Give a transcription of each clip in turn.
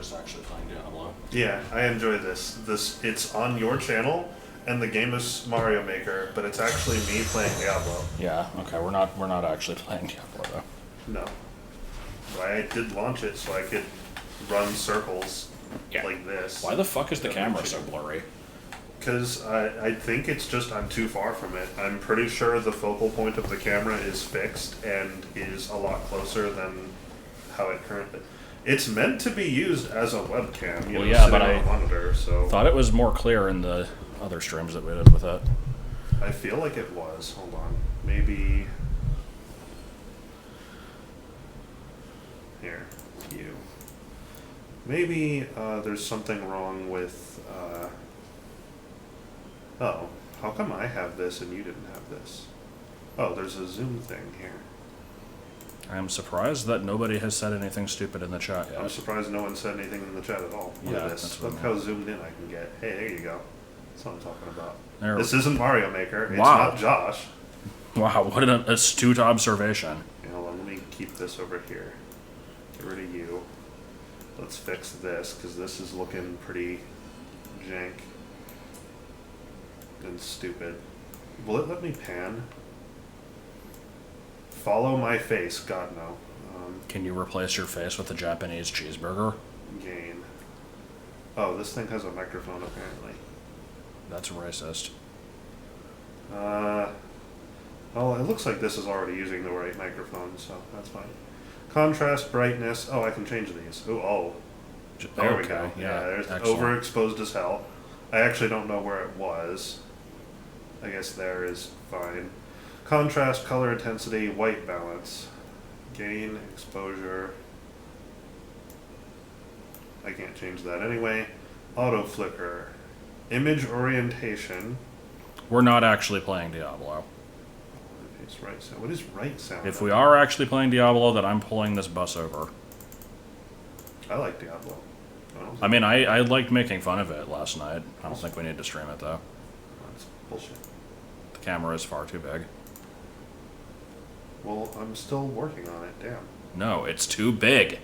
just actually playing Diablo. Yeah, I enjoy this. It's on your channel, and the game is Mario Maker, but it's actually me playing Diablo. Yeah. Okay. We're not actually playing Diablo though. No. But I did launch it so I could run circles like this. Why the fuck is the camera so blurry? Because I think it's just I'm too far from it. I'm pretty sure the focal point of the camera is fixed and is a lot closer than how it currently... It's meant to be used as a webcam, you know, yeah, sitting but on I a monitor, so... thought it was more clear in the other streams that we did with it. I feel like it was. Hold on. Maybe... Here. You. Maybe there's something wrong with... Oh, how come I have this and you didn't have this? Oh, there's a zoom thing here. I am surprised that nobody has said anything stupid in the chat yet. I'm surprised no one said anything in the chat at all. Look at this. Look how zoomed in I can get. Hey, there you go. That's what I'm talking about. This isn't Mario Maker. It's not Josh. Wow, what an astute observation. Yeah, hold on, let me keep this over here. Get rid of you. Let's fix this, because this is looking pretty jank and stupid. Will it let me pan? Follow my face. God, no. Can you replace your face with a Japanese cheeseburger? Gain. Oh, this thing has a microphone, apparently. That's racist. Well, it looks like this is already using the right microphone, so that's fine. Contrast, brightness. Oh, I can change these. Oh. There we go. Yeah, there's overexposed as hell. I actually don't know where it was. I guess there is fine. Contrast, color intensity, white balance. Gain, exposure. I can't change that anyway. Auto flicker. Image orientation. We're not actually playing Diablo. Right sound. What is right sound? If we are actually playing Diablo, then I'm pulling this bus over. I like Diablo. I mean, I liked making fun of it last night. I don't think we need to stream it, though. That's bullshit. The camera is far too big. Well, I'm still working on it. Damn. No, it's too big.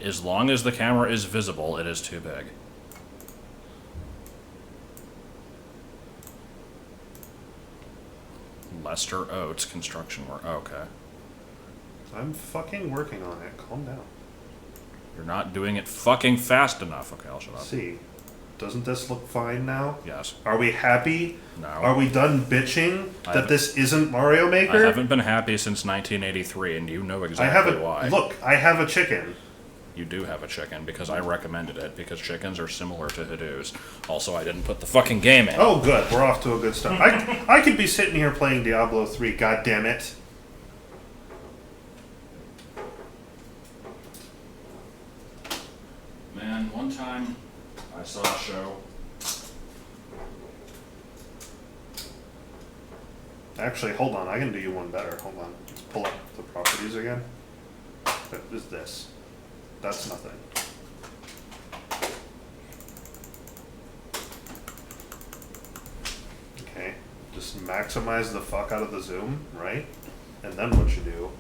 As long as the camera is visible, it is too big. Lester Oates construction work. Oh, okay. I'm fucking working on it. Calm down. You're not doing it fucking fast enough. Okay, I'll shut up. See, doesn't this look fine now? Yes. Are we happy? No. Are we done bitching that this isn't Mario Maker? I haven't been happy since 1983, and you know exactly why. Look, I have a chicken. You do have a chicken, because I recommended it, because chickens are similar to Hadoos. Also, I didn't put the fucking game in. Oh, good. We're off to a good start. I could be sitting here playing Diablo 3, god damn it. Man, one time I saw a show. Actually, hold on. I can do you one better. Hold on. Let's pull up the properties again. What is this? That's nothing. Okay. Just maximize the fuck out of the zoom, right? And then what you do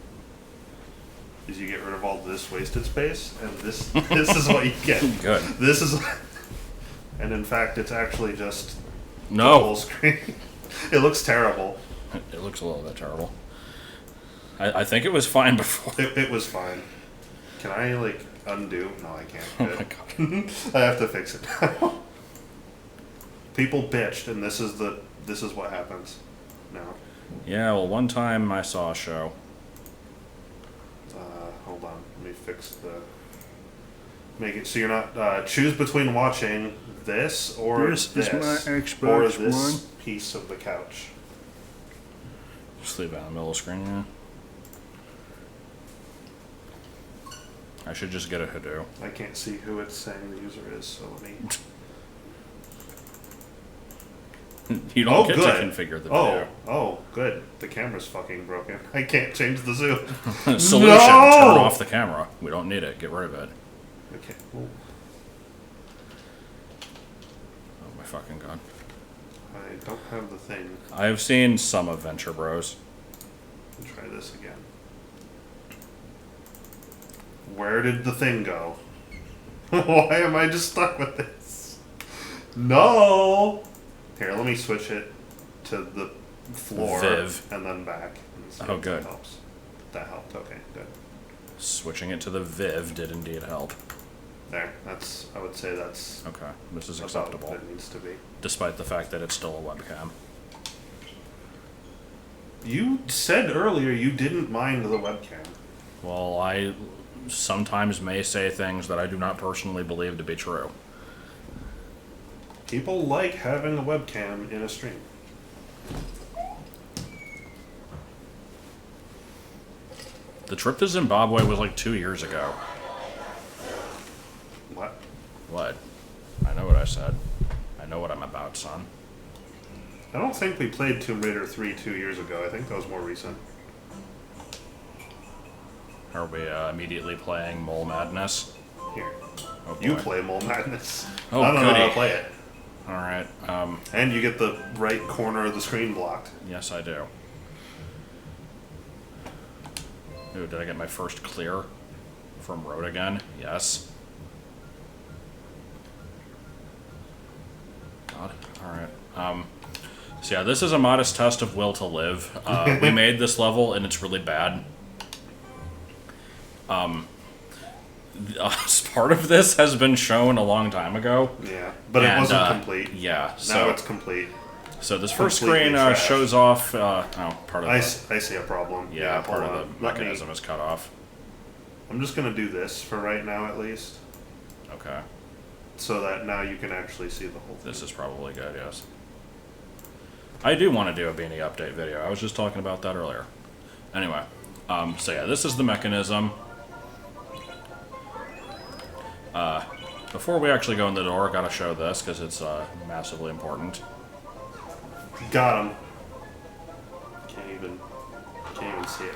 is you get rid of all this wasted space, and this is what you get. Good. This is... And in fact, it's actually just the full screen. It looks terrible. It looks a little bit terrible. I think it was fine before. It was fine. Can I, like, undo? No, I can't. Oh my god. I have to fix it now. People bitched, and this is what happens now. Yeah, well, one time I saw a show. Hold on. Let me fix the... Make it so you're not... choose between watching this or this. This is my Xbox or this One. piece of the couch. Just leave it in the middle of the screen, yeah. I should just get a Hadoo. I can't see who it's saying the user is, so let me... You don't get to configure the video. Oh, good. The camera's fucking broken. I can't change the zoom. Solution, no! turn off the camera. We don't need it. Get rid of it. Okay. Well, oh my fucking god. I don't have the thing. I've seen some of Venture Bros. I'll try this again. Where did the thing go? Why am I just stuck with this? No! Here, let me switch it to the floor Viv. and then back. And see Oh, if good. That helps. That helped. Okay, good. Switching it to the Viv did indeed help. There. I would say that's Okay, this is about acceptable. what it needs to be. Despite the fact that it's still a webcam. You said earlier you didn't mind the webcam. Well, I sometimes may say things that I do not personally believe to be true. People like having a webcam in a stream. The trip to Zimbabwe was like 2 years ago. What? What? I know what I said. I know what I'm about, son. I don't think we played Tomb Raider 3 2 years ago. I think that was more recent. Are we immediately playing Mole Madness? Here. Oh, You boy. play Mole Madness. Oh, I don't know how goody. to play it. Alright, And you get the right corner of the screen blocked. yes I do. Ooh, did I get my first clear from road again? Yes. God, alright. So yeah, this is a modest test of will to live. We made this level and it's really bad. Part of this has been shown a long time ago. Yeah, but it And, wasn't complete. Yeah, Now so it's complete. so this first completely screen trash. shows off. Part of I the see a problem. yeah, part hold of on. the mechanism is cut off. I'm just going to do this for right now at least, Okay, so that now you can actually see the whole thing. this is probably good. Yes, I do want to do a Beanie update video. I was just talking about that earlier. Anyway, so yeah, this is the mechanism. Before we actually go in the door, I gotta show this because it's massively important. Got him. Can't even see it.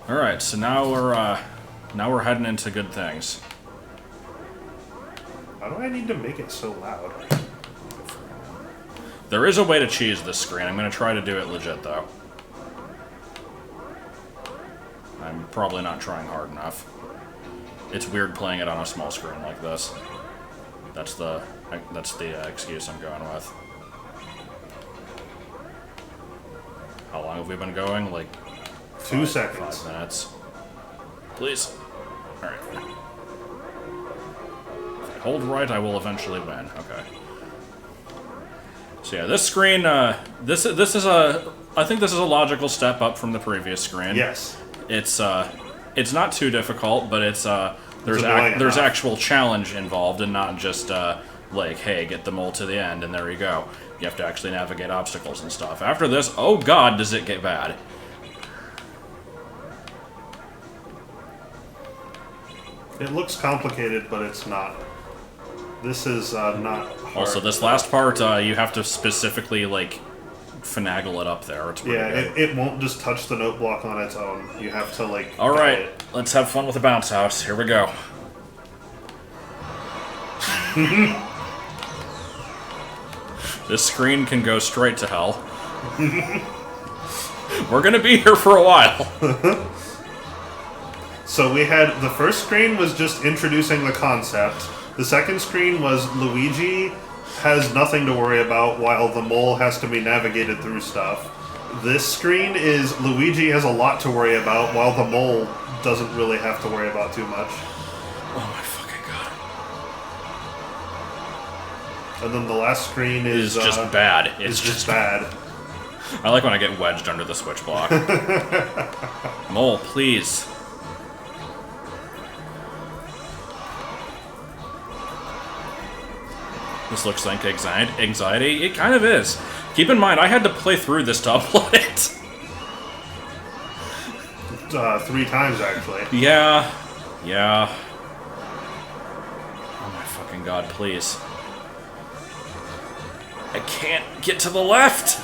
All right, so now we're heading into good things. Why do I need to make it so loud? There is a way to cheese this screen. I'm gonna try to do it legit though. I'm probably not trying hard enough. It's weird playing it on a small screen like this. That's the excuse I'm going with. How long have we been going? Like 2 seconds. 5 minutes. Please. All right. If I hold right, I will eventually win. Okay. So yeah, this screen. This is a. I think this is a logical step up from the previous screen. Yes. It's not too difficult, but it's there's annoying enough. actual challenge involved, and not just like, hey, get the mole to the end and there you go. You have to actually navigate obstacles and stuff. After this, oh god, does it get bad. It looks complicated, but it's not. This is not hard. Also, this last part, you have to specifically like finagle it up there. It's pretty Yeah, good. it won't just touch the note block on its own. You have to like. All guide right, it. let's have fun with the bounce house. Here we go. This screen can go straight to hell. We're gonna be here for a while. So we had the first screen was just introducing the concept. The second screen was Luigi has nothing to worry about while the mole has to be navigated through stuff. This screen is Luigi has a lot to worry about while the mole doesn't really have to worry about too much. Oh my fucking god. And then the last screen is It's just bad. It's just bad. I like when I get wedged under the switch block. Mole, please. This looks like anxiety. It kind of is. Keep in mind, I had to play through this to upload it. 3 times actually. Yeah. Yeah. Oh my fucking god, please. I can't get to the left!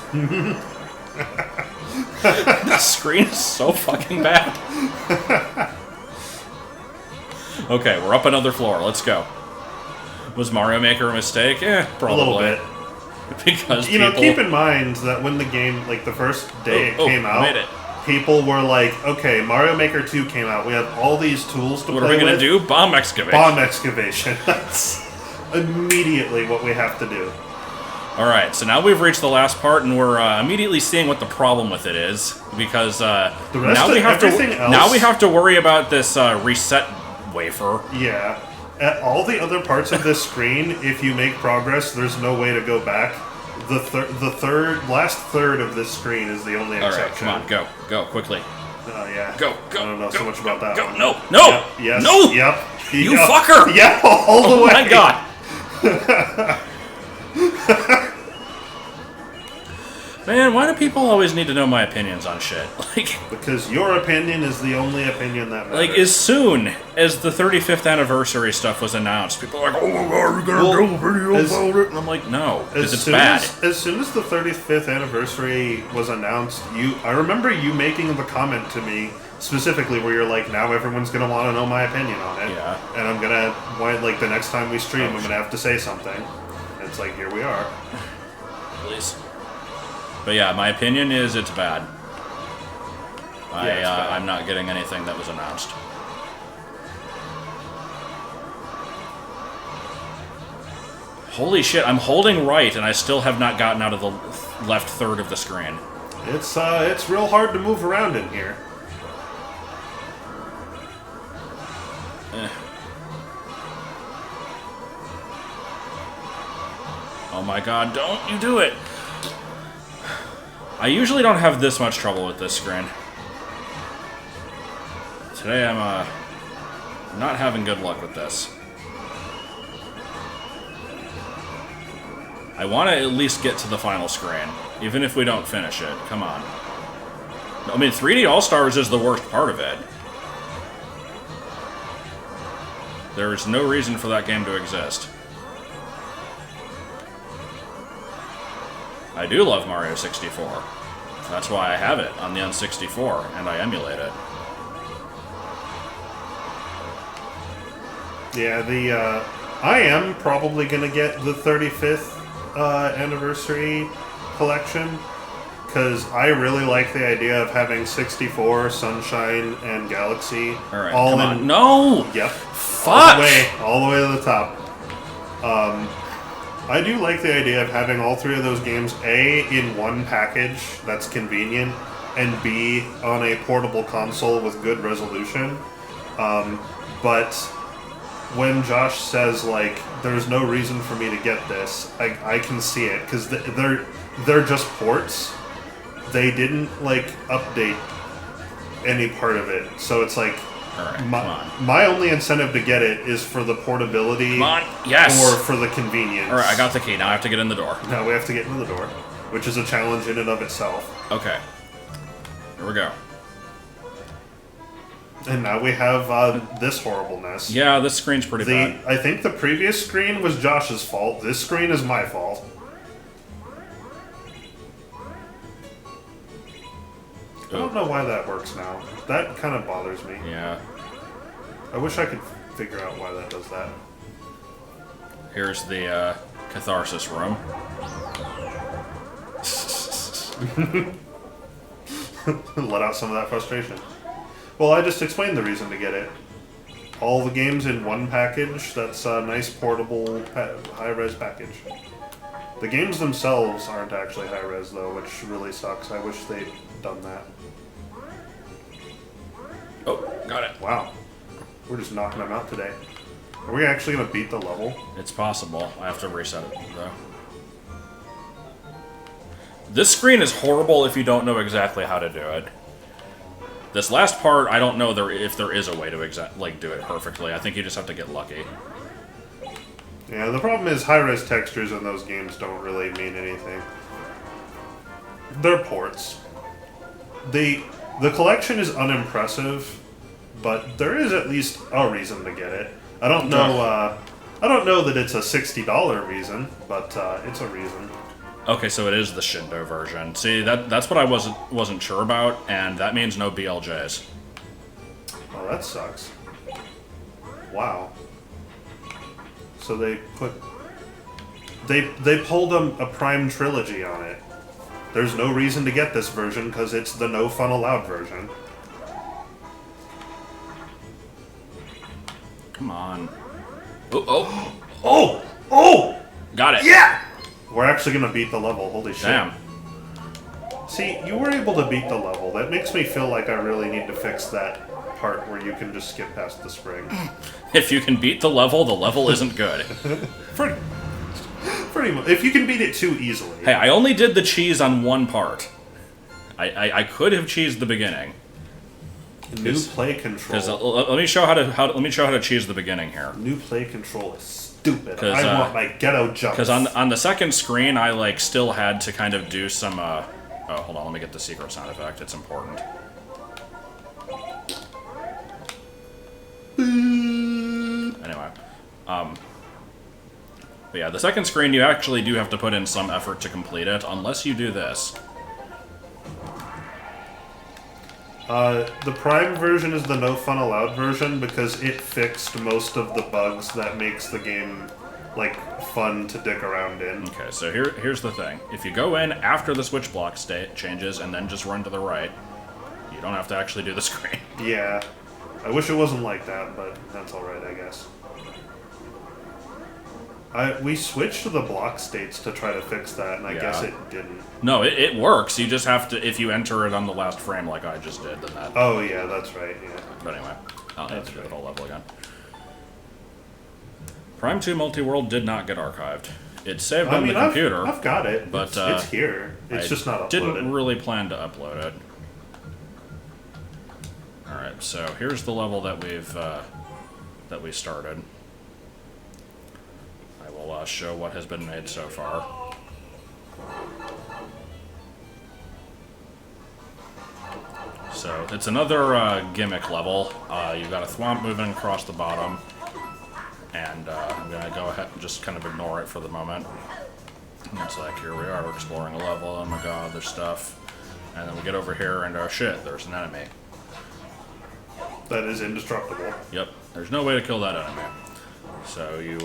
The screen is so fucking bad. Okay, we're up another floor. Let's go. Was Mario Maker a mistake? Probably. A little bit. because you know, keep in mind that when the game, like the first day it came out, made it. people were like, okay, Mario Maker 2 came out. We have all these tools to play with. What are we going to do? Bomb excavation. Bomb excavation. That's immediately what we have to do. Alright, so now we've reached the last part, and we're immediately seeing what the problem with it is, because now we have to worry about this reset wafer. Yeah. At all the other parts of this screen, if you make progress, there's no way to go back. The last third of this screen is the only exception. Alright, come on, go, quickly. Yeah. Go. I don't know so much about that one. No! Yep, yes, No! Yep. You fucker! Yeah, all the way! Oh my god! Man, why do people always need to know my opinions on shit? Like, because your opinion is the only opinion that matters. like as soon as the 35th anniversary stuff was announced, people are like, "Oh my god, you're gonna do a video about it?" And I'm like, "No, because it's bad." As soon as the 35th anniversary was announced, I remember you making the comment to me specifically where you're like, "Now everyone's gonna want to know my opinion on it." Yeah. And I'm gonna like the next time we stream, I'm gonna have to say something. And it's like, here we are. Please. But yeah, my opinion is it's bad. I'm not getting anything that was announced. Holy shit, I'm holding right and I still have not gotten out of the left third of the screen. It's real hard to move around in here. Oh my god, don't you do it! I usually don't have this much trouble with this screen. Today I'm not having good luck with this. I want to at least get to the final screen, even if we don't finish it. Come on. I mean, 3D All-Stars is the worst part of it. There's no reason for that game to exist. I do love Mario 64. That's why I have it on the N64, and I emulate it. Yeah, I am probably gonna get the 35th anniversary collection, because I really like the idea of having 64, Sunshine, and Galaxy all in. No! Yep. Fuck! All the way to the top. I do like the idea of having all three of those games, A, in one package that's convenient, and B, on a portable console with good resolution. But when Josh says, like, there's no reason for me to get this, I can see it, because they're just ports. They didn't, like, update any part of it. So it's like, my only incentive to get it is for the portability or for the convenience. Alright, I got the key. Now I have to get in the door. Now we have to get into the door, which is a challenge in and of itself. Okay. Here we go. And now we have this horribleness. Yeah, this screen's pretty bad. I think the previous screen was Josh's fault. This screen is my fault. I don't know why that works now. That kind of bothers me. Yeah. I wish I could figure out why that does that. Here's the catharsis room. Let out some of that frustration. Well, I just explained the reason to get it. All the games in one package, that's a nice portable high-res package. The games themselves aren't actually high-res though, which really sucks. I wish they'd done that. Oh, got it. Wow. We're just knocking them out today. Are we actually going to beat the level? It's possible. I have to reset it, though. This screen is horrible if you don't know exactly how to do it. This last part, I don't know if there is a way to do it perfectly. I think you just have to get lucky. Yeah, the problem is high-res textures in those games don't really mean anything. They're ports. The collection is unimpressive, but there is at least a reason to get it. I don't know. I don't know that it's a $60 reason, but it's a reason. Okay, so it is the Shindo version. See, that's what I wasn't sure about, and that means no BLJs. Oh, that sucks. Wow. So they put They pulled a Prime trilogy on it. There's no reason to get this version because it's the no fun allowed version. Come on. Oh! Got it. Yeah! We're actually gonna beat the level. Holy shit. Damn. See, you were able to beat the level. That makes me feel like I really need to fix that part where you can just skip past the spring. If you can beat the level isn't good. Pretty much. If you can beat it too easily. Hey, I only did the cheese on one part. I could have cheesed the beginning. New play control. Let me show how to cheese the beginning here. New play control is stupid. I want my ghetto jumps. Because on the second screen, I like still had to kind of do some. Oh, hold on. Let me get the secret sound effect. It's important. Anyway, but yeah, the second screen you actually do have to put in some effort to complete it, unless you do this. The Prime version is the no fun allowed version because it fixed most of the bugs that makes the game, like, fun to dick around in. Okay, so here's the thing. If you go in after the switch block state changes and then just run to the right, you don't have to actually do the screen. Yeah. I wish it wasn't like that, but that's alright, I guess. We switched to the block states to try to fix that, and I guess it didn't. No, it works. You just have to, if you enter it on the last frame like I just did, then that... Oh, yeah, that's right, yeah. But anyway, I'll have to do the whole level again. Prime 2 Multi-World did not get archived. It's saved on the computer. I've got it, but it's here. It's just not uploaded. Didn't really plan to upload it. Alright, so here's the level that we started. I will show what has been made so far. So it's another gimmick level. You've got a thwomp moving across the bottom, and I'm gonna go ahead and just kind of ignore it for the moment. And it's like, here we are, we're exploring a level. Oh my god, there's stuff, and then we get over here, and oh shit, there's an enemy. That is indestructible. Yep, there's no way to kill that enemy. So you,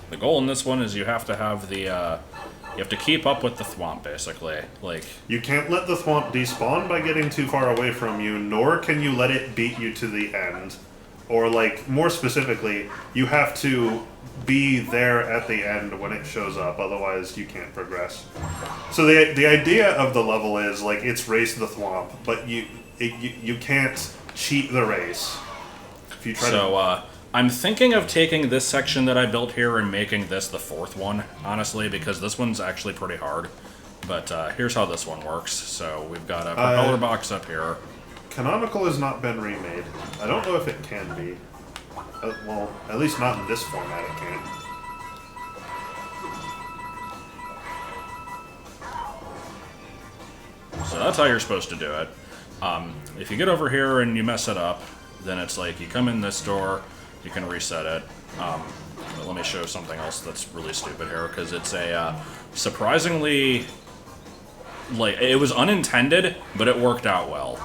the goal in this one is you have to have the, you have to keep up with the thwomp, basically. Like, you can't let the thwomp despawn by getting too far away from you, nor can you let it beat you to the end. Or, like, more specifically, you have to be there at the end when it shows up, otherwise you can't progress. So the idea of the level is, like, it's race the thwomp, but you can't cheat the race. If you try I'm thinking of taking this section that I built here and making this the fourth one, honestly, because this one's actually pretty hard. But here's how this one works. So we've got a propeller box up here. Canonical has not been remade. I don't know if it can be. Well, at least not in this format it can't. So that's how you're supposed to do it. If you get over here and you mess it up, then it's like you come in this door, you can reset it. But let me show something else that's really stupid here, because it's a surprisingly, like, it was unintended, but it worked out well.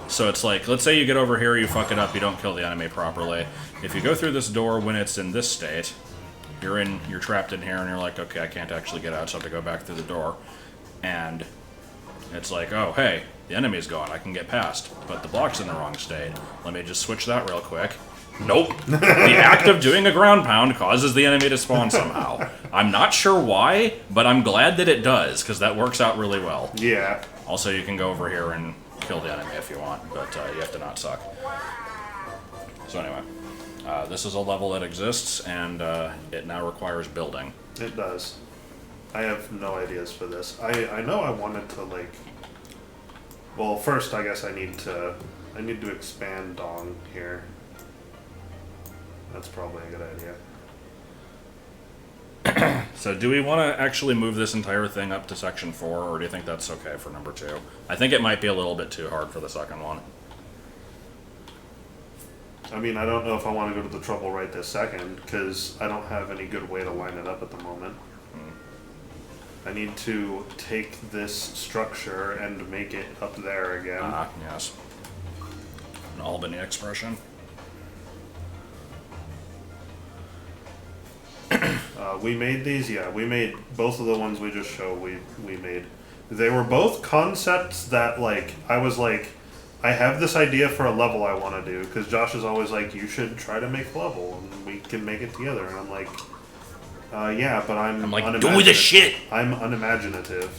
So it's like, let's say you get over here, you fuck it up, you don't kill the enemy properly. If you go through this door when it's in this state, you're trapped in here, and you're like, okay, I can't actually get out, so I have to go back through the door. And it's like, oh, hey, the enemy's gone, I can get past, but the block's in the wrong state. Let me just switch that real quick. Nope. The act of doing a ground pound causes the enemy to spawn somehow. I'm not sure why, but I'm glad that it does, because that works out really well. Yeah. Also, you can go over here and kill the enemy if you want, but you have to not suck. So anyway, this is a level that exists, and it now requires building. It does. I have no ideas for this. I know I wanted to, like... Well, first, I guess I need to expand Dong here. That's probably a good idea. So do we want to actually move this entire thing up to section 4, or do you think that's okay for number 2? I think it might be a little bit too hard for the second one. I mean, I don't know if I want to go to the trouble right this second, because I don't have any good way to line it up at the moment. I need to take this structure and make it up there again. Ah, yes. An Albany expression. We made these, yeah. We made both of the ones we just showed. We made. They were both concepts that like I was like, I have this idea for a level I want to do because Josh is always like, you should try to make a level and we can make it together. And I'm like, yeah, but I'm like, do the shit. I'm unimaginative.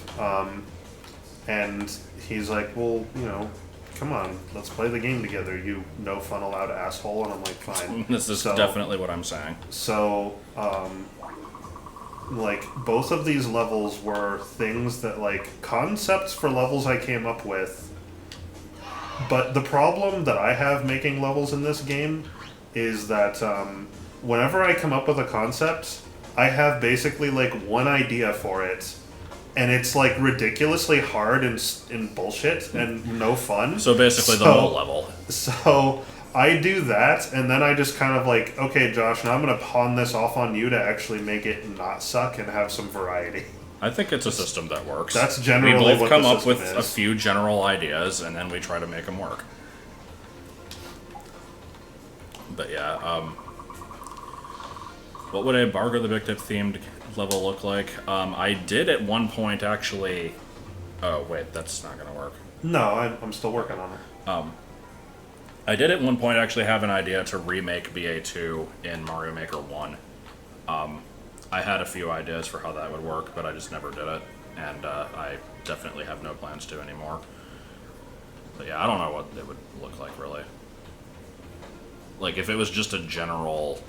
And he's like, well, you know, come on, let's play the game together, you no fun allowed asshole. And I'm like, fine. This is definitely what I'm saying. So, like, both of these levels were things that, like, concepts for levels I came up with. But the problem that I have making levels in this game is that whenever I come up with a concept, I have basically, like, one idea for it. And it's, like, ridiculously hard and bullshit and no fun. So basically the whole level. So I do that, and then I just kind of like, okay, Josh, now I'm going to pawn this off on you to actually make it not suck and have some variety. I think it's a system that works. That's generally we both what come the up with system a is. few general ideas, and then we try to make them work. But yeah, what would a Bargo the Big Tip themed level look like? I did at one point actually... Oh, wait, that's not going to work. No, I'm still working on it. I did at one point actually have an idea to remake BA2 in Mario Maker 1. I had a few ideas for how that would work, but I just never did it, and I definitely have no plans to anymore. But yeah, I don't know what it would look like, really. Like, if it was just a general,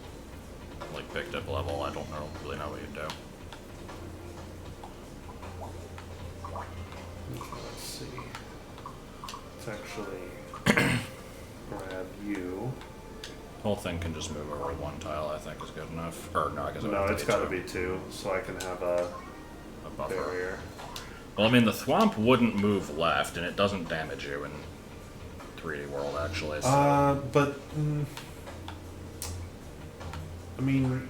like, Big Tip level, I don't really know what you'd do. Let's see. Let's actually grab you. Whole thing can just move over one tile, I think, is good enough. Or no, I guess No, it's got to be two, so I can have a buffer. barrier. Well, I mean, the thwomp wouldn't move left, and it doesn't damage you in 3D World, actually. So. But I mean,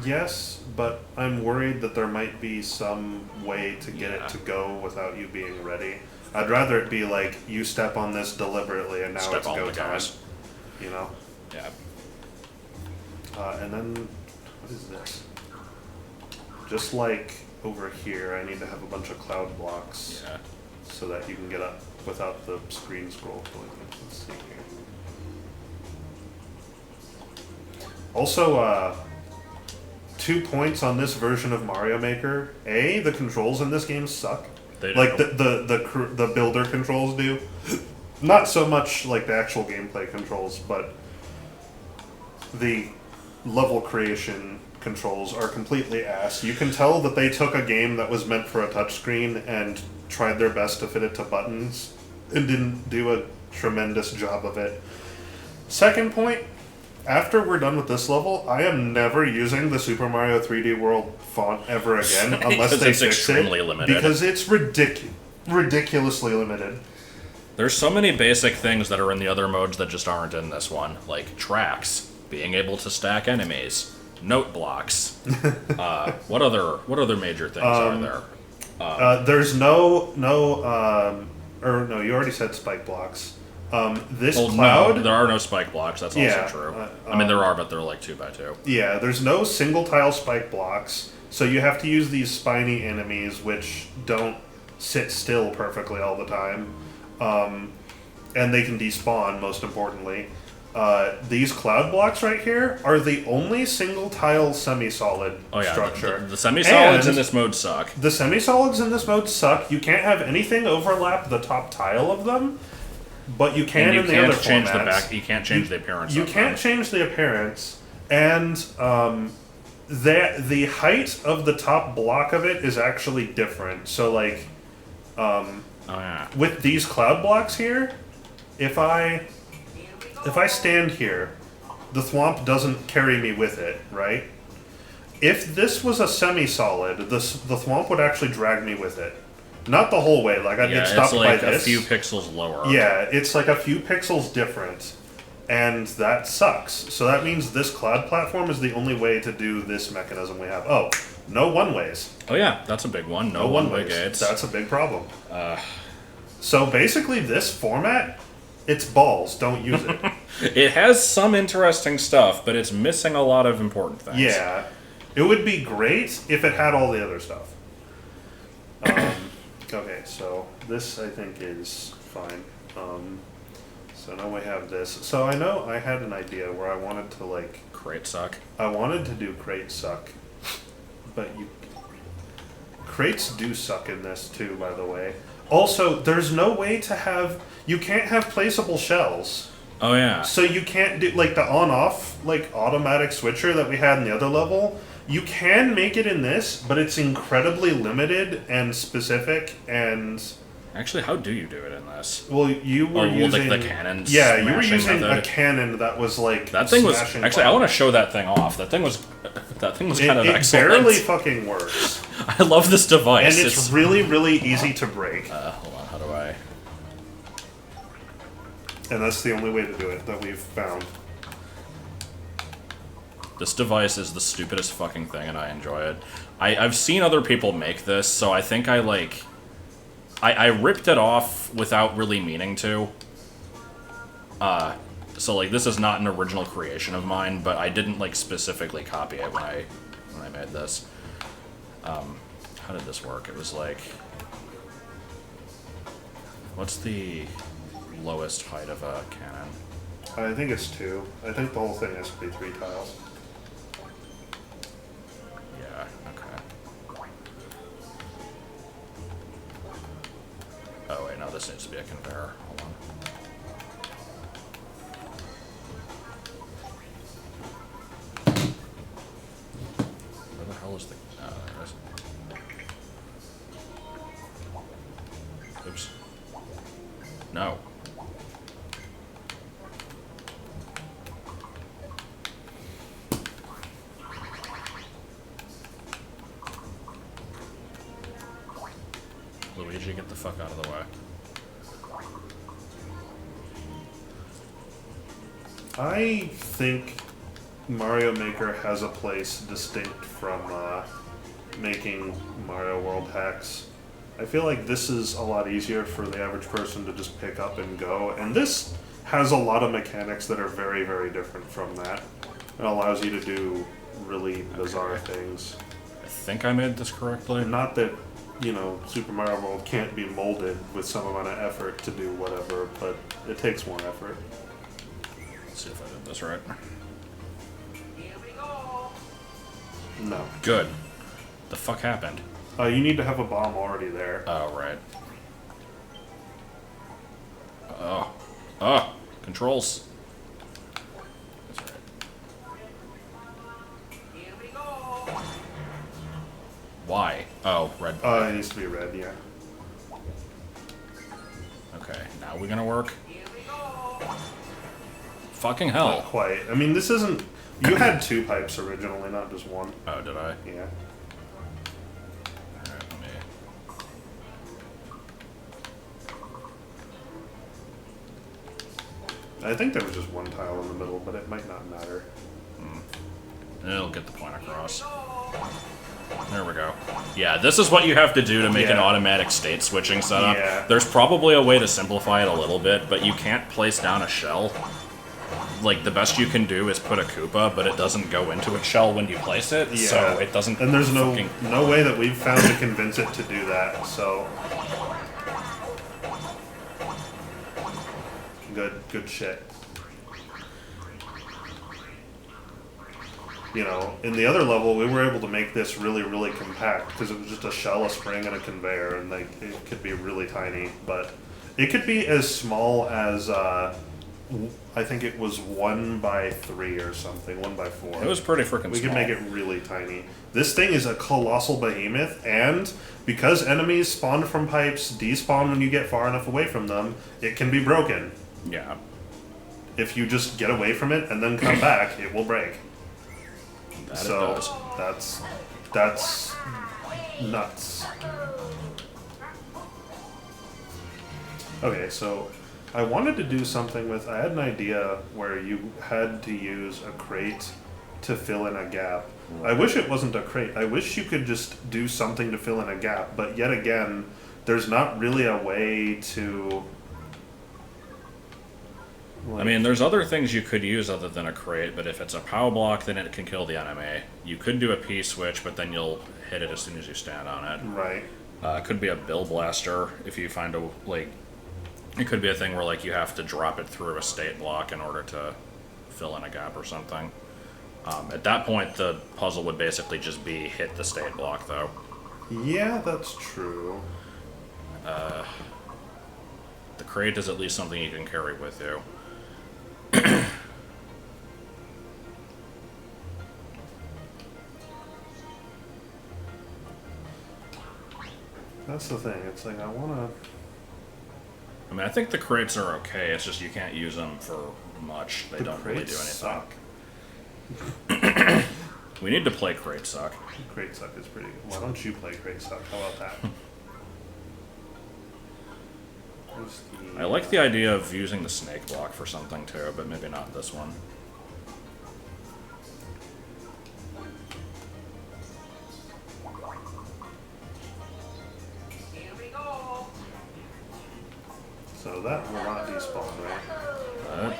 yes, but I'm worried that there might be some way to get it to go without you being ready. I'd rather it be like, you step on this deliberately and now Step it's on go the time. gas. You know? Yeah. And then, what is this? Just like over here, I need to have a bunch of cloud blocks. Yeah. So that you can get up without the screen scroll. Let's see here. Also, 2 points on this version of Mario Maker. A, the controls in this game suck. They do. Like the builder controls do. Not so much like the actual gameplay controls, but the level creation controls are completely ass. You can tell that they took a game that was meant for a touchscreen and tried their best to fit it to buttons and didn't do a tremendous job of it. Second point, after we're done with this level, I am never using the Super Mario 3D World font ever again unless they it's fix extremely it. limited. Because it's ridiculously limited. There's so many basic things that are in the other modes that just aren't in this one, like tracks, being able to stack enemies, note blocks. What other major things are there? There's no, you already said spike blocks. This cloud... No, there are no spike blocks, that's also Yeah, true. I mean, there are, but they're like 2x2. Yeah, there's no single tile spike blocks, so you have to use these spiny enemies, which don't sit still perfectly all the time. And they can despawn, most importantly. These cloud blocks right here are the only single tile semi-solid structure. The semi-solids And in this mode suck. The semi-solids in this mode suck. You can't have anything overlap the top tile of them, but you can in the other formats. You can't change the appearance. You can't change the appearance, and the height of the top block of it is actually different. So like, with these cloud blocks here, if I stand here, the thwomp doesn't carry me with it, right? If this was a semi-solid, the thwomp would actually drag me with it. Not the whole way, like I'd get stopped by this. It's like a few pixels lower. Yeah, it's like a few pixels different, and that sucks. So that means this cloud platform is the only way to do this mechanism we have. Oh, no one-ways. Oh yeah, that's a big one. No one-way gates. That's a big problem. So basically this format, it's balls, don't use it. It has some interesting stuff, but it's missing a lot of important things. Yeah. It would be great if it had all the other stuff. Okay, so this I think is fine. So now we have this. So I know I had an idea where I wanted to like Crate suck. I wanted to do crate suck, but crates do suck in this too, by the way. Also, there's no way to have you can't have placeable shells. Oh yeah. So you can't do like the on-off like automatic switcher that we had in the other level. You can make it in this, but it's incredibly limited and specific and. Actually, how do you do it in this? Well, you were using like the cannon. Yeah, you were using method. a cannon that was like that thing was smashing actually. I want to show that thing off. That thing was kind of it excellent. barely fucking works, I love this device. and it's really really easy to break. Hold on, how do I? And that's the only way to do it that we've found. This device is the stupidest fucking thing, and I enjoy it. I've seen other people make this, so I think I like. I ripped it off without really meaning to. So like this is not an original creation of mine, but I didn't like specifically copy it when I made this. How did this work? It was like, what's the lowest height of a cannon? I think it's 2. I think the whole thing has to be 3 tiles. Yeah. Okay. Oh wait, no, this needs to be a conveyor. Hold on. Where the hell is the... Oh, there it is. Oops. No. Luigi, get the fuck out of the way. I think Mario Maker has a place distinct from making Mario World hacks. I feel like this is a lot easier for the average person to just pick up and go, and this has a lot of mechanics that are very, very different from that. It allows you to do really bizarre things. I think I made this correctly. And not that, you know, Super Mario World can't be molded with some amount of effort to do whatever, but it takes more effort. Let's see if I did this right. No. Good. The fuck happened? You need to have a bomb already there. Oh, right. Oh. Controls. That's right. Why? Oh, red. It needs to be red, yeah. Okay, now we're gonna work. Fucking hell. Not quite. I mean, this isn't... You had 2 pipes originally, not just 1. Oh, did I? Yeah. Alright, let me... I think there was just 1 tile in the middle, but it might not matter. It'll get the point across. There we go. Yeah, this is what you have to do to make an automatic state switching setup. Yeah. There's probably a way to simplify it a little bit, but you can't place down a shell. Like, the best you can do is put a Koopa, but it doesn't go into a shell when you place it, Yeah. so it doesn't... And there's no fucking... no way that we've found to convince it to do that, so... Good shit. You know, in the other level, we were able to make this really, really compact, because it was just a shell, a spring, and a conveyor, and like it could be really tiny, but it could be as small as, I think it was 1 by 3 or something, 1 by 4. It was pretty freaking small. We could make it really tiny. This thing is a colossal behemoth, and because enemies spawn from pipes, despawn when you get far enough away from them, it can be broken. Yeah. If you just get away from it and then come back, it will break. That So it does. that's nuts. Okay, so I wanted to do something with... I had an idea where you had to use a crate to fill in a gap. I wish it wasn't a crate. I wish you could just do something to fill in a gap, but yet again, there's not really a way to I mean, there's other things you could use other than a crate, but if it's a POW block, then it can kill the enemy. You could do a P-switch, but then you'll hit it as soon as you stand on it. Right. It could be a Bill Blaster if you find a, like... It could be a thing where, like, you have to drop it through a state block in order to fill in a gap or something. At that point, the puzzle would basically just be hit the state block, though. Yeah, that's true. The crate is at least something you can carry with you. That's the thing. It's like, I want to... I mean, I think the crates are okay, it's just you can't use them for much. They don't really do anything. Suck. We need to play Crate Suck. Crate Suck is pretty good. Why don't you play Crate Suck? How about that? I like the idea of using the snake block for something too, but maybe not this one. So that will not despawn, right?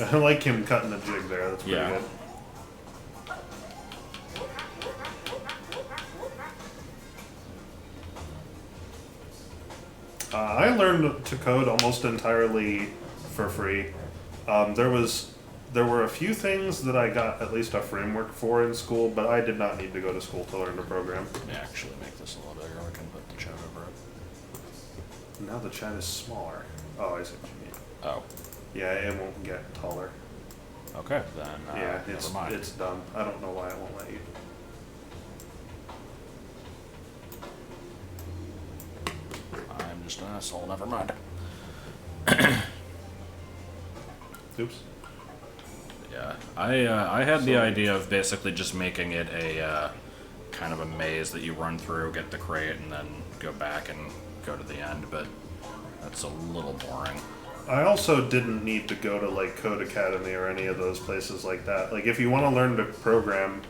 I like him cutting the jig there. That's pretty good. I learned to code almost entirely for free. There were a few things that I got at least a framework for in school, but I did not need to go to school to learn to program. Let me actually make this a little bigger. I can put the chat over it. Now the chat is smaller. Oh, I see what you mean. Oh. Yeah, it won't get taller. Okay, then yeah, never mind. It's dumb. I don't know why it won't let you. I'm just an asshole. Never mind. Oops. Yeah, I had the idea of basically just making it a kind of a maze that you run through, get the crate, and then go back and go to the end, but that's a little boring. I also didn't need to go to like Code Academy or any of those places like that. Like if you want to learn to program,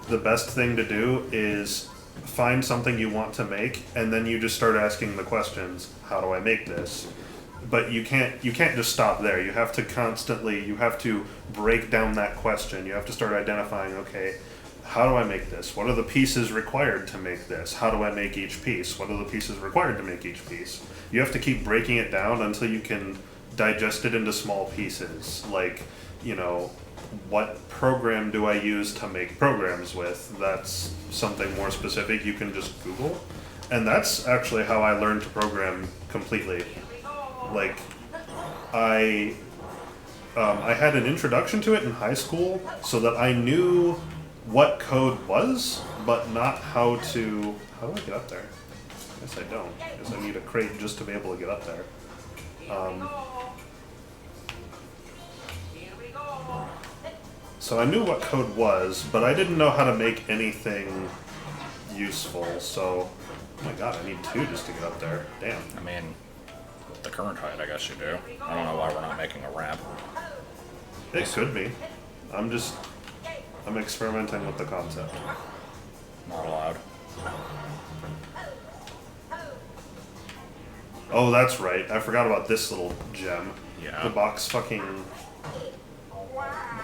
the best thing to do is find something you want to make, and then you just start asking the questions, how do I make this? But you can't just stop there. You have to break down that question. You have to start identifying, okay, how do I make this? What are the pieces required to make this? How do I make each piece? What are the pieces required to make each piece? You have to keep breaking it down until you can digest it into small pieces. Like, you know, what program do I use to make programs with? That's something more specific you can just Google. And that's actually how I learned to program completely. Like, I had an introduction to it in high school so that I knew what code was, but not how do I get up there? I guess I don't. I guess I need a crate just to be able to get up there. So I knew what code was, but I didn't know how to make anything useful, so... Oh my god, I need two just to get up there. Damn. I mean, with the current height, I guess you do. I don't know why we're not making a ramp. It could be. I'm experimenting with the concept. Not allowed. Oh, that's right. I forgot about this little gem. Yeah. The box fucking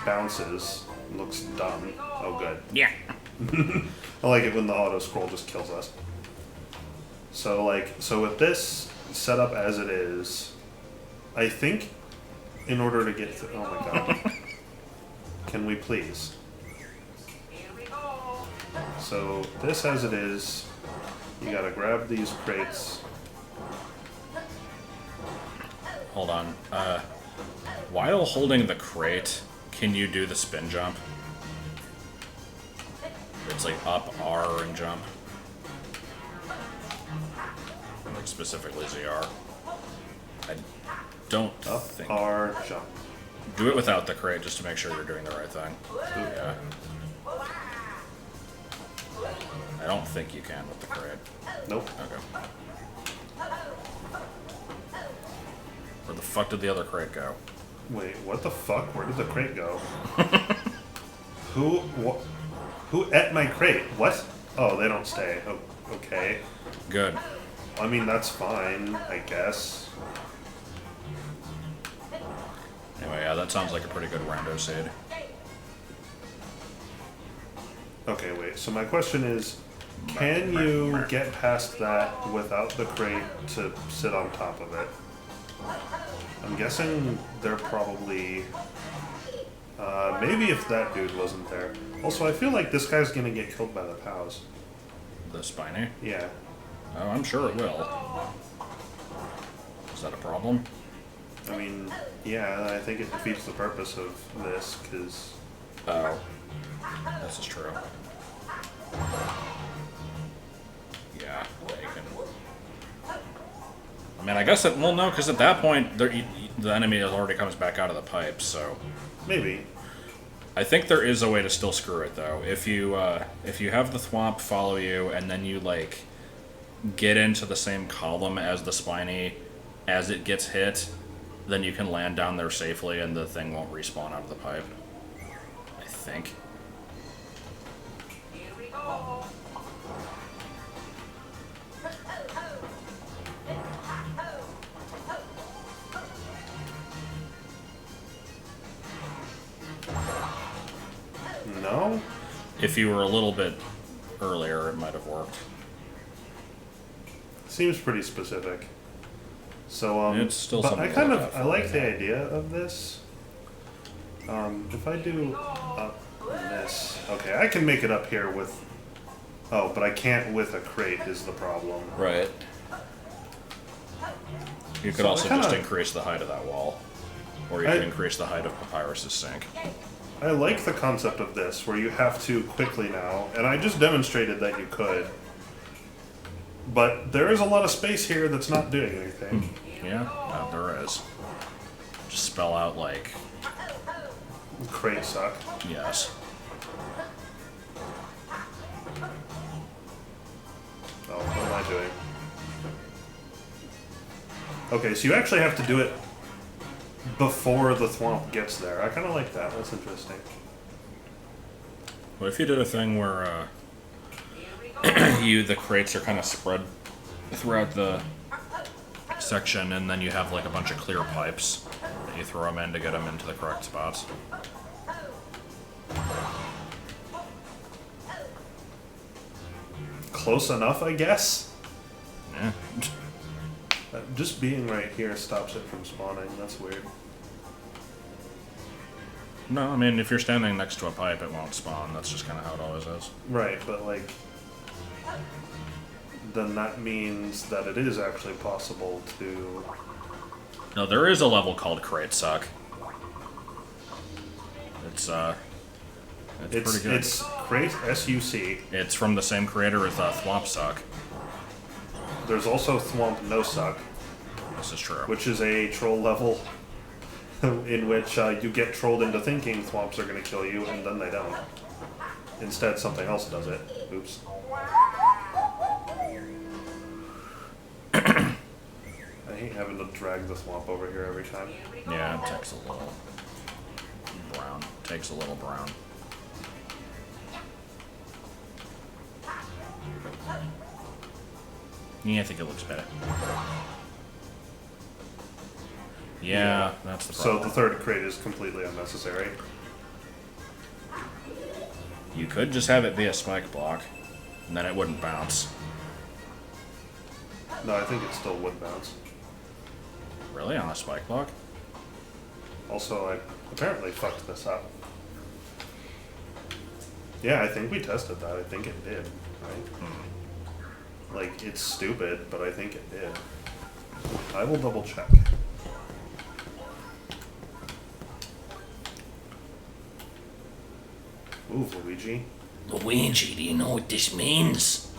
bounces. Looks dumb. Oh, good. Yeah. I like it when the auto scroll just kills us. So with this set up as it is, I think in order to get to, oh my god. Can we please? So this as it is, you gotta grab these crates. Hold on. While holding the crate, can you do the spin jump? It's like up R and jump. Like specifically ZR. I don't think. Up R jump. Do it without the crate just to make sure you're doing the right thing. Yeah. I don't think you can with the crate. Nope. Okay. Where the fuck did the other crate go? Wait, what the fuck? Where did the crate go? Who ate my crate? What? Oh, they don't stay. Oh, Okay. Good. I mean, that's fine, I guess. Anyway, yeah, that sounds like a pretty good rando seed. Okay, wait. So my question is, can you get past that without the crate to sit on top of it? I'm guessing they're probably... maybe if that dude wasn't there. Also, I feel like this guy's gonna get killed by the cows. The spiny? Yeah. Oh, I'm sure it will. Is that a problem? I mean, yeah, I think it defeats the purpose of this, because... Oh. This is true. Yeah, they can... I mean, I guess it... Well, no, because at that point, the enemy already comes back out of the pipe, so... Maybe. I think there is a way to still screw it, though. If you have the thwomp follow you, and then you, like, get into the same column as the spiny as it gets hit, then you can land down there safely, and the thing won't respawn out of the pipe. I think. No? If you were a little bit earlier, it might have worked. Seems pretty specific. So, It's still but something I to kind look of, out I for like right the now. idea of this. If I do this, okay, I can make it up here with, oh, but I can't with a crate is the problem. Right. You could So also I kinda- just increase the height of that wall. Or you I- could increase the height of Papyrus's sink. I like the concept of this, where you have to quickly now, and I just demonstrated that you could. But there is a lot of space here that's not doing anything. Yeah, there is. Just spell out, like, Crates suck. yes. Oh, what am I doing? Okay, so you actually have to do it before the thwomp gets there. I kind of like that. That's interesting. What if you did a thing where the crates are kind of spread throughout the section, and then you have like a bunch of clear pipes that you throw them in to get them into the correct spots? Close enough, I guess. Yeah. Just being right here stops it from spawning. That's weird. No, I mean, if you're standing next to a pipe, it won't spawn. That's just kind of how it always is. Right, but like, then that means that it is actually possible to. No, there is a level called Crate Suck. It's pretty good. It's Crate SUC. It's from the same creator as Thwomp Suck. There's also Thwomp No Suck, This is true. which is a troll level in which you get trolled into thinking thwomps are going to kill you, and then they don't. Instead, something else does it. Oops. I hate having to drag the thwomp over here every time. Yeah, it takes a little brown. Takes a little brown. Yeah, I think it looks better. Yeah, that's the So problem. the third crate is completely unnecessary. You could just have it be a spike block, and then it wouldn't bounce. No, I think it still would bounce. Really? On a spike block? Also, I apparently fucked this up. Yeah, I think we tested that. I think it did, right? Like, it's stupid, but I think it did. I will double check. Move, Luigi. Luigi, do you know what this means?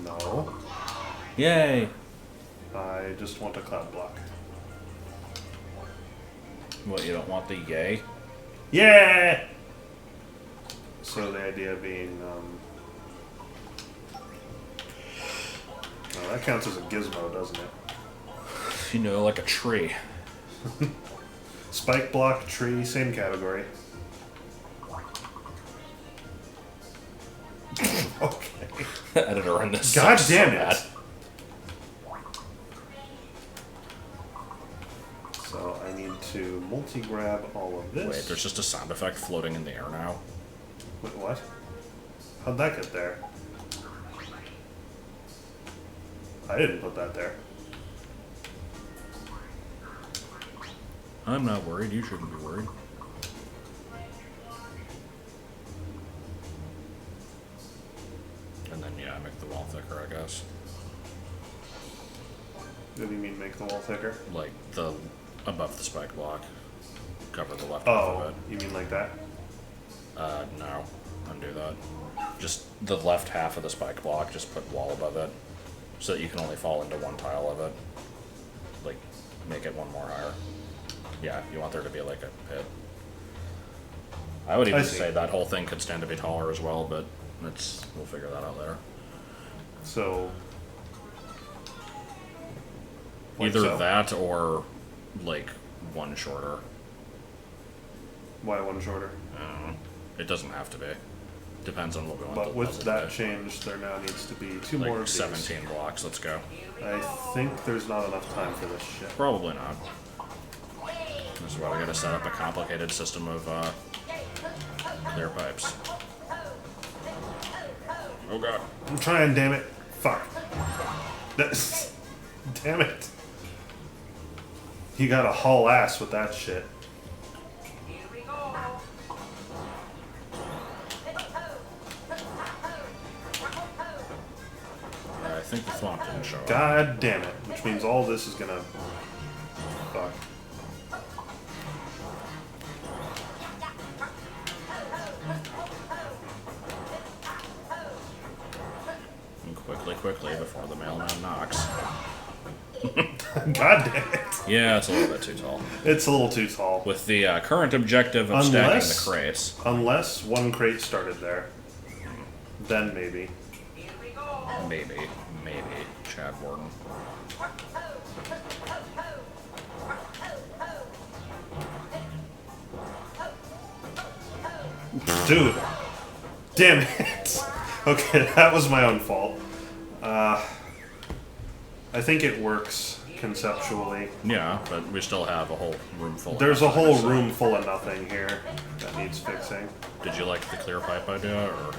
No. Yay! I just want a cloud block. What, you don't want the yay? Yeah! So the idea being, well, that counts as a gizmo, doesn't it? You know, like a tree. Spike block, tree, same category. Okay. Editor in this. God sucks damn so it. bad. So I need to multi-grab all of this. Wait, there's just a sound effect floating in the air now. Wait, what? How'd that get there? I didn't put that there. I'm not worried. You shouldn't be worried. And then, yeah, make the wall thicker, I guess. What do you mean make the wall thicker? Like, the above the spike block. Cover the left half of Oh, it. you mean like that? No. Undo that. Just the left half of the spike block, just put wall above it. So that you can only fall into one tile of it. Like, make it one more higher. Yeah, you want there to be like a pit. I would even I see. say that whole thing could stand to be taller as well, but we'll figure that out later. So... like Either so. that or like one shorter. Why one shorter? I don't know. It doesn't have to be. Depends on what we want. But the with puzzle that to be. change, there now needs to be two Like more of these. 17 blocks. Let's go. I think there's not enough time for this shit. Probably not. This is why we gotta set up a complicated system of clear pipes. Oh god. I'm trying, damn it. Fuck. Damn it. You gotta haul ass with that shit. I think the thwomp didn't show up. God damn it. Which means all this is gonna... fuck. And quickly, before the mailman knocks. God damn it. Yeah, it's a little bit too tall. It's a little too tall. With the current objective of stacking Unless- the crates. Unless one crate started there. Then maybe. Maybe, Chad Warden. Dude. Damn it. Okay, that was my own fault. I think it works conceptually. Yeah, but we still have a whole room full of There's a nothing, whole so- room full of nothing here that needs fixing. Did you like the clear pipe idea, or?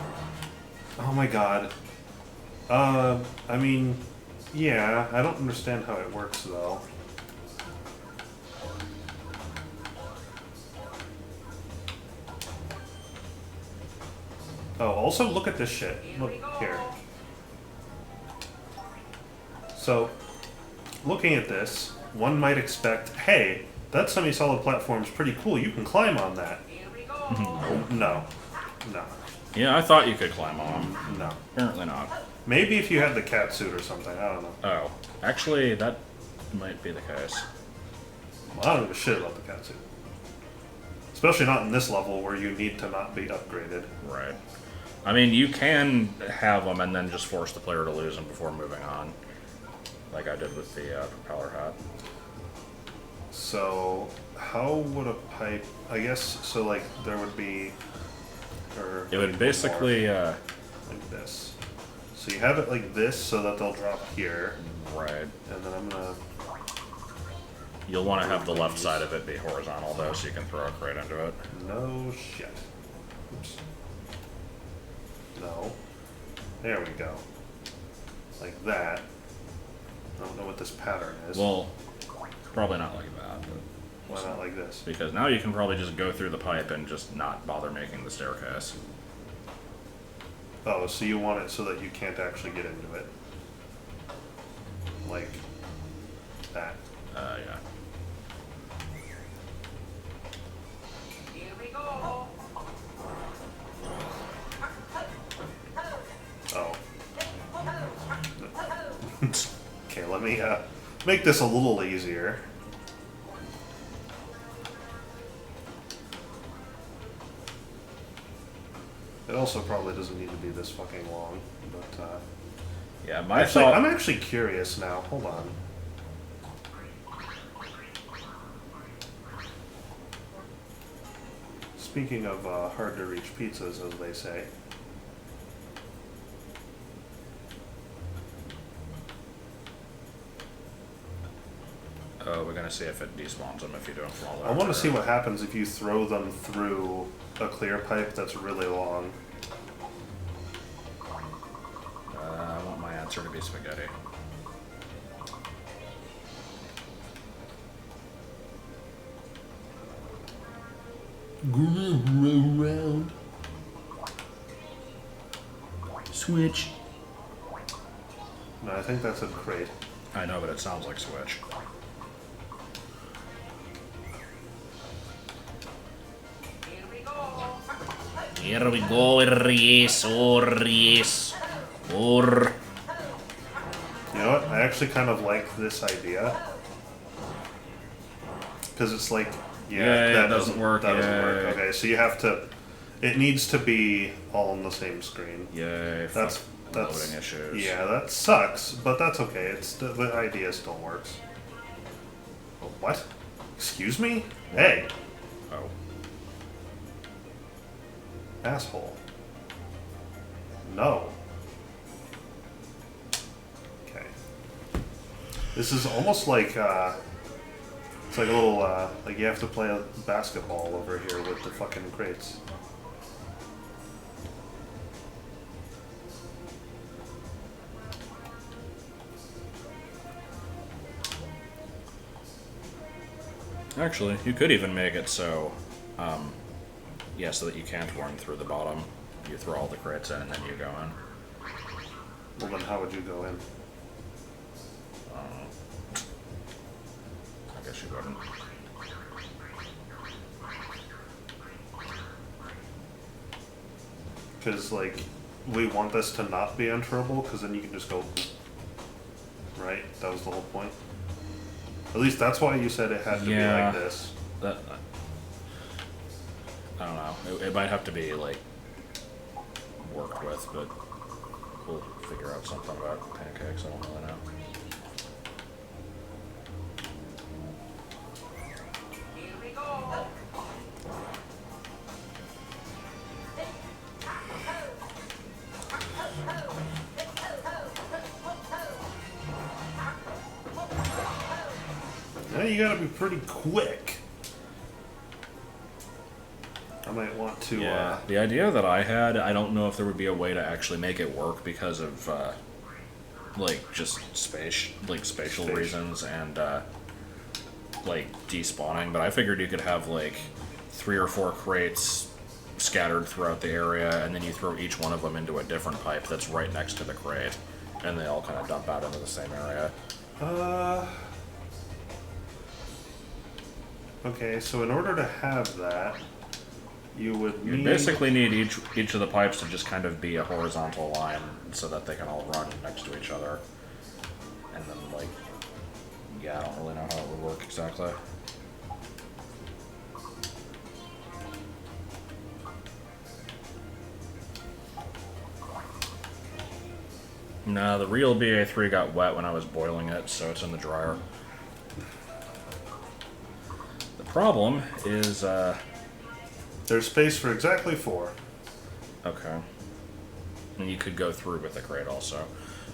Oh my god. I mean, yeah, I don't understand how it works though. Oh, also look at this shit. Look here. So, looking at this, one might expect, hey, that semi-solid platform's pretty cool, you can climb on that. No. No. Yeah, I thought you could climb on them. No. Apparently not. Maybe if you had the cat suit or something, I don't know. Oh, actually, that might be the case. Well, I don't give a shit about the cat suit. Especially not in this level where you need to not be upgraded. Right. I mean, you can have them and then just force the player to lose them before moving on. Like I did with the propeller hat. So, how would a pipe... I guess, so like, there would be... Or It would basically, like this. So you have it like this so that they'll drop here. right. And then I'm gonna... You'll want to have the left side of it be horizontal, though, so you can throw a crate into it. No shit. Oops. No. There we go. Like that. I don't know what this pattern is. Well, probably not like that, but why not like this? because now you can probably just go through the pipe and just not bother making the staircase. Oh, so you want it so that you can't actually get into it. Like that. Yeah. Oh. Okay, let me make this a little easier. It also probably doesn't need to be this fucking long, but Yeah, my actually, thought... I'm actually curious now. Hold on. Speaking of hard to reach pizzas, as they say. Oh, we're gonna see if it despawns them if you don't fall I want to see what happens if you throw them through a clear pipe that's really long. I want my answer to be spaghetti. Round. Switch. No, I think that's a crate. I know, but it sounds like Switch. Here we go, yes, or yes. Or. You know what? I actually kind of like this idea. Because it's like, Yay, that it doesn't work, That doesn't yay. work. Okay, so you have to. It needs to be all on the same screen. Yay, That's loading issues. Yeah, that sucks, but that's okay. It's the idea still works. Oh, what? Excuse me? Hey, Oh. asshole. No. Okay. This is almost like it's like a little like you have to play a basketball over here with the fucking crates. Actually, you could even make it so, so that you can't run through the bottom. You throw all the crates in and then you go in. Well, then how would you go in? I guess you wouldn't. Because, like, we want this to not be enterable, because then you can just go... Right? That was the whole point. At least that's why you said it had to be like this. That, I don't know. It might have to be, like, worked with, but we'll figure out something about pancakes. I don't really know. Now you gotta be pretty quick. I might want to, The idea that I had, I don't know if there would be a way to actually make it work because of, like, just spatial reasons and, like, despawning, but I figured you could have, like, 3 or 4 crates scattered throughout the area, and then you throw each one of them into a different pipe that's right next to the crate, and they all kind of dump out into the same area. Okay, so in order to have that, you would You need... basically need each of the pipes to just kind of be a horizontal line so that they can all run next to each other. And then, like, yeah, I don't really know how it would work exactly. No, the real BA3 got wet when I was boiling it, so it's in the dryer. The problem is, There's space for exactly 4. okay. And you could go through with the crate also.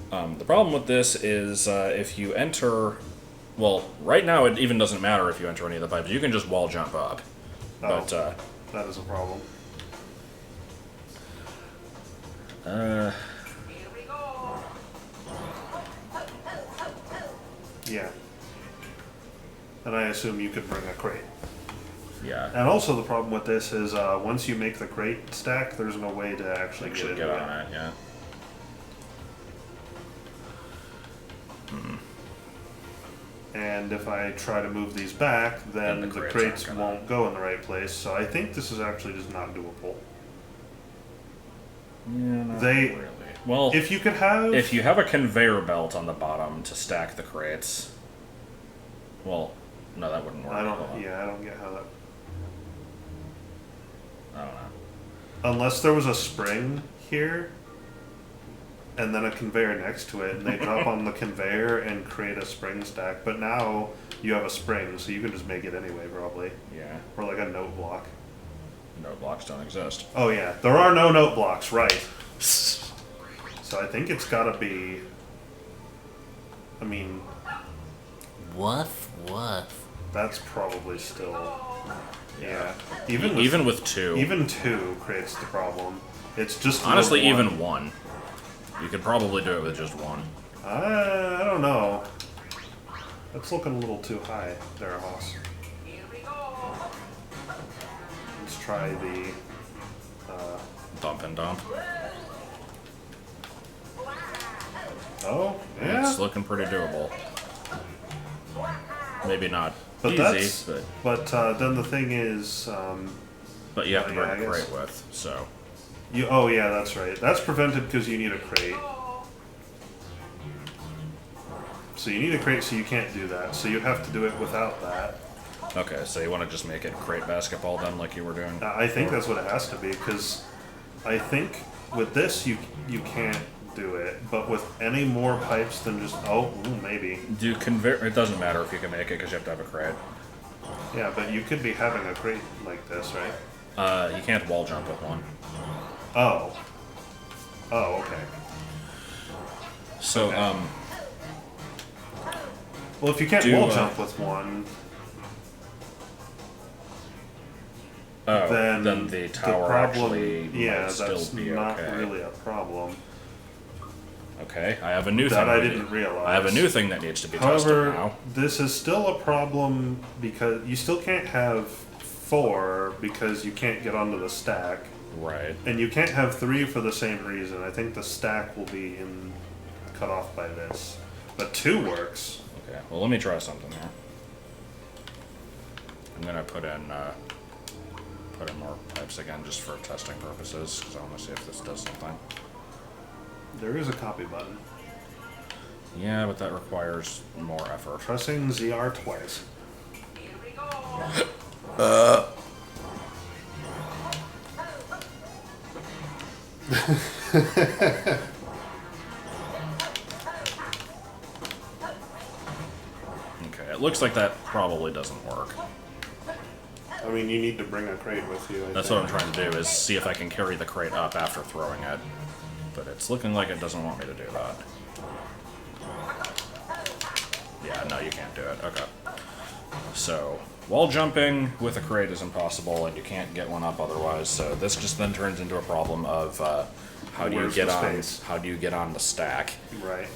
The problem with this is if you enter... Well, right now it even doesn't matter if you enter any of the pipes. You can just wall jump up. Oh, But, that is a problem. Yeah. And I assume you could bring a crate. yeah. And also the problem with this is once you make the crate stack, there's no way to actually get Should into get it. on it, yeah. And if I try to move these back, then the the crates crates aren't gonna- won't go in the right place. So I think this is actually just not doable. Yeah, not They- really. Well, If you could have... if you have a conveyor belt on the bottom to stack the crates... Well, no, that wouldn't work. I Hold on. don't... Yeah, I don't get how that... I don't know. Unless there was a spring here, and then a conveyor next to it, and they drop on the conveyor and create a spring stack. But now you have a spring, so you can just make it anyway, probably. Yeah. Or like a note block. No blocks don't exist. Oh yeah, there are no note blocks, right. So I think it's gotta be... I mean, Woof, woof. that's probably still... Yeah. Even with 2. Even 2 creates the problem. It's just... Honestly, one. even 1. You could probably do it with just 1. I don't know. That's looking a little too high there, Hoss. Let's try the... Dump and dump. Oh, yeah. It's looking pretty doable. Maybe not But easy, that's... but then the thing is... but you have to yeah, bring I a guess. crate with, so... Oh yeah, that's right. That's prevented because you need a crate. So you need a crate, so you can't do that. So you have to do it without that. Okay, so you want to just make it crate basketball then, like you were doing? I think that's what it has to be, because I think with this you can't do it, but with any more pipes than just maybe. It doesn't matter if you can make it because you have to have a crate. Yeah, but you could be having a crate like this, right? You can't wall jump with one. Oh. Oh, okay. So, Okay. Well, if you can't wall jump with one, then the tower problem, actually might still that's be not okay. really a problem. Okay, I have a new thing. That I didn't realize. I have a new thing that needs to be However, tested now. this is still a problem because you still can't have 4 because you can't get onto the stack. Right. And you can't have 3 for the same reason. I think the stack will be cut off by this. But 2 works. Okay, well let me try something here. I'm gonna put in more pipes again just for testing purposes, because I want to see if this does something. There is a copy button. Yeah, but that requires more effort. Pressing ZR twice. Okay, it looks like that probably doesn't work. I mean, you need to bring a crate with you. That's what I'm trying to do, is see if I can carry the crate up after throwing it. But it's looking like it doesn't want me to do that. Yeah, no, you can't do it. Okay. So, wall jumping with a crate is impossible, and you can't get one up otherwise. So this just then turns into a problem of how do you Where's get the on? space? How do you get on the stack? Right.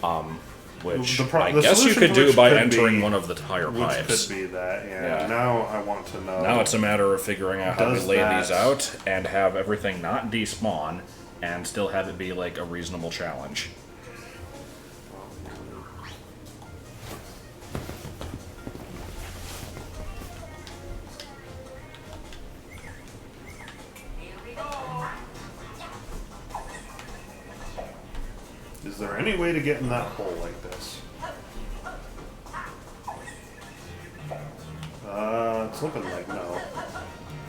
Which The I guess you solution could to do which by could entering be- one of the tire Which pipes. could be that, Yeah. Now I want to know. Now it's a matter of figuring out how to Does lay that- these out and have everything not despawn and still have it be like a reasonable challenge. Is there any way to get in that hole like this? It's looking like no.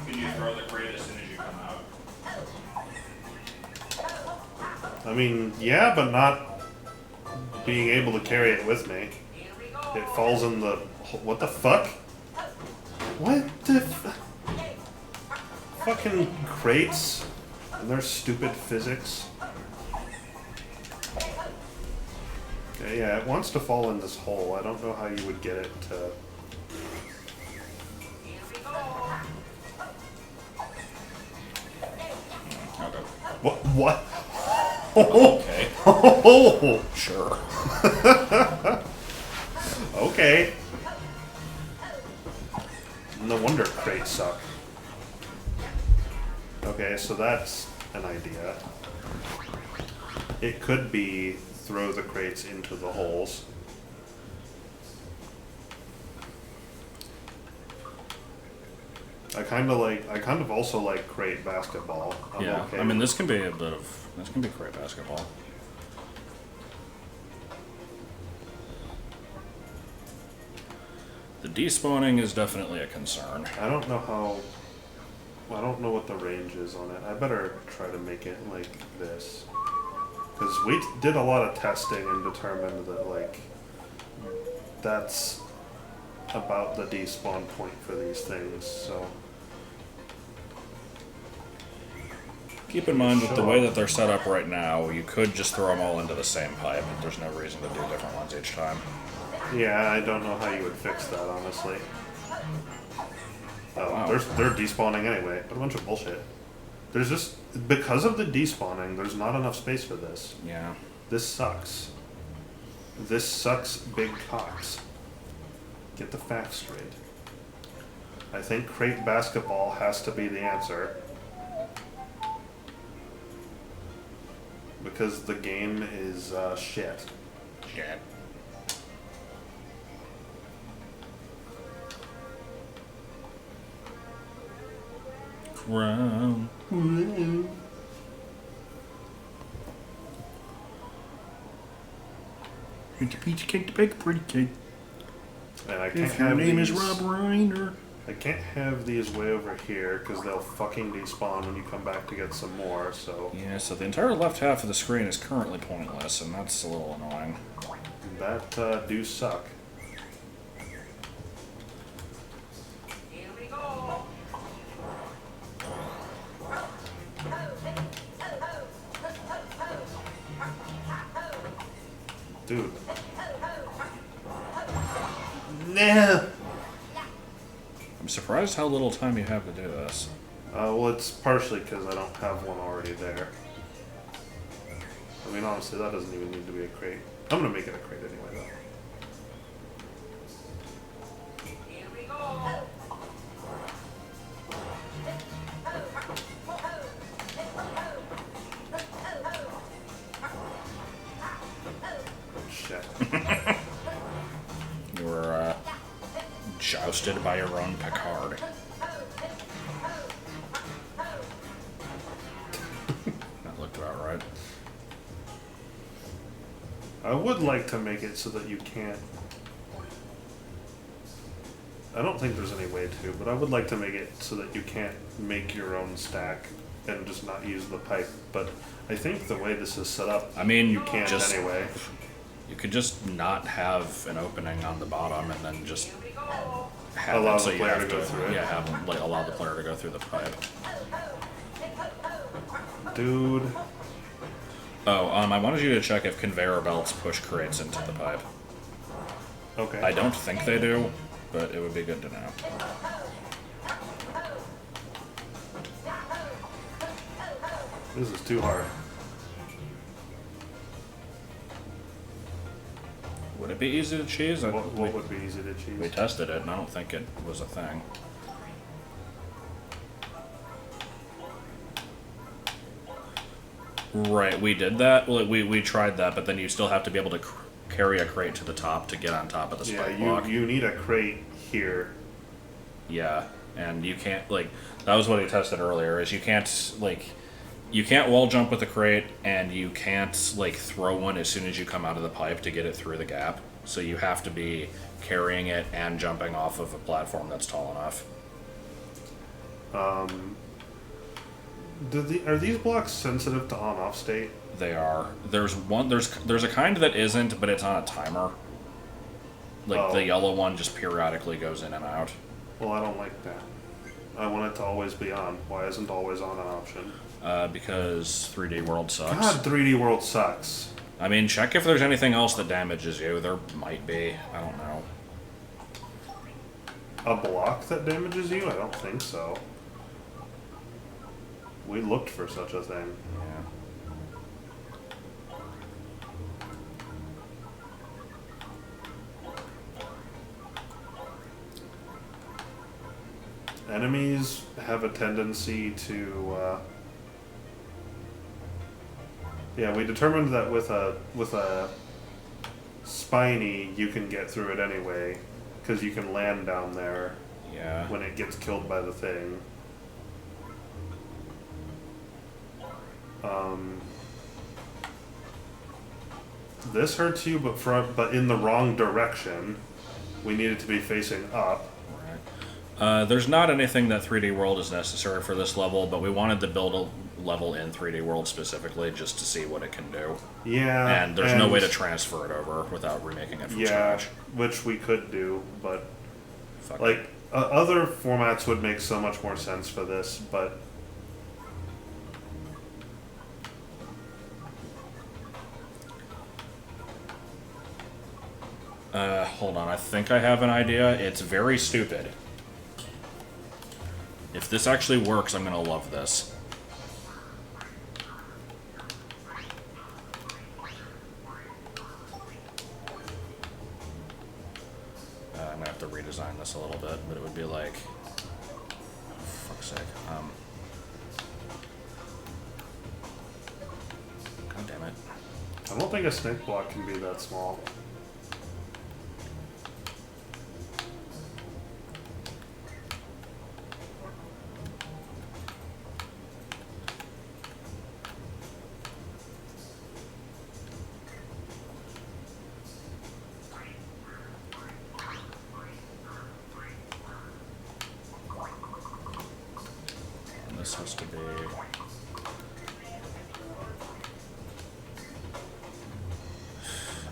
Can you throw the crate as soon as you come out? I mean, yeah, but not being able to carry it with me. It falls in the... What the fuck? What the fucking crates and their stupid physics. Yeah, it wants to fall in this hole. I don't know how you would get it to... Okay. What? Okay. Oh, Sure. okay. No wonder crates suck. Okay, so that's an idea. It could be throw the crates into the holes. I kind of also like crate basketball. I'm Yeah, okay I mean, with- this can be a bit of... This can be crate basketball. The despawning is definitely a concern. I don't know how. I don't know what the range is on it. I better try to make it like this. Because we did a lot of testing and determined that, like, that's about the despawn point for these things, so. Keep in mind with the way that they're set up right now, you could just throw them all into the same pipe. There's no reason to do different ones each time. Yeah, I don't know how you would fix that, honestly. Oh, Wow. they're despawning anyway. What a bunch of bullshit. There's just... Because of the despawning, there's not enough space for this. Yeah. This sucks. This sucks big cocks. Get the facts straight. I think crate basketball has to be the answer. Because the game is shit. Shit. Crown. Eat the pizza cake, the bake pretty cake. And I can't If your have name these, is Rob Reiner. I can't have these way over here because they'll fucking despawn when you come back to get some more. So Yeah, so the entire left half of the screen is currently pointless, and that's a little annoying. that do suck. Dude. Nah. I'm surprised how little time you have to do this. Well, it's partially because I don't have one already there. I mean, honestly, that doesn't even need to be a crate. I'm gonna make it a crate anyway, though. Shit. You were jousted by your own Picard. That looked about right. I would like to make it so that you can't... I don't think there's any way to, but I would like to make it so that you can't make your own stack and just not use the pipe. But I think the way this is set up, I mean, you can't just, anyway. You could just not have an opening on the bottom and then just have Allow it so the you player have to go through it. Yeah, have like allow the player to go through the pipe. Dude. Oh, I wanted you to check if conveyor belts push crates into the pipe. Okay. I don't think they do, but it would be good to know. This is too hard. Would it be easy to cheese? What would be easy to We cheese? tested it, and I don't think it was a thing. Right, we did that. Well, we tried that, but then you still have to be able to carry a crate to the top to get on top of the Yeah, spike block. you need a crate here. Yeah, and you can't that was what he tested earlier. Is you can't wall jump with the crate, and you can't throw one as soon as you come out of the pipe to get it through the gap. So you have to be carrying it and jumping off of a platform that's tall enough. Are these blocks sensitive to on-off state? They are. There's a kind that isn't, but it's on a timer. Oh. The yellow one just periodically goes in and out. Well, I don't like that. I want it to always be on. Why isn't always on an option? Because 3D World sucks. God, 3D World sucks. I mean, check if there's anything else that damages you. There might be. I don't know. A block that damages you? I don't think so. We looked for such a thing. Yeah. Enemies have a tendency to... Yeah, we determined that with a spiny, you can get through it anyway, because you can land down there Yeah. when it gets killed by the thing. This hurts you, but in the wrong direction. We need it to be facing up. There's not anything that 3D World is necessary for this level, but we wanted to build a level in 3D World specifically just to see what it can do. Yeah. And there's no way to transfer it over without remaking it from scratch. Which we could do, but Fuck it. other formats would make so much more sense for this, but Hold on, I think I have an idea. It's very stupid. If this actually works, I'm gonna love this. I'm gonna have to redesign this a little bit, but it would be like... Oh, fuck's sake. God damn it. I don't think a snake block can be that small. This has to be...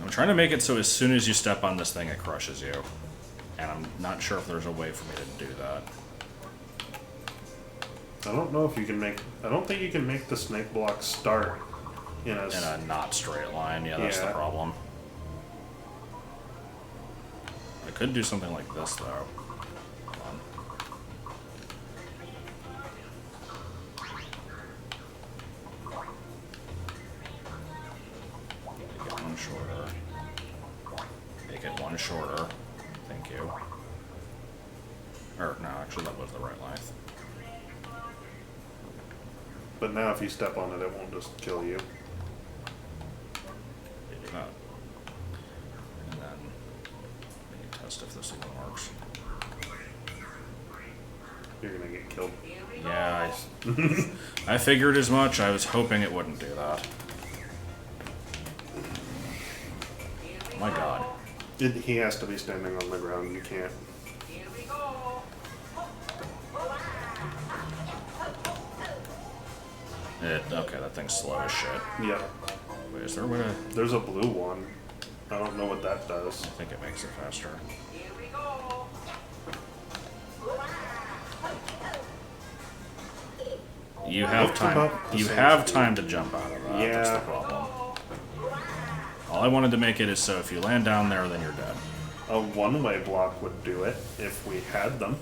I'm trying to make it so as soon as you step on this thing, it crushes you. And I'm not sure if there's a way for me to do that. I don't know if you can make... I don't think you can make the snake block start in a... not straight line. Yeah, that's the Yeah. problem. I could do something like this, though. Hold on. Make it one shorter. Make it one shorter. Thank you. Or, no, actually, that was the right length. But now if you step on it, it won't just kill you. Maybe not. And then we can test if this even works. You're gonna get killed. Yeah, I figured as much. I was hoping it wouldn't do that. Oh my god. He has to be standing on the ground. You can't. Okay, that thing's slow as shit. Yeah. Wait, is there a way to... There's a blue one. I don't know what that does. I think it makes it faster. You have Looks time. about the You same have speed. time to jump out of that. That's the Yeah. problem. All I wanted to make it is so if you land down there, then you're dead. A one-way block would do it if we had them.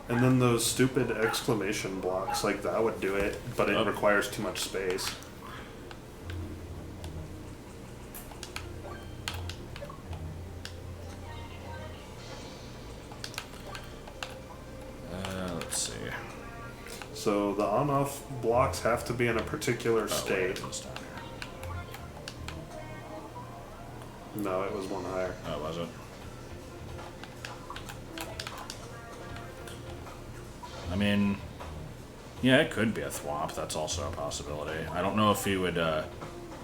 And then those stupid exclamation blocks, like that would do it, but it Oh. requires too much space. Let's see. So the on-off blocks have to be in a particular Oh, wait, state. it's down here. No, it was one higher. Oh, was it? I mean, yeah, it could be a thwomp. That's also a possibility. I don't know if you would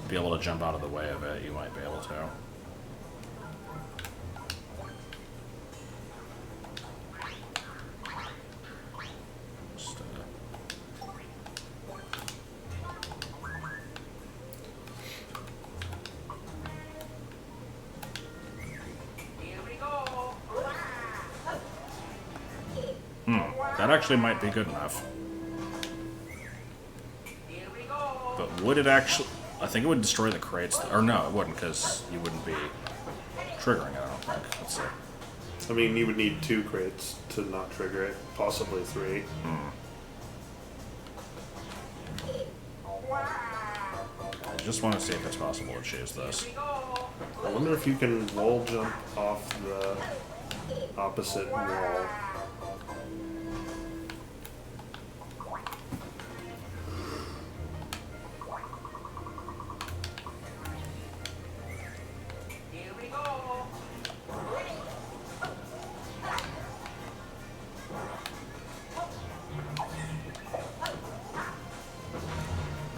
be able to jump out of the way of it. You might be able to. Just, that actually might be good enough. But would it actually... I think it would destroy the crates. Or no, it wouldn't, because you wouldn't be triggering it, I don't think. Let's see. I mean, you would need 2 crates to not trigger it, possibly 3. I just want to see if it's possible to choose this. I wonder if you can wall jump off the opposite wall.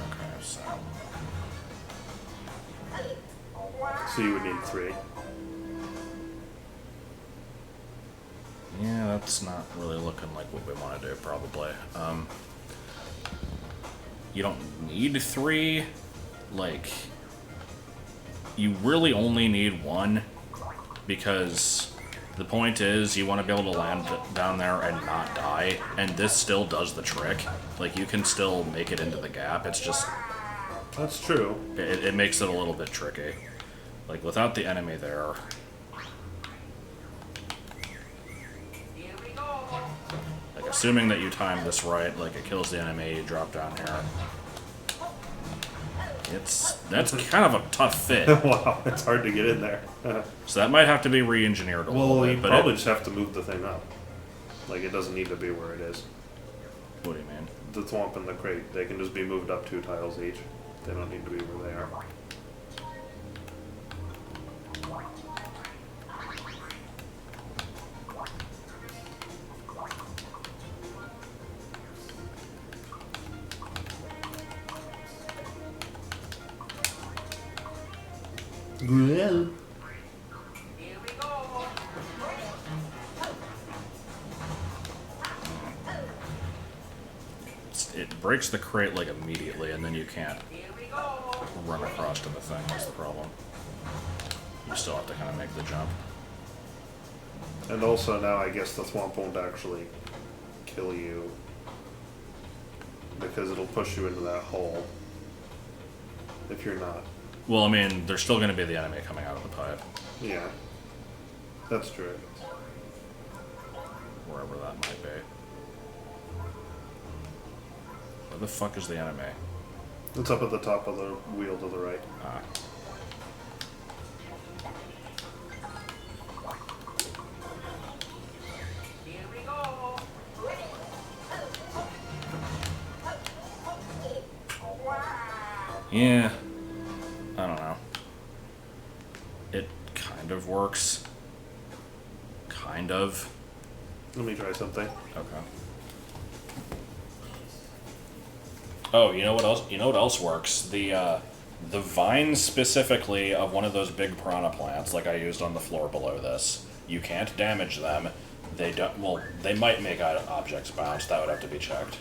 Okay, so... So you would need 3. Yeah, that's not really looking like what we want to do, probably. You don't need 3, like... you really only need one, because the point is you want to be able to land down there and not die, and this still does the trick. Like, you can still make it into the gap, it's just... That's true. It makes it a little bit tricky. Like, without the enemy there... Like, assuming that you time this right, like, it kills the enemy, you drop down here. That's kind of a tough fit. Wow, it's hard to get in there. So that might have to be re-engineered a little Well, bit. you But probably just have to move the thing up. Like, it doesn't need to be where it is. What do you mean? The thwomp and the crate, they can just be moved up 2 tiles each. They don't need to be where they are. Well. It breaks the crate, like, immediately, and then you can't run across to the thing. That's the problem. You still have to kind of make the jump. And also now I guess the thwomp won't actually kill you. Because it'll push you into that hole. If you're not. Well, I mean, there's still going to be the enemy coming out of the pipe. Yeah. That's true. Wherever that might be. Where the fuck is the enemy? It's up at the top of the wheel to the right. Ah. Yeah. I don't know. It kind of works. Kind of. Let me try something. Okay. Oh, you know what else? You know what else works? The vines specifically of one of those big piranha plants, like I used on the floor below this. You can't damage them. They don't. Well, they might make objects bounce. That would have to be checked.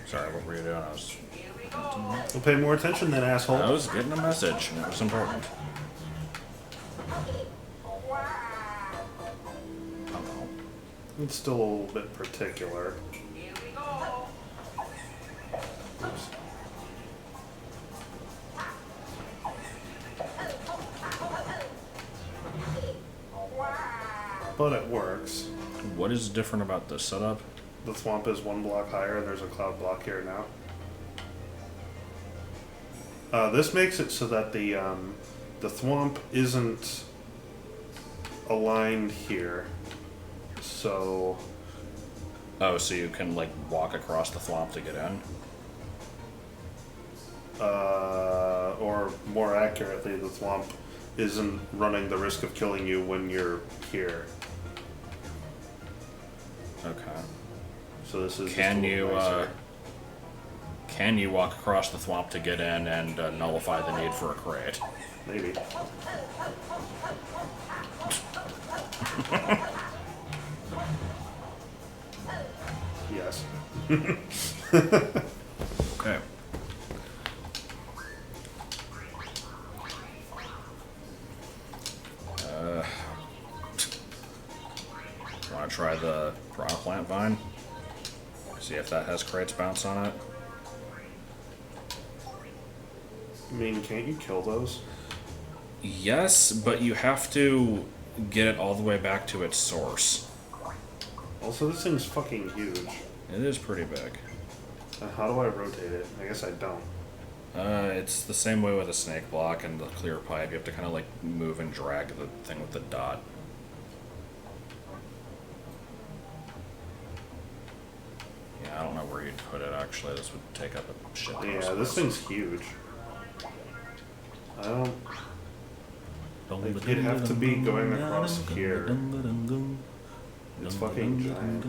Sorry, what were you doing? I was We'll pay more attention then, asshole. I was getting a message, and it was important. It's still a little bit particular. Oops. But it works. What is different about this setup? The thwomp is 1 block higher. There's a cloud block here now. This makes it so that the thwomp isn't aligned here. So... Oh, so you can, like, walk across the thwomp to get in? Or more accurately, the thwomp isn't running the risk of killing you when you're here. Okay. So this is Can just a little nicer. Can you walk across the thwomp to get in and nullify the need for a crate? Maybe. Yes. Okay. Want to try the piranha plant vine? See if that has crates bounce on it. I mean, can't you kill those? Yes, but you have to get it all the way back to its source. Also, this thing's fucking huge. It is pretty big. How do I rotate it? I guess I don't. It's the same way with a snake block and the clear pipe. You have to kind of like move and drag the thing with the dot. Yeah, I don't know where you'd put it actually. This would take up a shit ton of Yeah, space. this thing's huge. I don't... Like, it'd have to be going across here. It's fucking giant.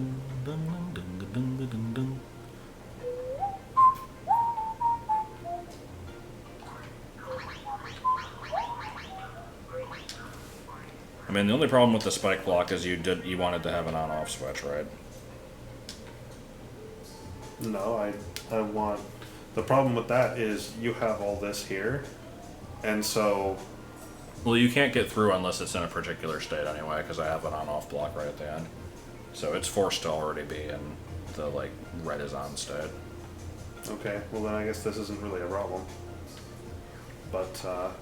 I mean, the only problem with the spike block is you wanted to have an on-off switch, right? No, I want... The problem with that is you have all this here, and so... Well, you can't get through unless it's in a particular state anyway, because I have an on-off block right at the end. So it's forced to already be in the, like, red is on state. Okay, well then I guess this isn't really a problem. But,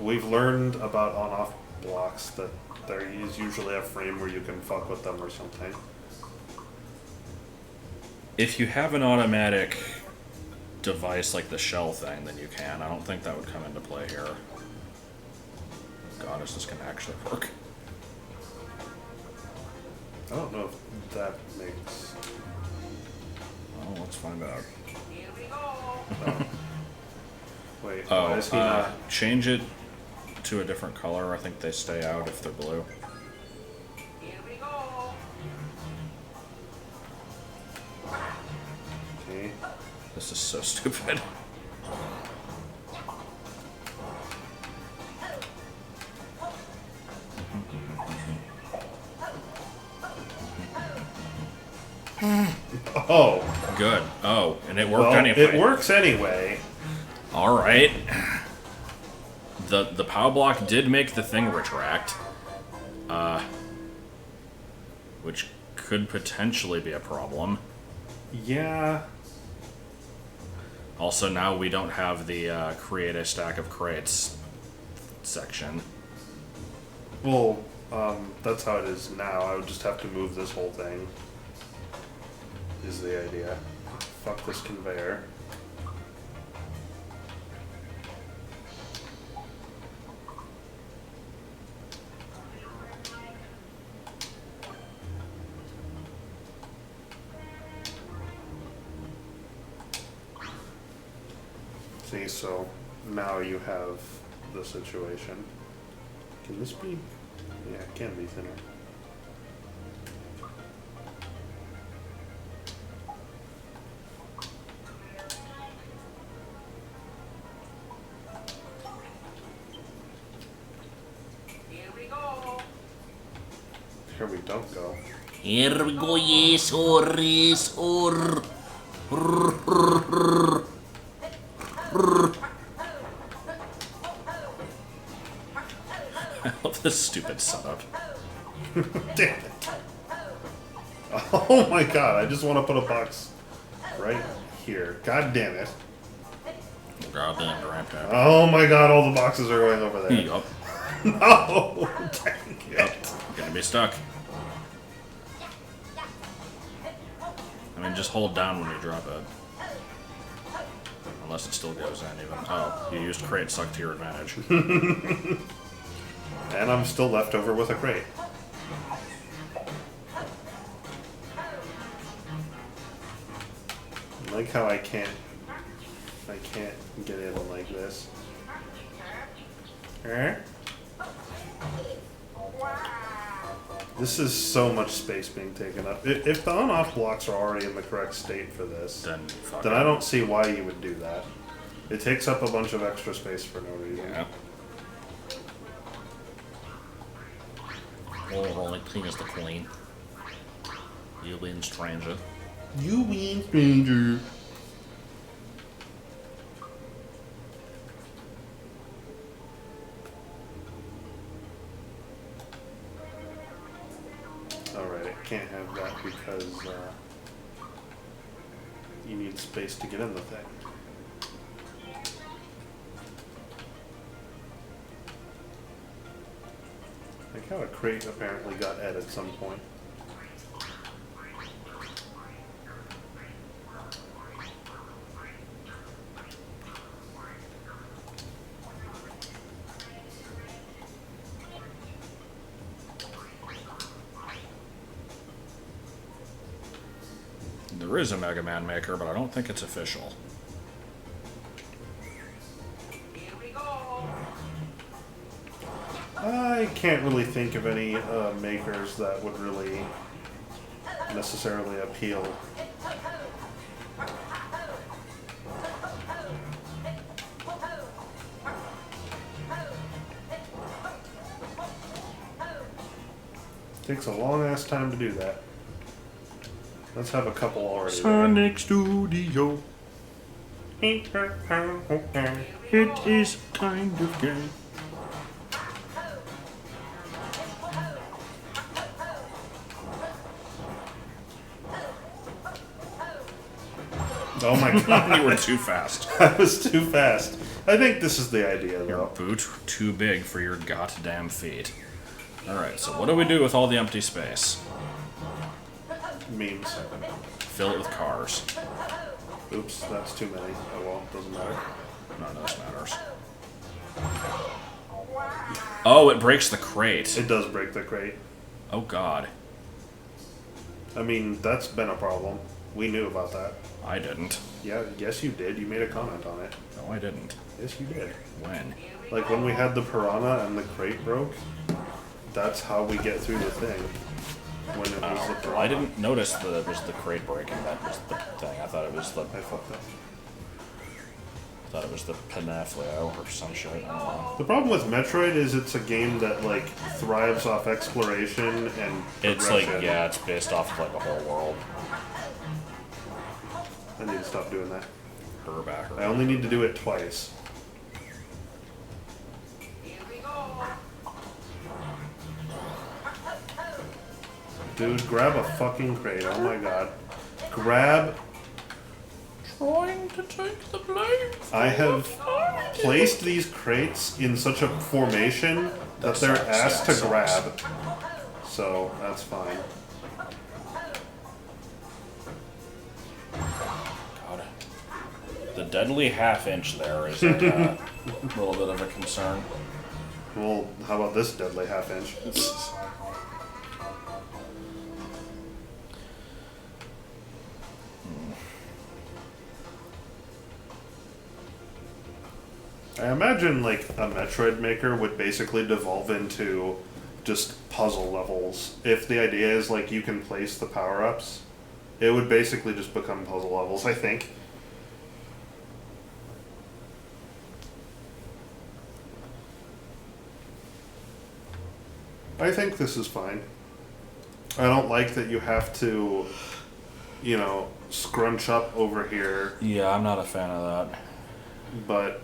we've learned about on-off blocks that there is usually a frame where you can fuck with them or something. If you have an automatic device like the shell thing, then you can. I don't think that would come into play here. God, is this gonna actually work? I don't know if that makes... Well, let's find out. Wait, why is he not... Change it to a different color. I think they stay out if they're blue. Okay. This is so stupid. Oh. Good. Oh, and it worked Well, anyway. it works anyway. All right. The POW block did make the thing retract, which could potentially be a problem. Yeah. Also, now we don't have the create a stack of crates section. Well, that's how it is now. I would just have to move this whole thing. Is the idea. Fuck this conveyor. See, so now you have the situation. Can this be? Yeah, it can be thinner. Here we don't go. Here we go, yes, or yes, or. I love this stupid setup. Damn it. Oh my god, I just want to put a box right here. God damn it. Goddamn right there. Oh my god, all the boxes are going over there. Yup. No! Dang Yup. it. Gonna be stuck. I mean, just hold down when you drop it. Unless it still goes in even. Oh, you used crate suck to your advantage. And I'm still left over with a crate. I like how I can't get in like this. This is so much space being taken up. If the on-off blocks are already in the correct state for this, Then fuck then it. I don't see why you would do that. It takes up a bunch of extra space for no reason. Yeah. Oh, only clean as the queen. You win, stranger. You win, stranger. Alright, it can't have that because you need space to get in the thing. Like how a crate apparently got at some point. There is a Mega Man Maker, but I don't think it's official. I can't really think of any makers that would really necessarily appeal. Takes a long ass time to do that. Let's have a couple already. Sonic Studio. It is kind of gay. Oh my god, You were too fast. that was too fast. I think this is the idea, Your though. boot too big for your goddamn feet. Alright, so what do we do with all the empty space? Memes. Fill it with cars. Oops, that's too many. Oh well, doesn't matter. None of this matters. Oh, it breaks the crate. It does break the crate. Oh god. I mean, that's been a problem. We knew about that. I didn't. Yeah, yes you did. You made a comment on it. No, I didn't. Yes you did. When? Like when we had the piranha and the crate broke, that's how we get through the thing. When it was the piranha. I didn't notice that it was the crate breaking. That was the thing. I thought it was the I fucked up. Pinaflio or some shit. I don't know. The problem with Metroid is it's a game that like thrives off exploration and It's like, progression. yeah, it's based off of like a whole world. I need to stop doing that. Herbacker. I only need to do it twice. Dude, grab a fucking crate. Oh my god. Grab. Trying to take the blame. I have placed these crates in such a formation that they're sucks, asked yeah, to it grab. So, that's fine. God. The deadly half-inch there is like a little bit of a concern. Well, how about this deadly half inch? I imagine like a Metroid Maker would basically devolve into just puzzle levels. If the idea is like you can place the power-ups, it would basically just become puzzle levels, I think. I think this is fine. I don't like that you have to, you know, scrunch up over here, Yeah, I'm not a fan of that. but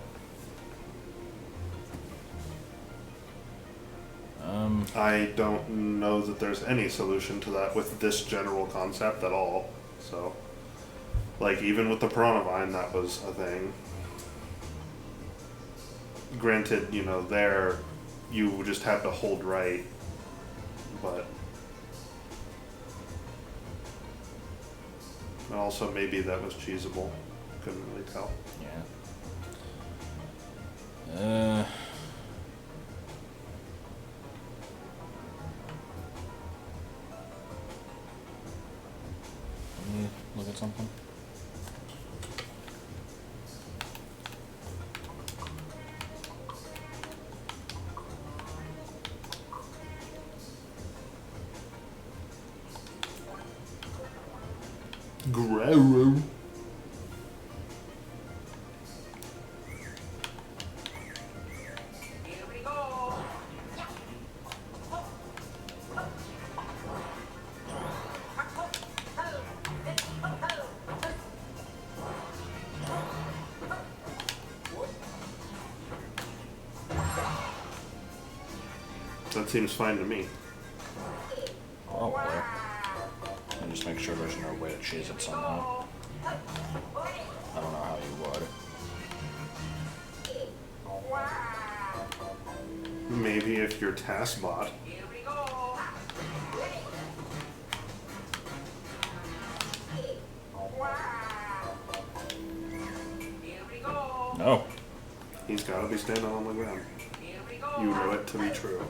I don't know that there's any solution to that with this general concept at all. So, like, even with the Piranha Vine, that was a thing. Granted, you know, there you just have to hold right, but also maybe that was cheesable. Couldn't really tell. Yeah. Let me look at something. Grow. That seems fine to me. Probably. And just make sure there's no way to cheese it somehow. I don't know how you would. Maybe if you're TaskBot. No. He's gotta be standing on the ground. You know it to be true.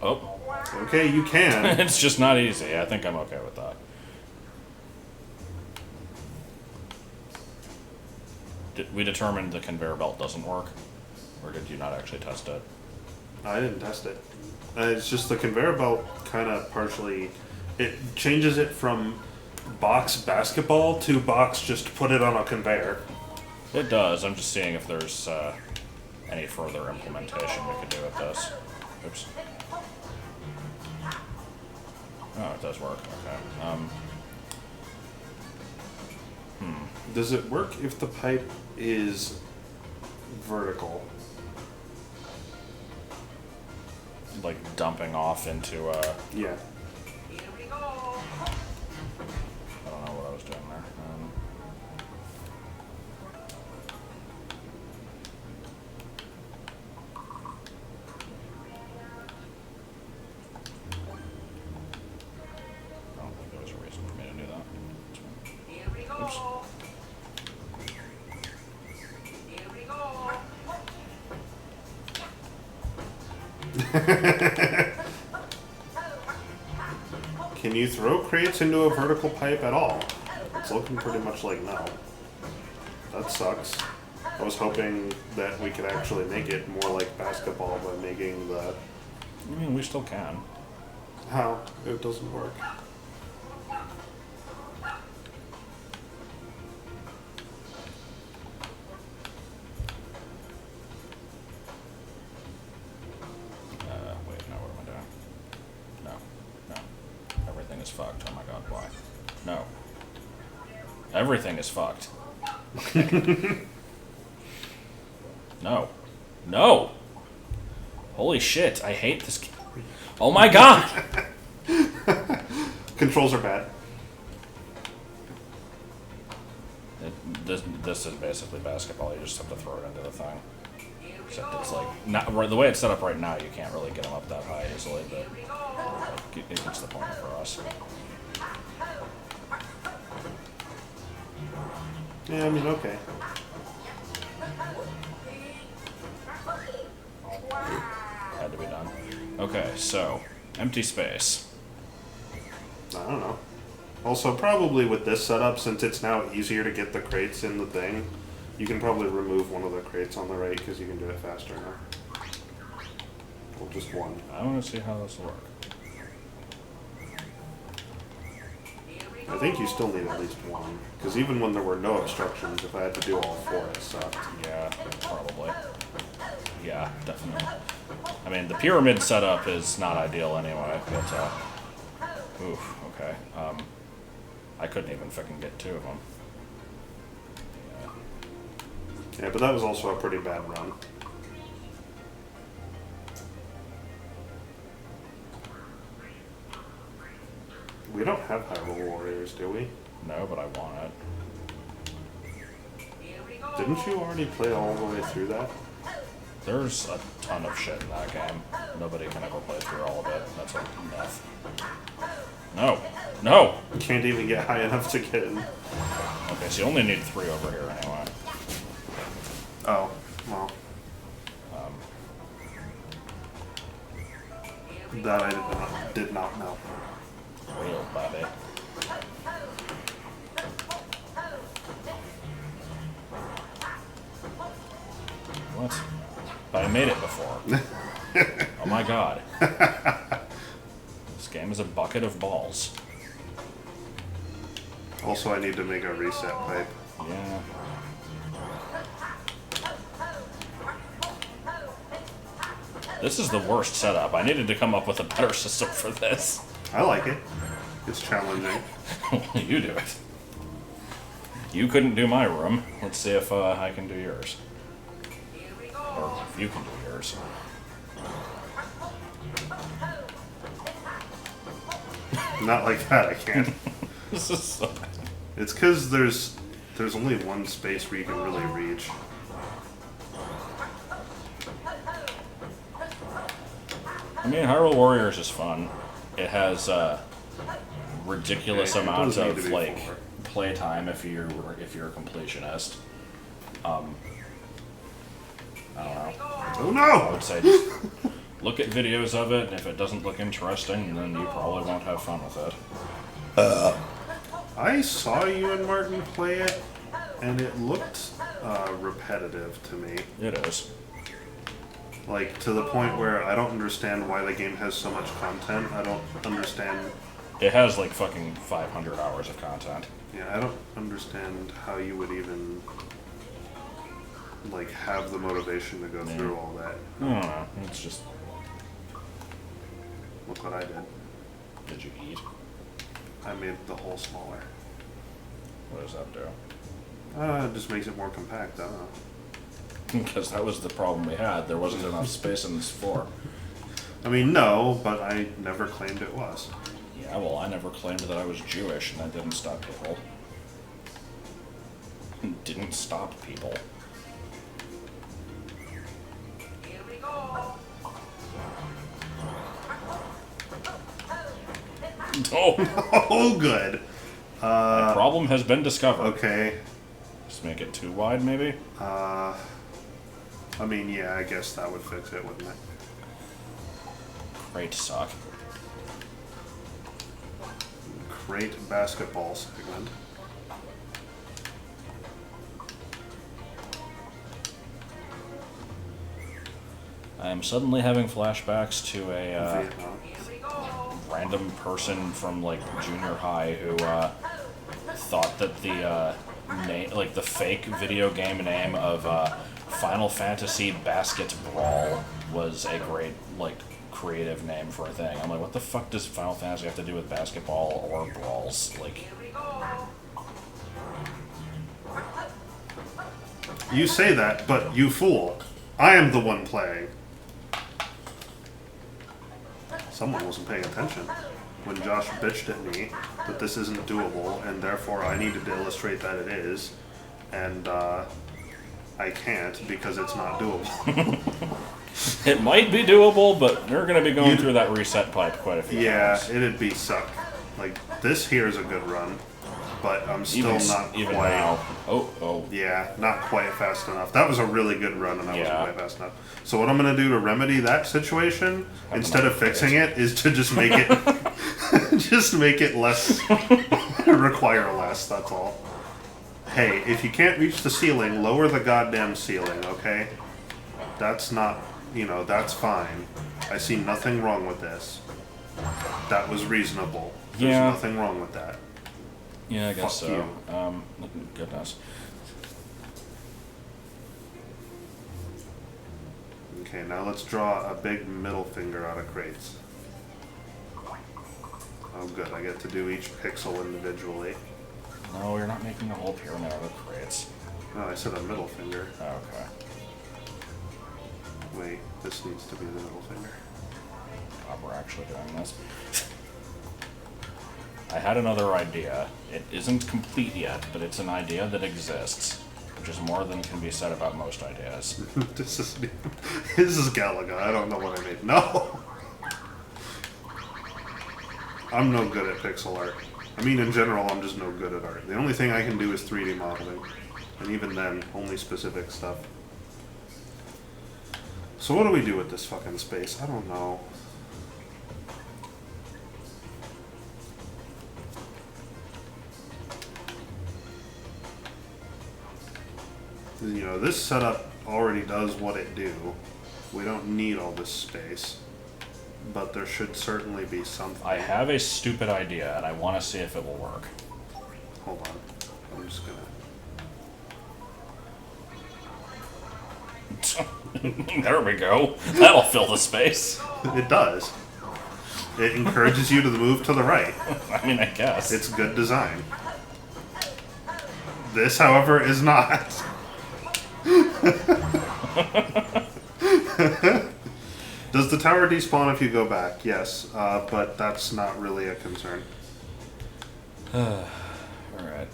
Oh. Okay, you can. It's just not easy. I think I'm okay with that. We determined the conveyor belt doesn't work? Or did you not actually test it? I didn't test it. It's just the conveyor belt kind of partially... It changes it from box basketball to box just put it on a conveyor. It does. I'm just seeing if there's any further implementation we could do with this. Oops. Oh, it does work. Okay. Does it work if the pipe is vertical? Like dumping off into Yeah. I don't know what I was doing there. I don't think there was a reason for me to do that. Oops. Can you throw crates into a vertical pipe at all? It's looking pretty much like no. That sucks. I was hoping that we could actually make it more like basketball by making the... I mean, we still can. How? It doesn't work. Wait, no, what am I doing? No. Everything is fucked. Oh my god, why? No. Everything is fucked. No. No! Holy shit, I hate this game. Oh my god! Controls are bad. This is basically basketball. You just have to throw it into the thing. Except it's like, not, the way it's set up right now, you can't really get them up that high easily, but like, it gets the point for us. Yeah, I mean, okay. Had to be done. Okay, so, empty space. I don't know. Also, probably with this setup, since it's now easier to get the crates in the thing, you can probably remove one of the crates on the right because you can do it faster now. Well, just one. I want to see how this will work. I think you still need at least one. Because even when there were no obstructions, if I had to do all four, it sucked. Yeah, probably. Yeah, definitely. I mean, the pyramid setup is not ideal anyway, but, oof, okay. I couldn't even fucking get two of them. Yeah, but that was also a pretty bad run. We don't have Hyrule Warriors, do we? No, but I want it. Didn't you already play all the way through that? There's a ton of shit in that game. Nobody can ever play through all of it. That's a myth. No! No! You can't even get high enough to get in. Okay, so you only need 3 over here anyway. Oh, well. That I did not know. Real Bobby. What? But I made it before. Oh my god. This game is a bucket of balls. Also, I need to make a reset pipe. Yeah. This is the worst setup. I needed to come up with a better system for this. I like it. It's challenging. You do it. You couldn't do my room. Let's see if I can do yours. Or if you can do yours. Not like that, I can't. This is so bad. It's because there's only one space where you can really reach. I mean, Hyrule Warriors is fun. It has ridiculous Yeah, it amounts does need to of be like full. playtime if you're a completionist. I don't know. Oh I no! would say just look at videos of it, and if it doesn't look interesting, then you probably won't have fun with it. I saw you and Martin play it, and it looked repetitive to me. It is. Like, to the point where I don't understand why the game has so much content. I don't understand... It has like fucking 500 hours of content. Yeah, I don't understand how you would even, like, have the motivation to go through all that. I don't know. It's just... Look what I did. Did you eat? I made the hole smaller. What does that do? It just makes it more compact, I don't know. Because that was the problem we had. There wasn't enough space in this floor. I mean, no, but I never claimed it was. Yeah, well, I never claimed that I was Jewish, and that didn't stop people. Didn't stop people. Here we go. Oh! Oh, good. The problem has been discovered. Okay. Just make it too wide, maybe? I mean, yeah, I guess that would fix it, wouldn't it? Great suck. Great basketball segment. I am suddenly having flashbacks to a Vietnam. Here we go. random person from like junior high who thought that the name, like the fake video game name of Final Fantasy Basket Brawl was a great like creative name for a thing. I'm like, what the fuck does Final Fantasy have to do with basketball or brawls? Like, Here we go. You say that, but you fool. I am the one playing. Someone wasn't paying attention when Josh bitched at me that this isn't doable, and therefore I needed to illustrate that it is, and I can't because it's not doable. it might be doable, but you're gonna be going through that reset pipe quite a few Yeah, times. it'd be suck. Like, this here is a good run, but I'm still not even quite... now. Oh. Yeah, not quite fast enough. That was a really good run, and I wasn't Yeah. quite fast enough. So what I'm gonna do to remedy that situation, Have instead of another fixing it, is to just make it, just make it less, require less. That's all. Hey, if you can't reach the ceiling, lower the goddamn ceiling, okay? That's not, that's fine. I see nothing wrong with this. That was reasonable. There's Yeah. nothing wrong with that. Yeah, I guess Fuck so. you. Goodness. Okay, now let's draw a big middle finger out of crates. Oh good, I get to do each pixel individually. No, you're not making a whole pyramid out of crates. No, I said a middle finger. Okay. Wait, this needs to be the middle finger. God, we're actually doing this. I had another idea. It isn't complete yet, but it's an idea that exists, which is more than can be said about most ideas. this is Galaga, I don't know what I made. No! I'm no good at pixel art. I mean, in general, I'm just no good at art. The only thing I can do is 3D modeling. And even then, only specific stuff. So what do we do with this fucking space? I don't know. This setup already does what it do. We don't need all this space. But there should certainly be something. I have a stupid idea, and I want to see if it will work. Hold on. I'm just gonna... There we go. That'll fill the space. It does. It encourages you to move to the right. I mean, I guess. It's good design. This, however, is not. Does the tower despawn if you go back? Yes, but that's not really a concern. Alright,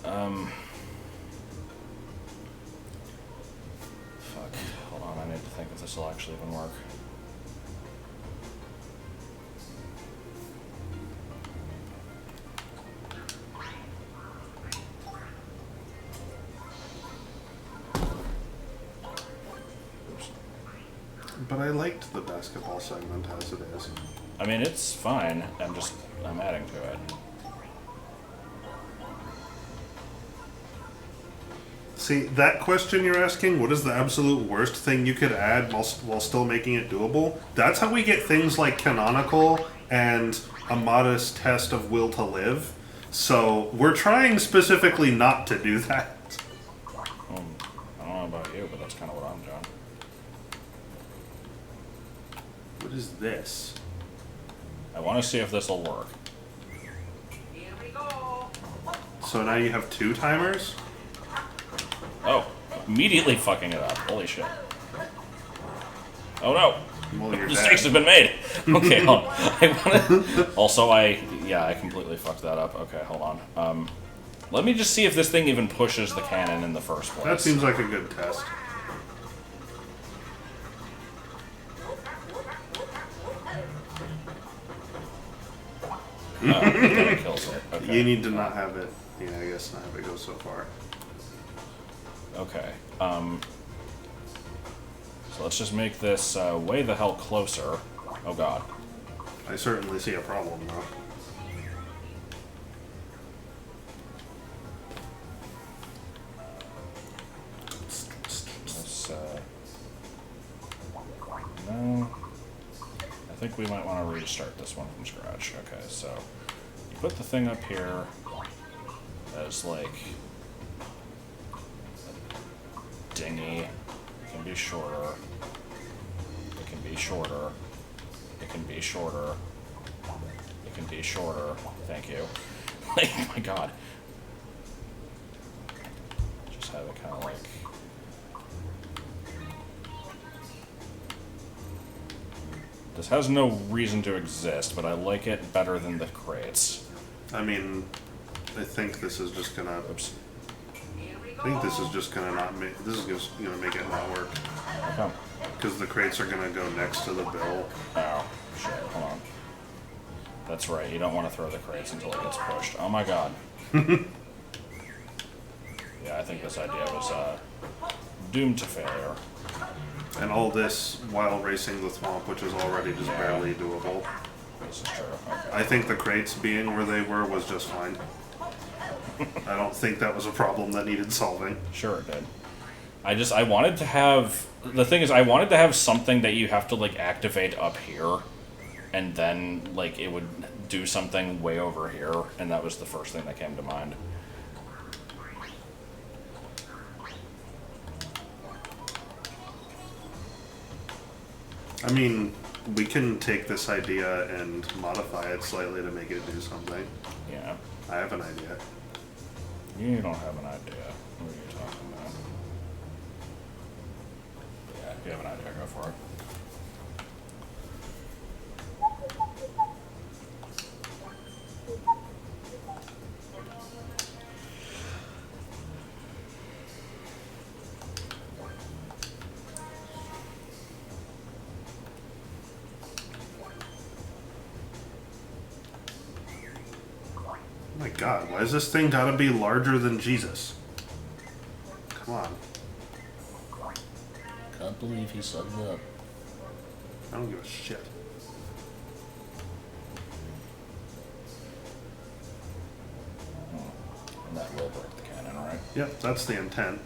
fuck. Hold on, I need to think if this will actually even work. But I liked the basketball segment as it is. I mean, it's fine. I'm adding to it. See, that question you're asking, what is the absolute worst thing you could add while still making it doable? That's how we get things like canonical and a modest test of will to live. So we're trying specifically not to do that. I don't know about you, but that's kind of what I'm doing. What is this? I want to see if this will work. Here we go. So now you have 2 timers? Oh, immediately fucking it up. Holy shit. Oh no. Well, you're Mistakes have dead. been made. Okay, hold on. Also, I completely fucked that up. Okay, hold on. Let me just see if this thing even pushes the cannon in the first place. That seems like a good test. Then it kills it. Okay. You need to not have it. Yeah, I guess not have it go so far. Okay. So let's just make this way the hell closer. Oh god. I certainly see a problem though. Let's, no. I think we might want to restart this one from scratch. Okay, so you put the thing up here as like a dinghy. It can be shorter. It can be shorter. It can be shorter. It can be shorter. Thank you. Like, oh my god. Just have it kind of like. This has no reason to exist, but I like it better than the crates. I mean, I think this is just gonna. Oops. Here we go. I think this is just gonna not make. This is just gonna make it not work Okay. because the crates are gonna go next to the bill. Oh, shit. Hold on. That's right. You don't want to throw the crates until it gets pushed. Oh my god. Yeah, I think this idea was doomed to failure. And all this while racing the swamp, which is already just barely doable. This is true. Okay. I think the crates being where they were was just fine. I don't think that was a problem that needed solving. Sure it did. I wanted to have, the thing is, I wanted to have something that you have to, like, activate up here, and then, like, it would do something way over here, and that was the first thing that came to mind. I mean, we can take this idea and modify it slightly to make it do something. Yeah. I have an idea. You don't have an idea. What are you talking about? Yeah, if you have an idea, go for it. Oh my god, why is this thing gotta be larger than Jesus? Come on. Can't believe he said that. I don't give a shit. And that will break the cannon, right? Yep, that's the intent.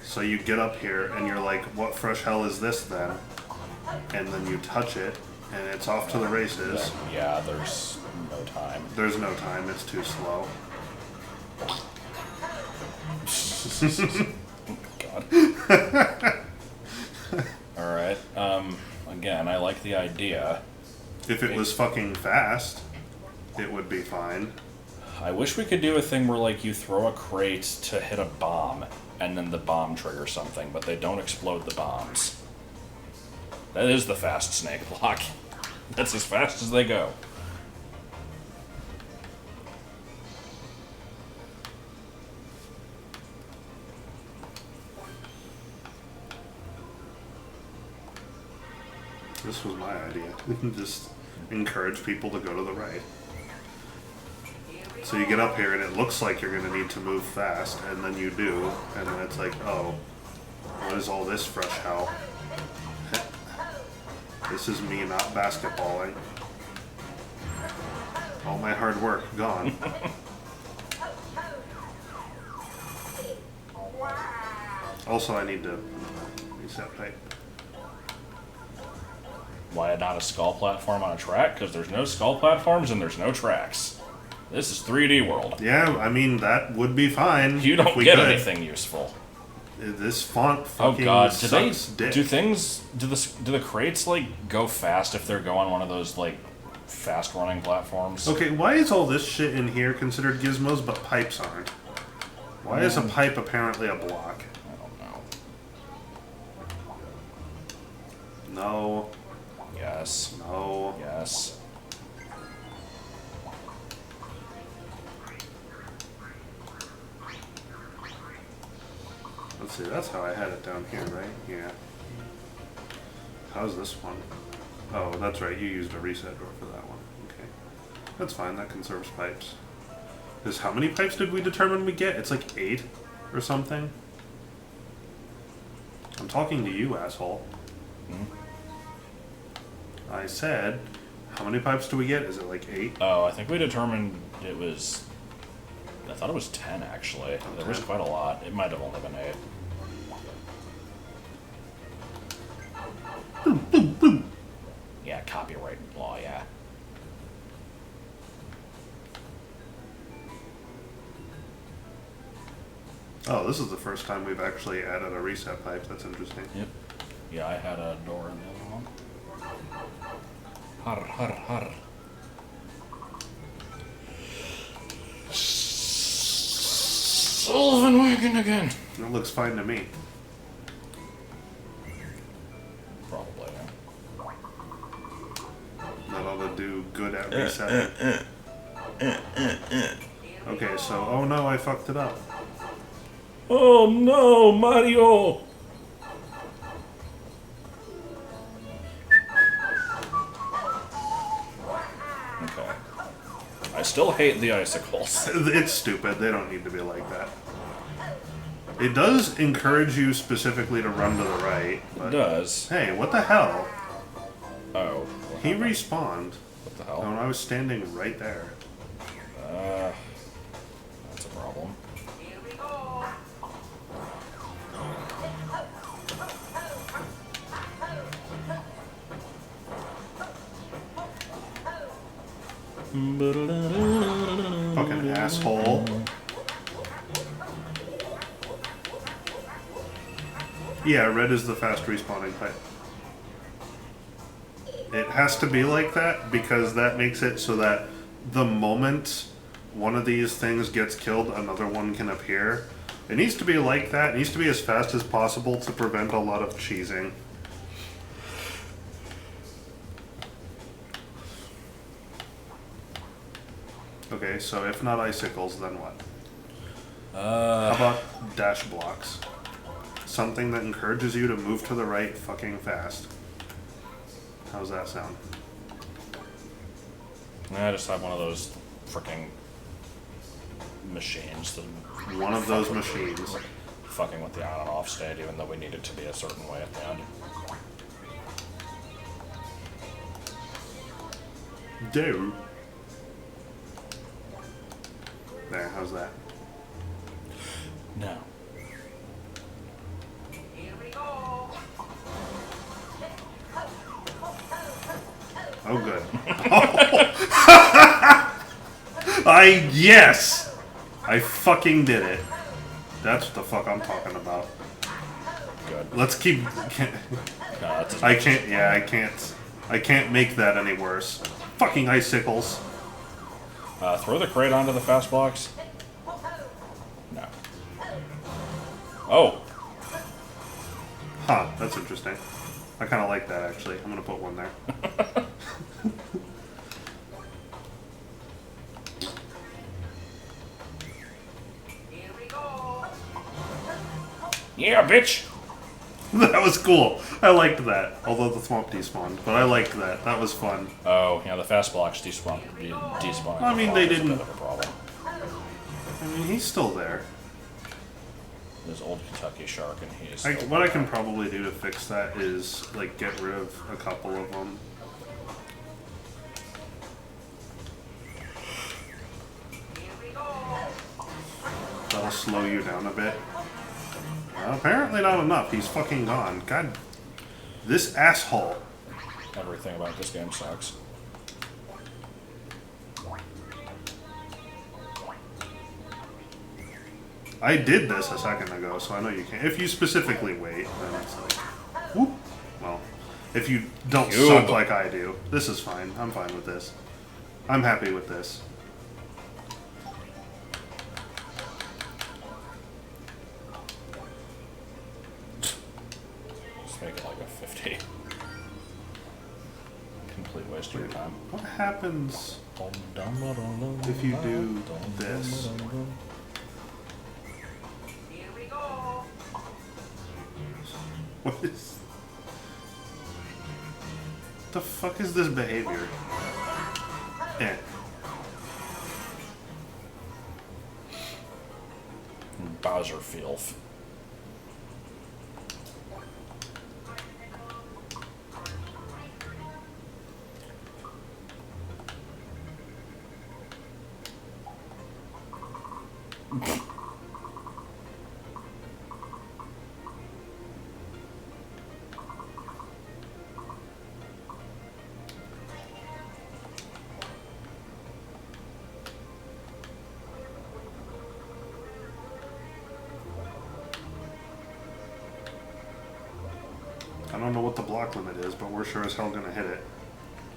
So you get up here and you're like, what fresh hell is this then? And then you touch it and it's off to the races. Yeah, there's no time. There's no time, it's too slow. God. Alright, again, I like the idea. If it was fucking fast, it would be fine. I wish we could do a thing where, like, you throw a crate to hit a bomb, and then the bomb triggers something, but they don't explode the bombs. That is the fast snake block. That's as fast as they go. This was my idea. Just encourage people to go to the right. So you get up here and it looks like you're going to need to move fast, and then you do, and then it's like, oh, what is all this fresh hell? This is me not basketballing. All my hard work gone. Also, I need to reset pipe. Why not a skull platform on a track? Because there's no skull platforms and there's no tracks. This is 3D world. Yeah, I mean, that would be fine. You if don't we get could. anything useful. This font Oh fucking god, sucks dick. do the crates like go fast if they're going one of those like fast running platforms? Okay, why is all this shit in here considered gizmos, but pipes aren't? Why is a pipe apparently a block? I don't know. No. Yes. No. Yes. Let's see, that's how I had it down here, right? Yeah. How's this one? Oh, that's right, you used a reset door for that one. Okay. That's fine, that conserves pipes. Because how many pipes did we determine we get? It's like 8 or something? I'm talking to you, asshole. I said, how many pipes do we get? Is it like 8? Oh, I think we determined it was. I thought it was 10 actually. There was 10? quite a lot. It might have only been 8. Yeah, copyright law, yeah. Oh, this is the first time we've actually added a reset pipe. That's interesting. Yep. Yeah, I had a door in the other one. Har, har, har. Sullivan wagon again. It looks fine to me. Probably, yeah. That ought to do good at resetting. Okay, so, oh no, I fucked it up. Oh no, Mario! Okay. I still hate the icicles. It's stupid. They don't need to be like that. It does encourage you specifically to run to the right. It But does. hey, what the hell? Oh. He respawned What the when hell? I was standing right there. That's a problem. Here we go. Fucking asshole. Yeah, red is the fast respawning pipe. It has to be like that because that makes it so that the moment one of these things gets killed, another one can appear. It needs to be like that. It needs to be as fast as possible to prevent a lot of cheesing. Okay, so if not icicles, then what? How about dash blocks? Something that encourages you to move to the right fucking fast. How's that sound? I just have one of those freaking machines that One of those machines. fucking with the on and off state, even though we need it to be a certain way at the end. Do. There, how's that? No. Here we go. Oh, good. Yes! I fucking did it. That's what the fuck I'm talking about. Good. Let's keep... No, that's I can't, yeah, I can't make that any worse. Fucking icicles. throw the crate onto the fast blocks. No. Oh! Huh, that's interesting. I kind of like that, actually. I'm gonna put one there. Here we go. Yeah, bitch! That was cool. I liked that. Although the swamp despawned. But I liked that. That was fun. Oh, yeah, the fast blocks despawn. I mean, they That's a didn't- bit of a problem. I mean, he's still there. There's old Kentucky Shark, and he is. What I can probably do to fix that is like get rid of a couple of them. Here we go. That'll slow you down a bit. Well, apparently not enough. He's fucking gone. God, this asshole. Everything about this game sucks. I did this a second ago, so I know you can. If you specifically wait, then it's like, whoop. Well, if you don't suck like I do, this is fine. I'm fine with this. I'm happy with this. Just make it like a 50. Complete waste of your time. What happens if you do this? Here we go. What is... the fuck is this behavior? Eh. Bowser filth. I don't know what the block limit is, but we're sure as hell gonna hit it.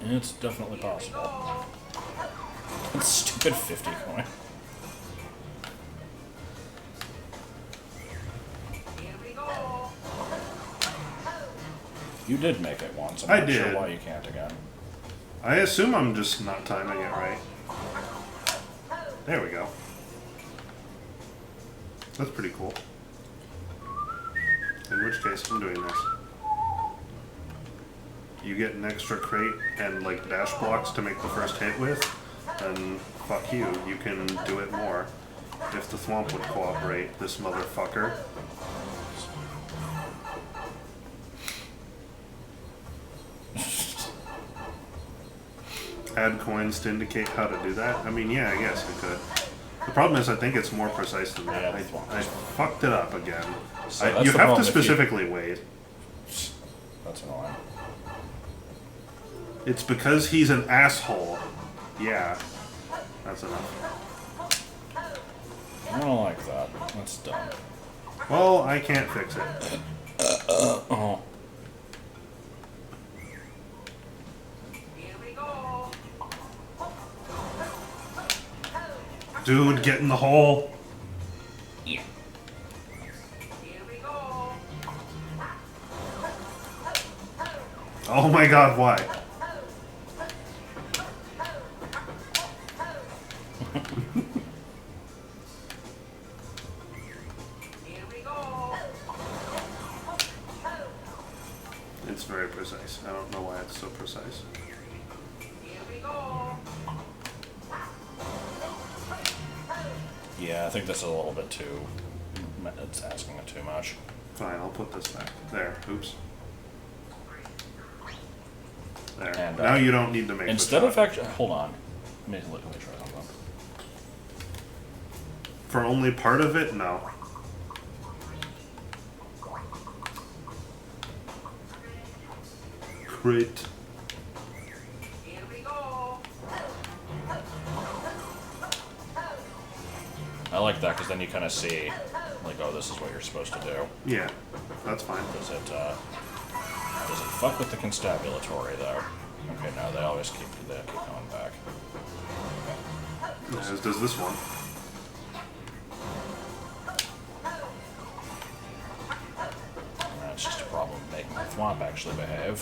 It's definitely possible. It's stupid 50 coin. Here we go. You did make it once. I'm I not did. sure why you can't again. I assume I'm just not timing it right. There we go. That's pretty cool. In which case, I'm doing this. You get an extra crate and like dash blocks to make the first hit with, then fuck you, you can do it more. If the Thwomp would cooperate, this motherfucker. Add coins to indicate how to do that? I mean, yeah, I guess we could. The problem is I think it's more precise than that. Yeah, I fucked it up again. So You that's the have problem to if you- specifically wait. That's annoying. It's because he's an asshole. Yeah. That's enough. I don't like that. That's dumb. Well, I can't fix it. Oh. Here we go. Dude, get in the hole. Here we go. Oh my god, why? Here we go. It's very precise. I don't know why it's so precise. Here we go. Yeah, I think this is a little bit too... It's asking it too much. Fine, I'll put this back. There. Oops. There. And, now you don't need to make Instead the of shot. actually... Hold on. Let me try something. For only part of it? No. Crit. Here we go. I like that because then you kind of see, like, oh, this is what you're supposed to do. Yeah, that's fine. Does it fuck with the constabulatory though? Okay, no, they always keep going back. As does this one. And that's just a problem making the thwomp actually behave,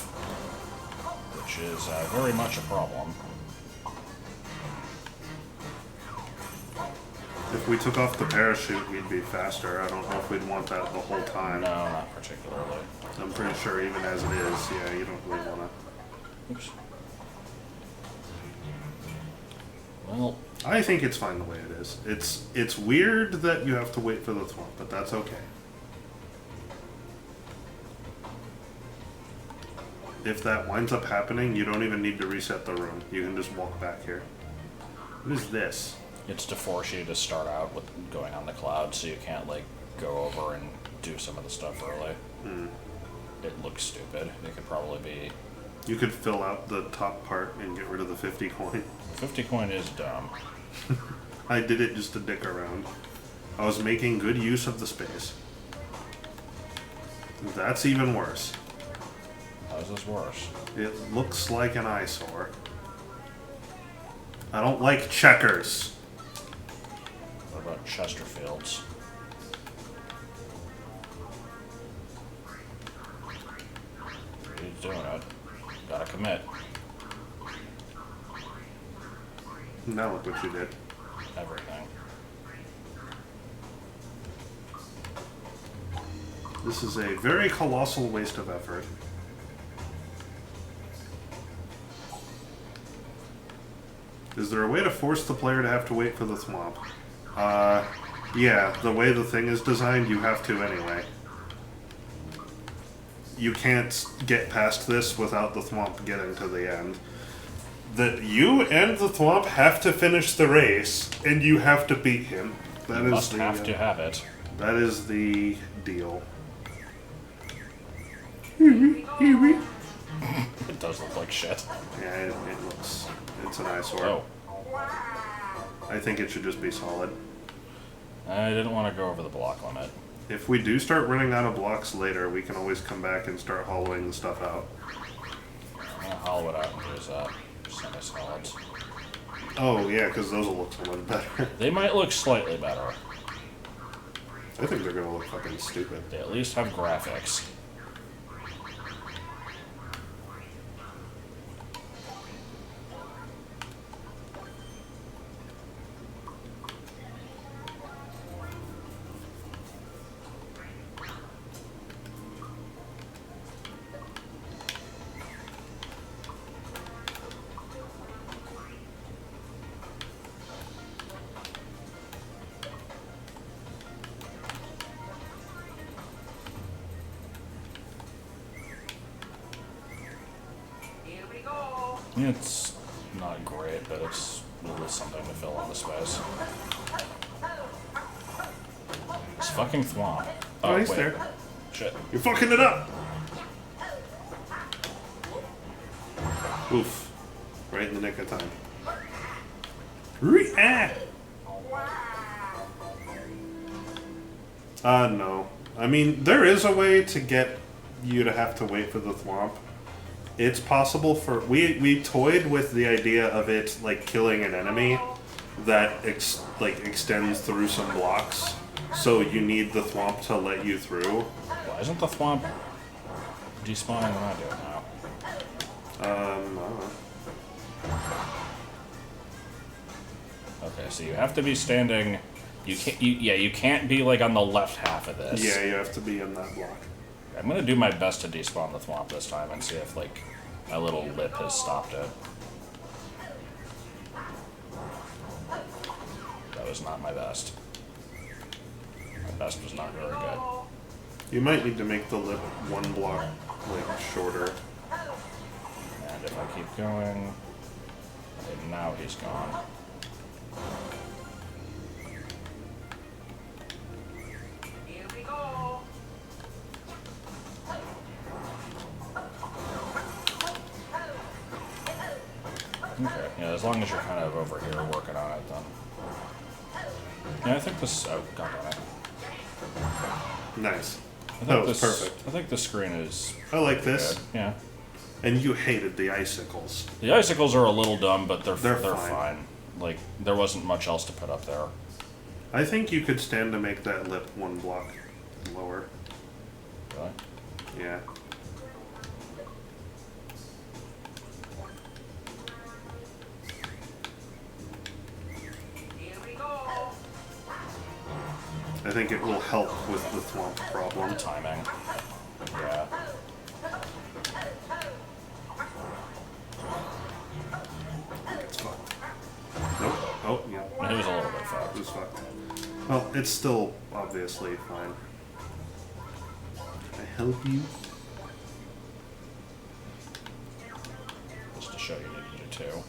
which is very much a problem. If we took off the parachute, we'd be faster. I don't know if we'd want that the whole time. No, not particularly. I'm pretty sure even as it is, yeah, you don't really want Oops. Well, I think it's fine the way it is. It's weird that you have to wait for the thwomp, but that's okay. If that winds up happening, you don't even need to reset the room. You can just walk back here. What is this? It's to force you to start out with going on the cloud, so you can't like go over and do some of the stuff early. It looks stupid. It could probably be. You could fill out the top part and get rid of the 50 coin. 50 coin is dumb. I did it just to dick around. I was making good use of the space. That's even worse. How's this worse? It looks like an eyesore. I don't like checkers. What about Chesterfields? He's doing it. Gotta commit. Now look what you did. Everything. This is a very colossal waste of effort. Is there a way to force the player to have to wait for the thwomp? Yeah, the way the thing is designed, you have to anyway. You can't get past this without the thwomp getting to the end. That you and the thwomp have to finish the race, and you have to beat him. That You is must the, have to have it. That is the deal. It does look like shit. Yeah, it looks... It's an eyesore. Oh. I think it should just be solid. I didn't want to go over the block limit. If we do start running out of blocks later, we can always come back and start hollowing the stuff out. I'm gonna hollow it out and use that. Semi-solids. Oh, yeah, because those will look so much better. They might look slightly better. I think they're going to look fucking stupid. They at least have graphics. Here we go. It's not great, but it's at least something to fill in the space. It's fucking thwomp. Oh, he's wait. there. Shit. You're fucking it up! Oof. Right in the nick of time. No. I mean, there is a way to get you to have to wait for the thwomp. It's possible for... We toyed with the idea of it, like, killing an enemy that, extends through some blocks. So you need the thwomp to let you through. Why isn't the thwomp despawning when I do it now? I don't know. Okay, so you have to be standing... You can't, you can't be, like, on the left half of this. Yeah, you have to be in that block. I'm gonna do my best to despawn the thwomp this time and see if, like, my little lip has stopped it. That was not my best. My best was not very good. You might need to make the lip one block, shorter. And if I keep going... Okay, now he's gone. Here we go. Okay, yeah, as long as you're kind of over here working on it, then. Yeah, I think this... Oh, god damn it. Nice. I think That was this, perfect. I think the screen is I like this. good. Yeah. And you hated the icicles. The icicles are a little dumb, but they're They're fine. fine. Like, there wasn't much else to put up there. I think you could stand to make that lip one block lower. Really? Yeah. Here we go. I think it will help with the thwomp problem. Timing. Yeah. It's fucked. Nope. Oh, yeah. It was a little bit It fucked. was fucked. Well, it's still obviously fine. Can I help you? Just to show you need to do two.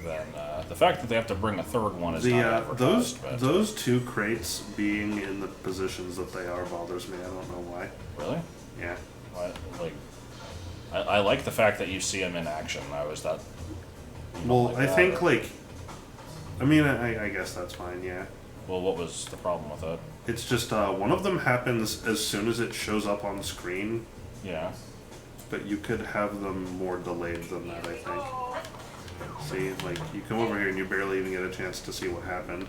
Then the fact that they have to bring a third one is not advertised. But those two crates being in the positions that they are bothers me. I don't know why. really, Yeah. what, like, I like the fact that you see them in action. I was that. Well, like I that, think or- like, I mean, I guess that's fine. Yeah. Well, what was the problem with it? It's just one of them happens as soon as it shows up on screen, Yeah. but you could have them more delayed than that. I think. See, like you come over here and you barely even get a chance to see what happened,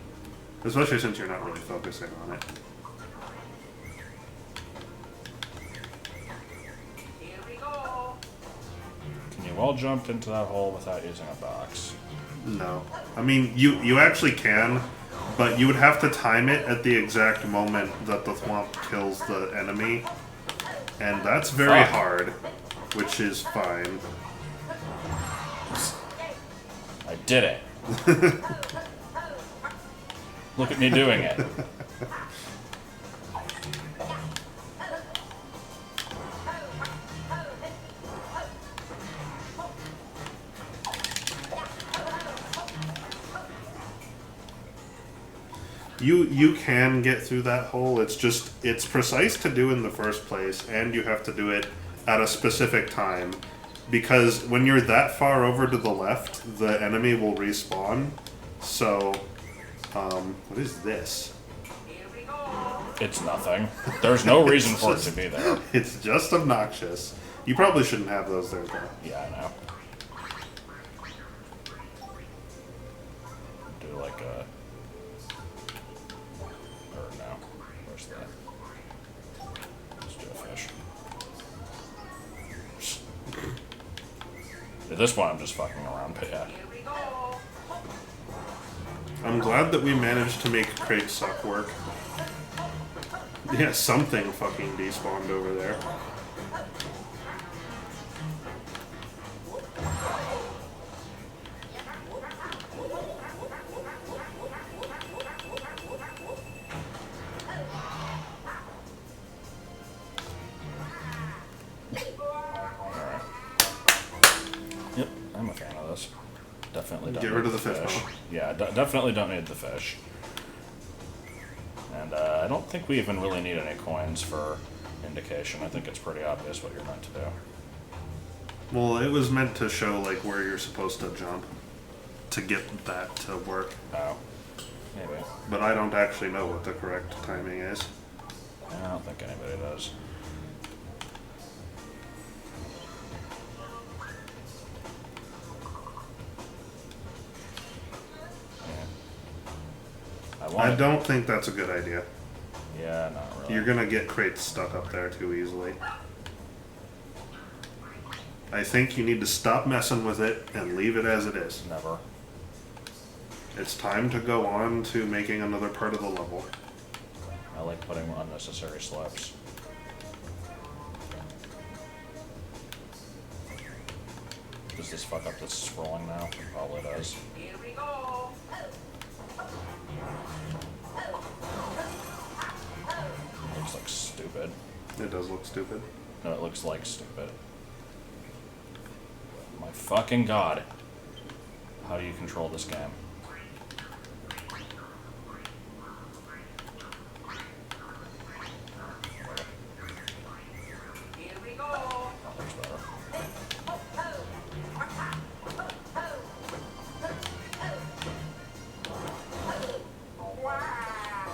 especially since you're not really focusing on it. Here we go. Can you wall jump into that hole without using a box? No, I mean you actually can, but you would have to time it at the exact moment that the thwomp kills the enemy, and that's very Fuck. hard, which is fine. I did it. Look at me doing it. You can get through that hole. It's just it's precise to do in the first place, and you have to do it at a specific time. Because when you're that far over to the left, the enemy will respawn. So, what is this? Here we go. It's nothing. There's no reason for it to be there. It's just obnoxious. You probably shouldn't have those there, though. Yeah, I know. Do like a. Or no. Where's that? Let's do a fish. At this point, I'm just fucking around, but yeah. Here we go. I'm glad that we managed to make crate suck work. Yeah, something fucking despawned over there. Alright. Yep, I'm a fan of this. Definitely don't Get need rid of the fish, huh? Yeah, definitely don't need the fish. And I don't think we even really need any coins for indication. I think it's pretty obvious what you're meant to do. Well, it was meant to show like where you're supposed to jump to get that to work. Oh, maybe. But I don't actually know what the correct timing is. I don't think anybody does. Yeah. I don't think that's a good idea. Yeah, not really. You're gonna get crates stuck up there too easily. I think you need to stop messing with it and leave it as it is. Never. It's time to go on to making another part of the level. I like putting unnecessary slips. Does this fuck up this scrolling now? It probably does. Here we go. Looks like stupid. It does look stupid. No, it looks like stupid. My fucking god. How do you control this game? Here we go. Oh, there's better.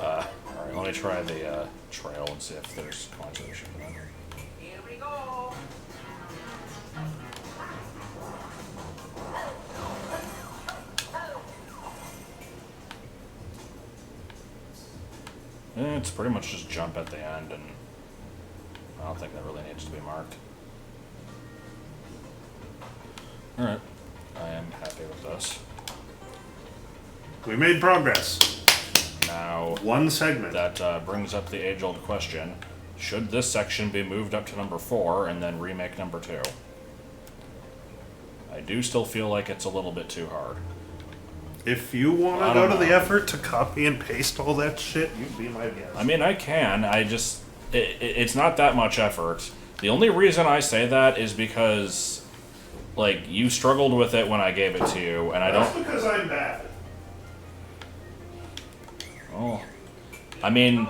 Alright, let me try the trail and see if there's coins that we should put in. Here we go. It's pretty much just jump at the end, and I don't think that really needs to be marked. Alright, I am happy with this. We made progress. Now, One segment. that brings up the age-old question. Should this section be moved up to number 4 and then remake number 2? I do still feel like it's a little bit too hard. If you want I to go don't to the know. effort to copy and paste all that shit, you'd be my guest. I mean, I can. I just it's not that much effort. The only reason I say that is because, like, you struggled with it when I gave it to you, and I That's don't. because I'm bad. Oh, I mean,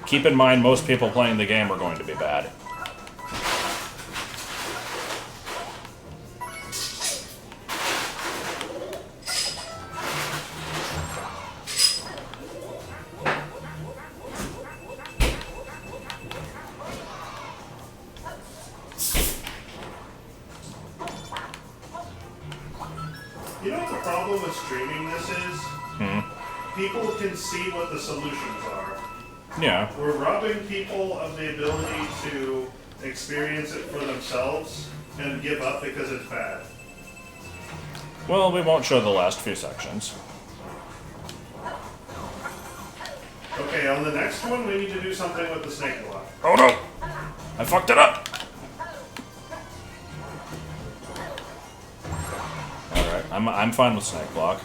keep in mind most people playing the game are going to be bad. You know what the problem with streaming this is? People can see what the solutions are. Yeah. We're robbing people of the ability to experience it for themselves and give up because it's bad. Well, we won't show the last few sections. Okay, on the next one, we need to do something with the snake block. Oh no! I fucked it up! Alright, I'm fine with snake block.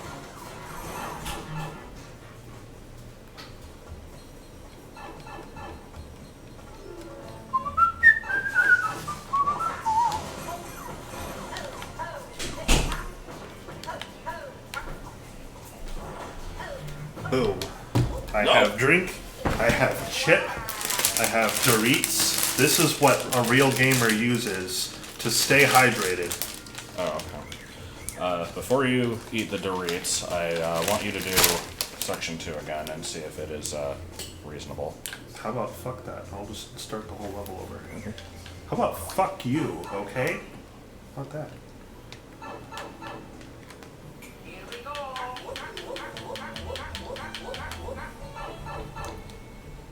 Boom. I No. have drink, I have chip, I have Doritos. This is what a real gamer uses to stay hydrated. Oh, okay. Before you eat the Doritos, I want you to do section 2 again and see if it is reasonable. How about fuck that? I'll just start the whole level over. How about fuck you, okay? How about that? Here we go.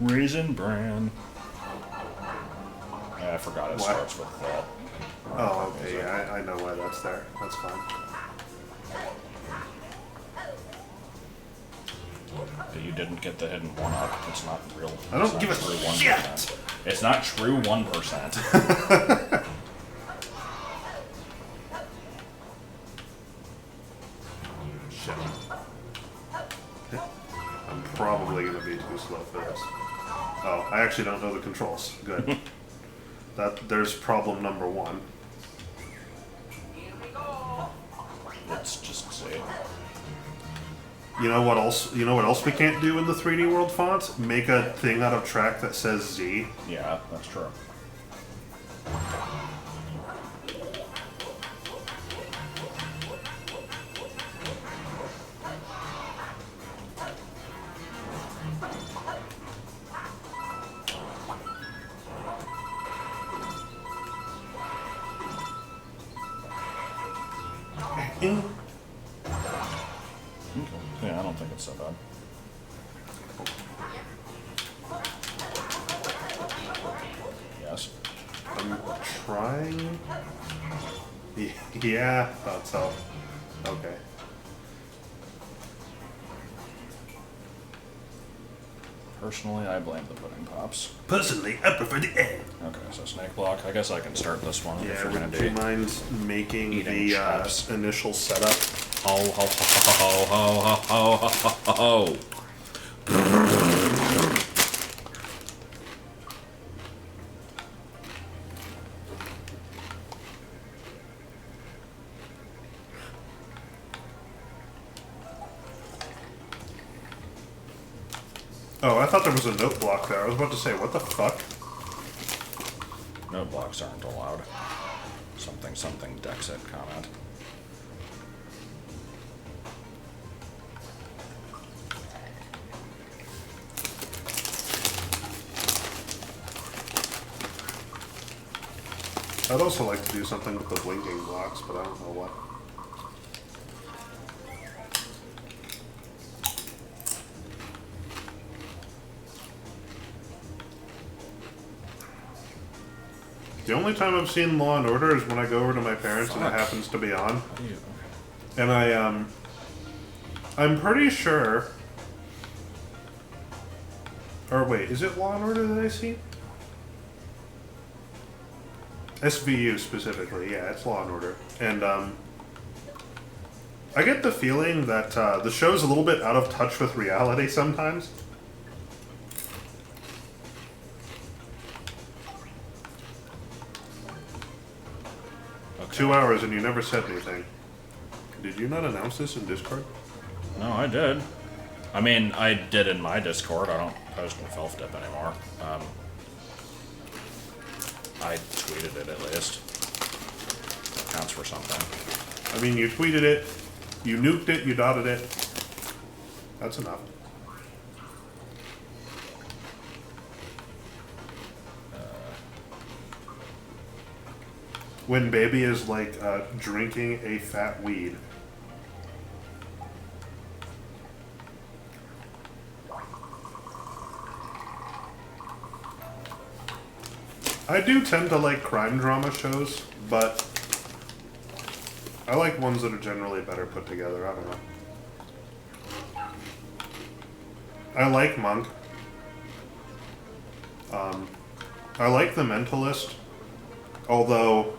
Raisin Bran. Yeah, I forgot it What? starts with that. Oh, okay, yeah, I know why that's there. That's fine. But you didn't get the hidden 1-up. It's not real. I don't it's not give a true shit. 1%. It's not true 1%. Shit. I'm probably gonna be too slow for this. Oh, I actually don't know the controls. Good. There's problem number 1. Here we go. Let's just see. You know what else? You know what else we can't do in the 3D world font? Make a thing out of track that says Z. Yeah, that's true. Mm. Okay. Yeah, I don't think it's so bad. Yes. I'm trying. Yeah, thought so. Okay. Personally, I blame the pudding pops. Personally, I prefer the end. Okay, so snake block. I guess I can start this one if Yeah, you're gonna would you do. mind making eating the chops. initial setup? Ho ho ho ho ho ho ho ho ho ho. Oh, I thought there was a note block there. I was about to say, what the fuck? No blocks aren't allowed. Something something Dexit comment. I'd also like to do something with the blinking blocks, but I don't know what. The only time I've seen Law and Order is when I go over to my parents and it Fuck. happens to be on. How do you? Okay. And I'm pretty sure. Or wait, is it Law and Order that I see? SVU specifically, yeah, it's Law and Order. And I get the feeling that the show's a little bit out of touch with reality sometimes. Okay. 2 hours and you never said anything. Did you not announce this in Discord? No, I did. I mean, I did in my Discord. I don't post in Felfdip anymore. I tweeted it at least. That counts for something. I mean, you tweeted it, you nuked it, you dotted it. That's enough. When baby is like drinking a fat weed. I do tend to like crime drama shows, but I like ones that are generally better put together. I don't know. I like Monk. I like The Mentalist, although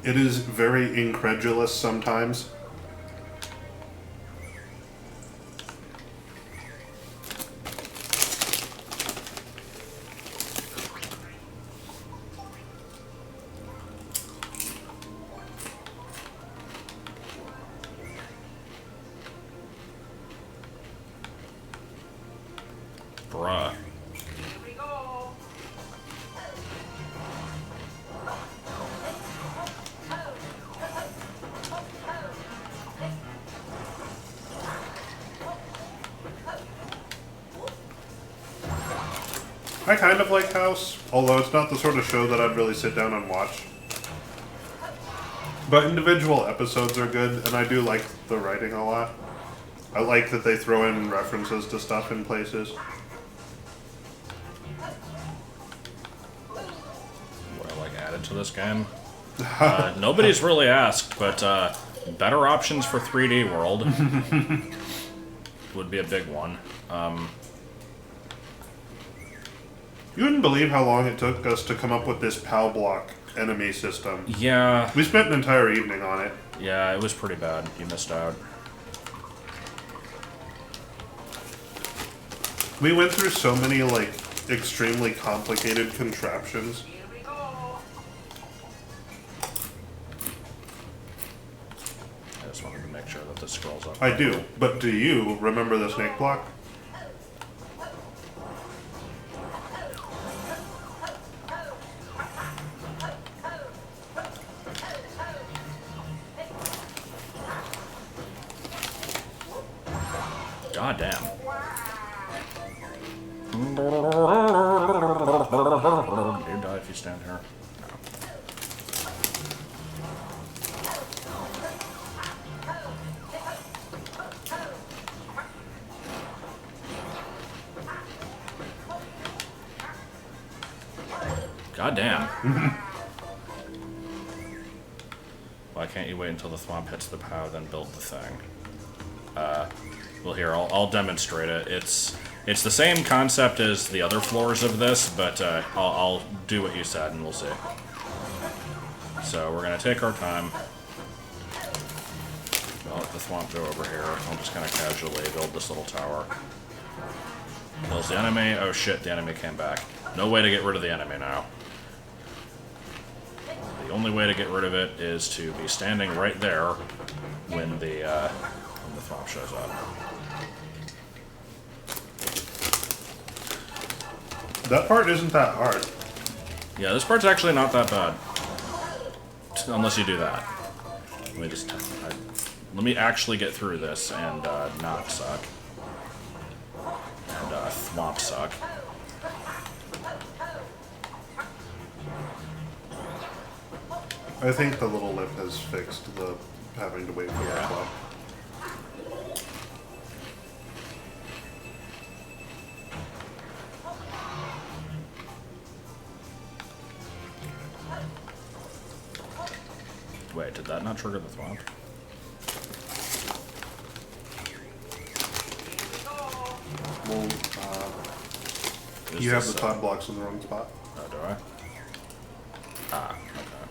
it is very incredulous sometimes. Bruh. Here we go. I kind of like House, although it's not the sort of show that I'd really sit down and watch. But individual episodes are good, and I do like the writing a lot. I like that they throw in references to stuff in places. What I like added to this game? Nobody's really asked, but better options for 3D World would be a big one. You wouldn't believe how long it took us to come up with this POW block enemy system. Yeah, We spent an entire evening on it. yeah, it was pretty bad. You missed out. We went through so many, like, extremely complicated contraptions. Here we go. I just wanted to make sure that this scrolls up. I do, but do you remember the snake block? God damn. Do you die if you stand here? God damn. Why can't you wait until the thwomp hits the POW, then build the thing? Well, here, I'll demonstrate it. It's the same concept as the other floors of this, but I'll do what you said, and we'll see. So we're going to take our time. I'll let the thwomp go over here. I'll just kind of casually build this little tower. Kills the enemy. Oh shit, the enemy came back. No way to get rid of the enemy now. The only way to get rid of it is to be standing right there when the thwomp shows up. That part isn't that hard. Yeah, this part's actually not that bad. Unless you do that. Let me actually get through this and not suck. And thwomp suck. I think the little lip has fixed the having to wait for that block. Wait, did that not trigger the thwomp? Well, Is you have this, the top blocks in the wrong spot. Oh, do I? Ah, okay.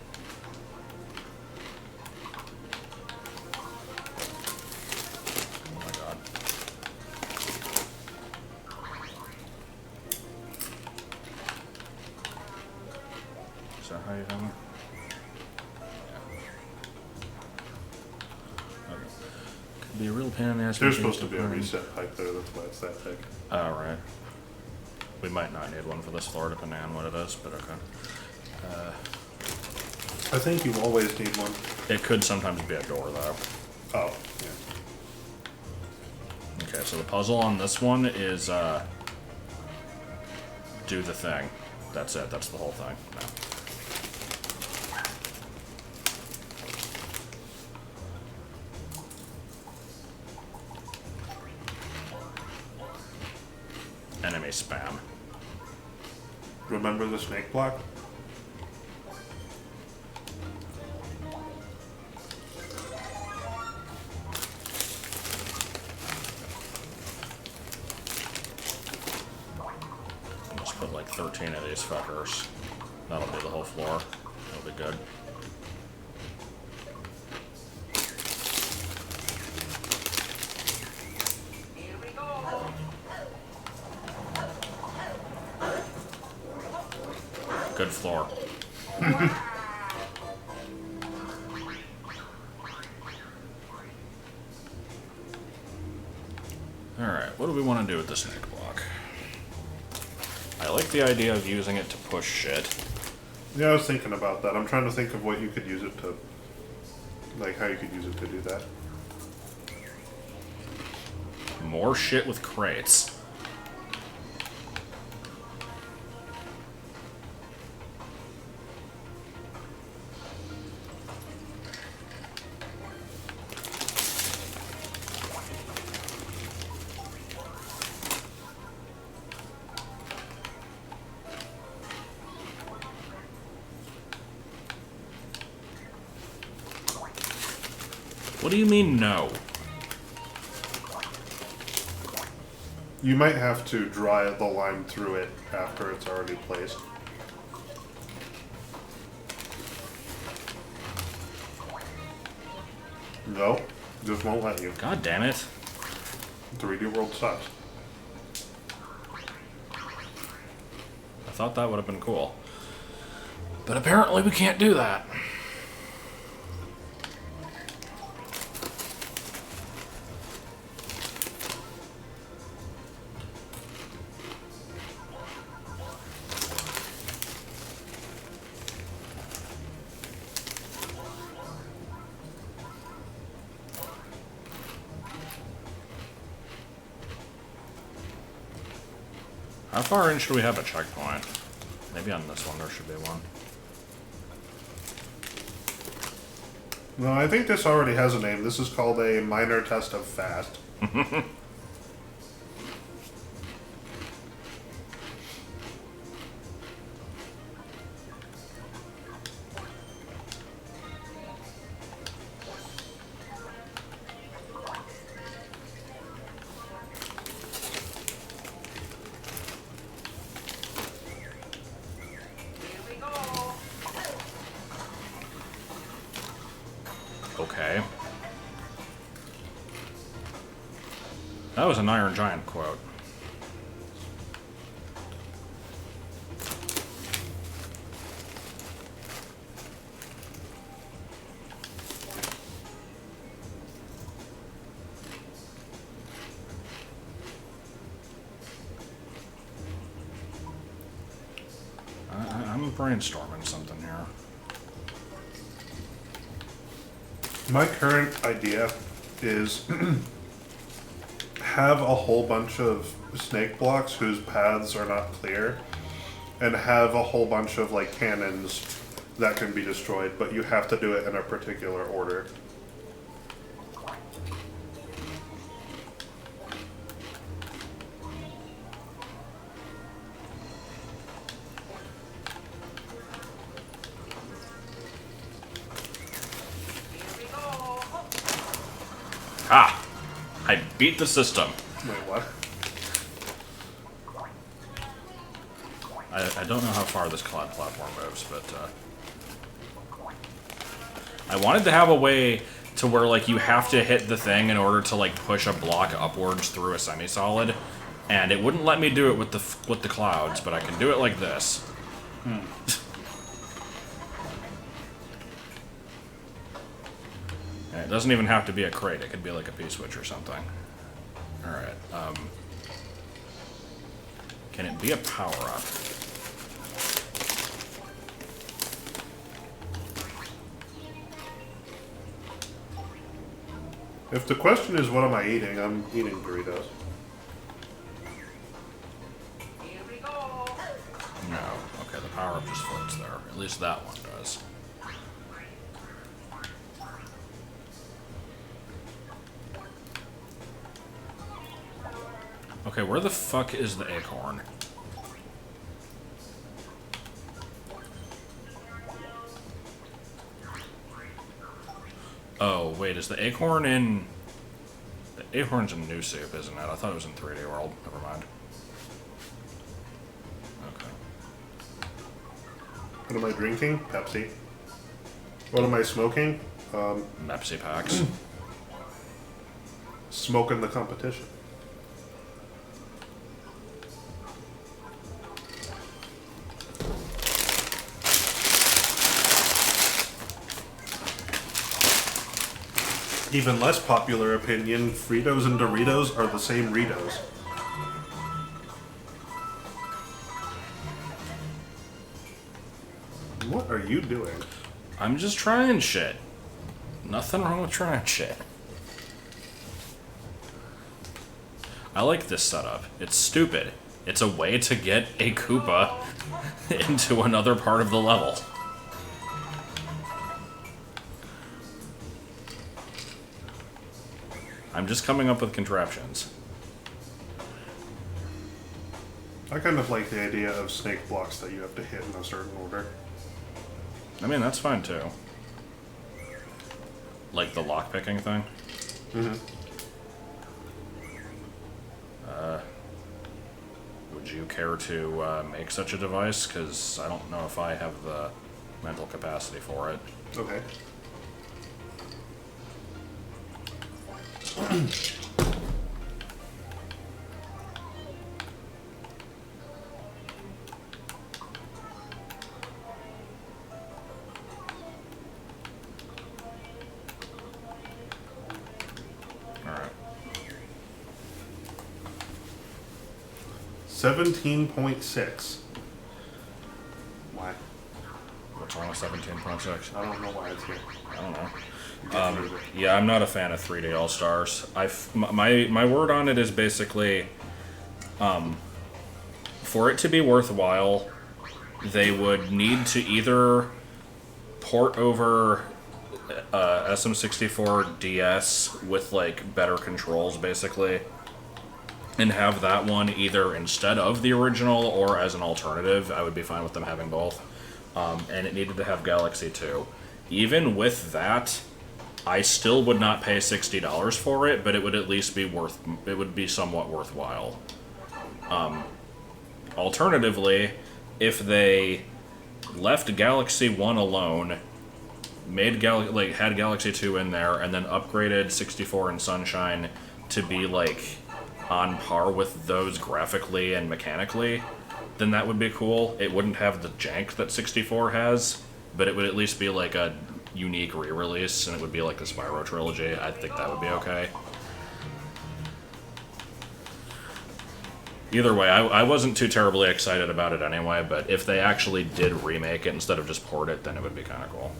It'd be a real pain in the ass. There's supposed to be a reset pipe there, that's why it's that thick. Oh, right. We might not need one for this floor, depending on what it is, but okay. I think you always need one. It could sometimes be a door, though. Oh, yeah. Okay, so the puzzle on this one is, do the thing. That's it, that's the whole thing. No. Enemy spam. Remember the snake block? Just put like 13 of these fuckers. That'll be the whole floor. That'll be good. Here we go. Good floor. Alright, what do we want to do with the snake block? I like the idea of using it to push shit. Yeah, I was thinking about that. I'm trying to think of what you could use it to... Like, how you could use it to do that. More shit with crates. What do you mean, no? You might have to draw the line through it after it's already placed. No, just won't let you. God damn it. 3D World sucks. I thought that would have been cool. But apparently we can't do that. How far in should we have a checkpoint? Maybe on this one there should be one. No, I think this already has a name. This is called a minor test of fast. Here we go. Okay. That was an Iron Giant quote. I'm brainstorming something here. My current idea is have a whole bunch of snake blocks whose paths are not clear, and have a whole bunch of like cannons that can be destroyed, but you have to do it in a particular order. Here we go. Ah! I beat the system. Wait, what? I don't know how far this cloud platform moves, but I wanted to have a way to where like you have to hit the thing in order to like push a block upwards through a semi-solid, and it wouldn't let me do it with the clouds, but I can do it like this. doesn't even have to be a crate. It could be like a P-switch or something. Alright, can it be a power-up? If the question is what am I eating, I'm eating Doritos. Here we go. No. Okay, the power-up just floats there. At least that one does. Okay, where the fuck is the acorn? Oh, wait, is the acorn in... The acorn's in New Soup, isn't it? I thought it was in 3D World. Never mind. Okay. What am I drinking? Pepsi. What am I smoking? Pepsi packs. Smoking the competition. Even less popular opinion, Fritos and Doritos are the same Ritos. What are you doing? I'm just trying shit. Nothing wrong with trying shit. I like this setup. It's stupid. It's a way to get a Koopa into another part of the level. I'm just coming up with contraptions. I kind of like the idea of snake blocks that you have to hit in a certain order. I mean, that's fine too. Like the lockpicking thing? Mm-hmm. Would you care to make such a device? Because I don't know if I have the mental capacity for it. Okay. Alright. 17.6. Why? What's wrong with 17.6? I don't know why it's here. I don't know. Get rid of it. Yeah, I'm not a fan of 3D All Stars. My word on it is basically, for it to be worthwhile, they would need to either port over SM64 DS with like better controls, basically, and have that one either instead of the original or as an alternative. I would be fine with them having both. And it needed to have Galaxy 2. Even with that, I still would not pay $60 for it, but it would at least be it would be somewhat worthwhile. Alternatively, if they left Galaxy 1 alone, made had Galaxy 2 in there, and then upgraded 64 and Sunshine to be like on par with those graphically and mechanically, then that would be cool. It wouldn't have the jank that 64 has, but it would at least be like a unique re-release, and it would be like the Spyro trilogy. I think that would be okay. Either way, I wasn't too terribly excited about it anyway, but if they actually did remake it instead of just port it, then it would be kind of cool.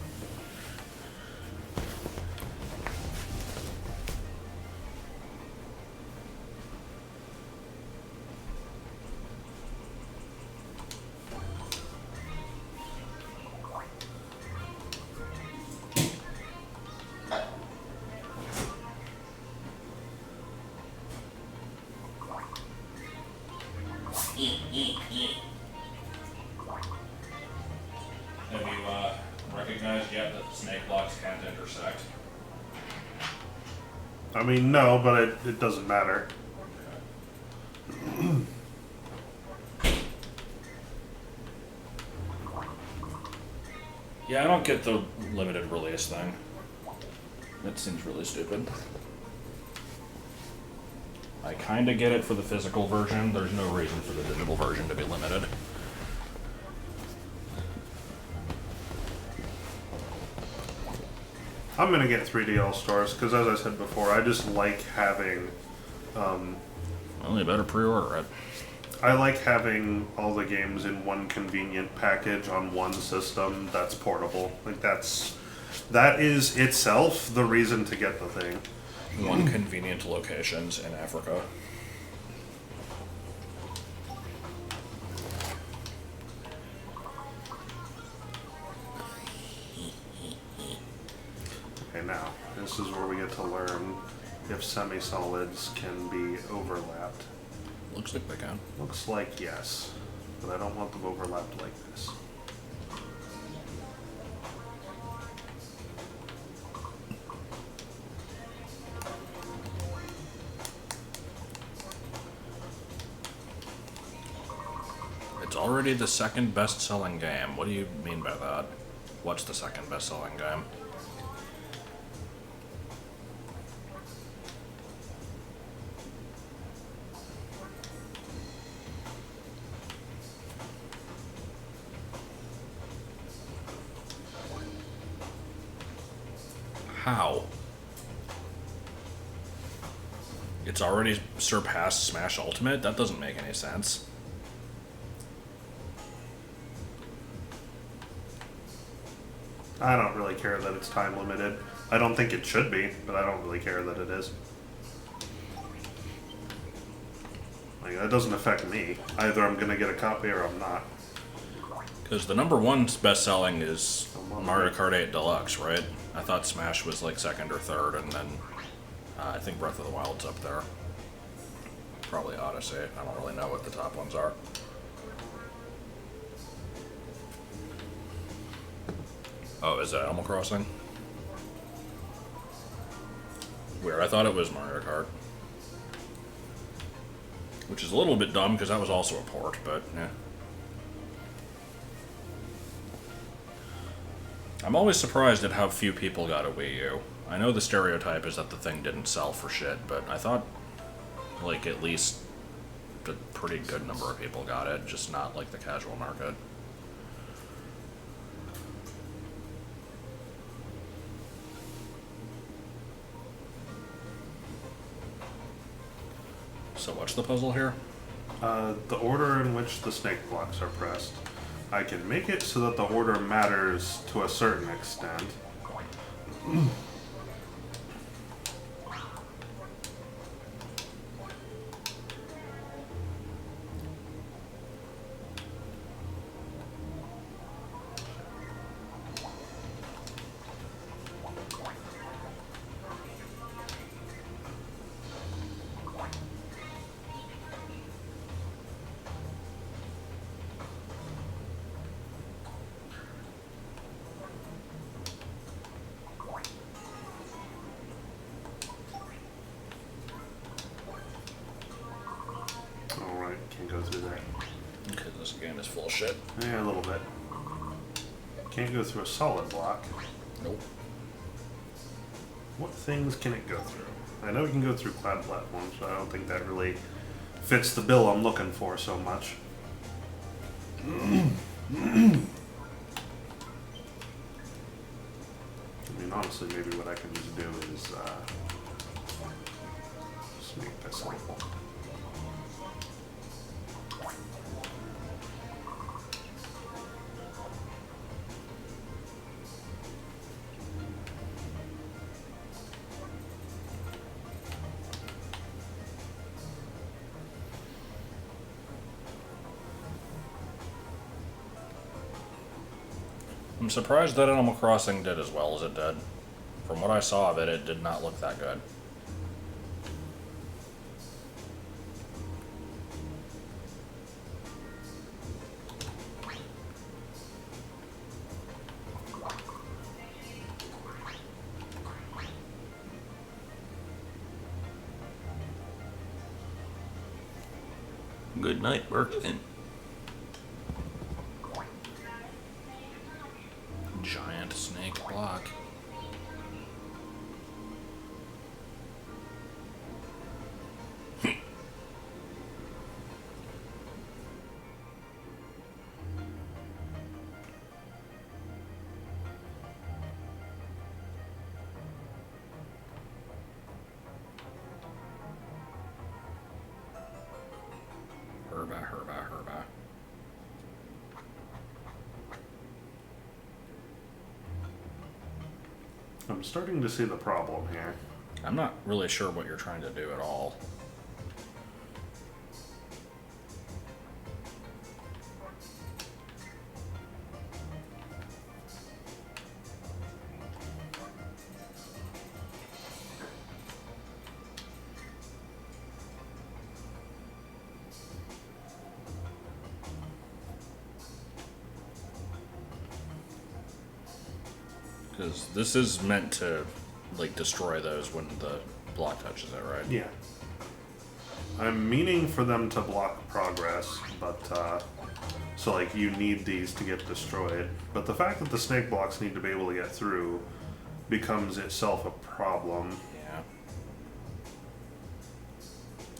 Have you recognized yet that the snake blocks can't intersect? I mean, no, but it doesn't matter. Yeah, I don't get the limited release thing. That seems really stupid. I kind of get it for the physical version. There's no reason for the digital version to be limited. I'm gonna get 3D All Stars because, as I said before, I just like having. Well, you better pre-order it. I like having all the games in one convenient package on one system that's portable. Like that is itself the reason to get the thing. One convenient locations in Africa. Okay, now this is where we get to learn if semi-solids can be overlapped. Looks like they can. Looks like yes, but I don't want them overlapped like this. It's already the second best-selling game. What do you mean by that? What's the second best-selling game? How? It's already surpassed Smash Ultimate? That doesn't make any sense. I don't really care that it's time limited. I don't think it should be, but I don't really care that it is. Like, that doesn't affect me. Either I'm gonna get a copy or I'm not. Because the number one best-selling is Mario Kart 8 Deluxe, right? I thought Smash was like second or third, and then I think Breath of the Wild's up there. Probably Odyssey. I don't really know what the top ones are. Oh, is that Animal Crossing? Weird. I thought it was Mario Kart. Which is a little bit dumb because that was also a port, but yeah. I'm always surprised at how few people got a Wii U. I know the stereotype is that the thing didn't sell for shit, but I thought, like, at least a pretty good number of people got it, just not like the casual market. So what's the puzzle here? The order in which the snake blocks are pressed. I can make it so that the order matters to a certain extent. Alright, can't go through that. Okay, this game is full of shit. Yeah, a little bit. Can't go through a solid block. Nope. What things can it go through? I know it can go through cloud platforms, but I don't think that really fits the bill I'm looking for so much. I mean, honestly, maybe what I can just do is just make this simple. I'm surprised that Animal Crossing did as well as it did. From what I saw of it, it did not look that good. Good night, Berkman. Giant snake block. I'm starting to see the problem here. I'm not really sure what you're trying to do at all. Because this is meant to, like, destroy those when the block touches it, right? Yeah. I'm meaning for them to block progress, but, so, like, you need these to get destroyed. But the fact that the snake blocks need to be able to get through becomes itself a problem. Yeah.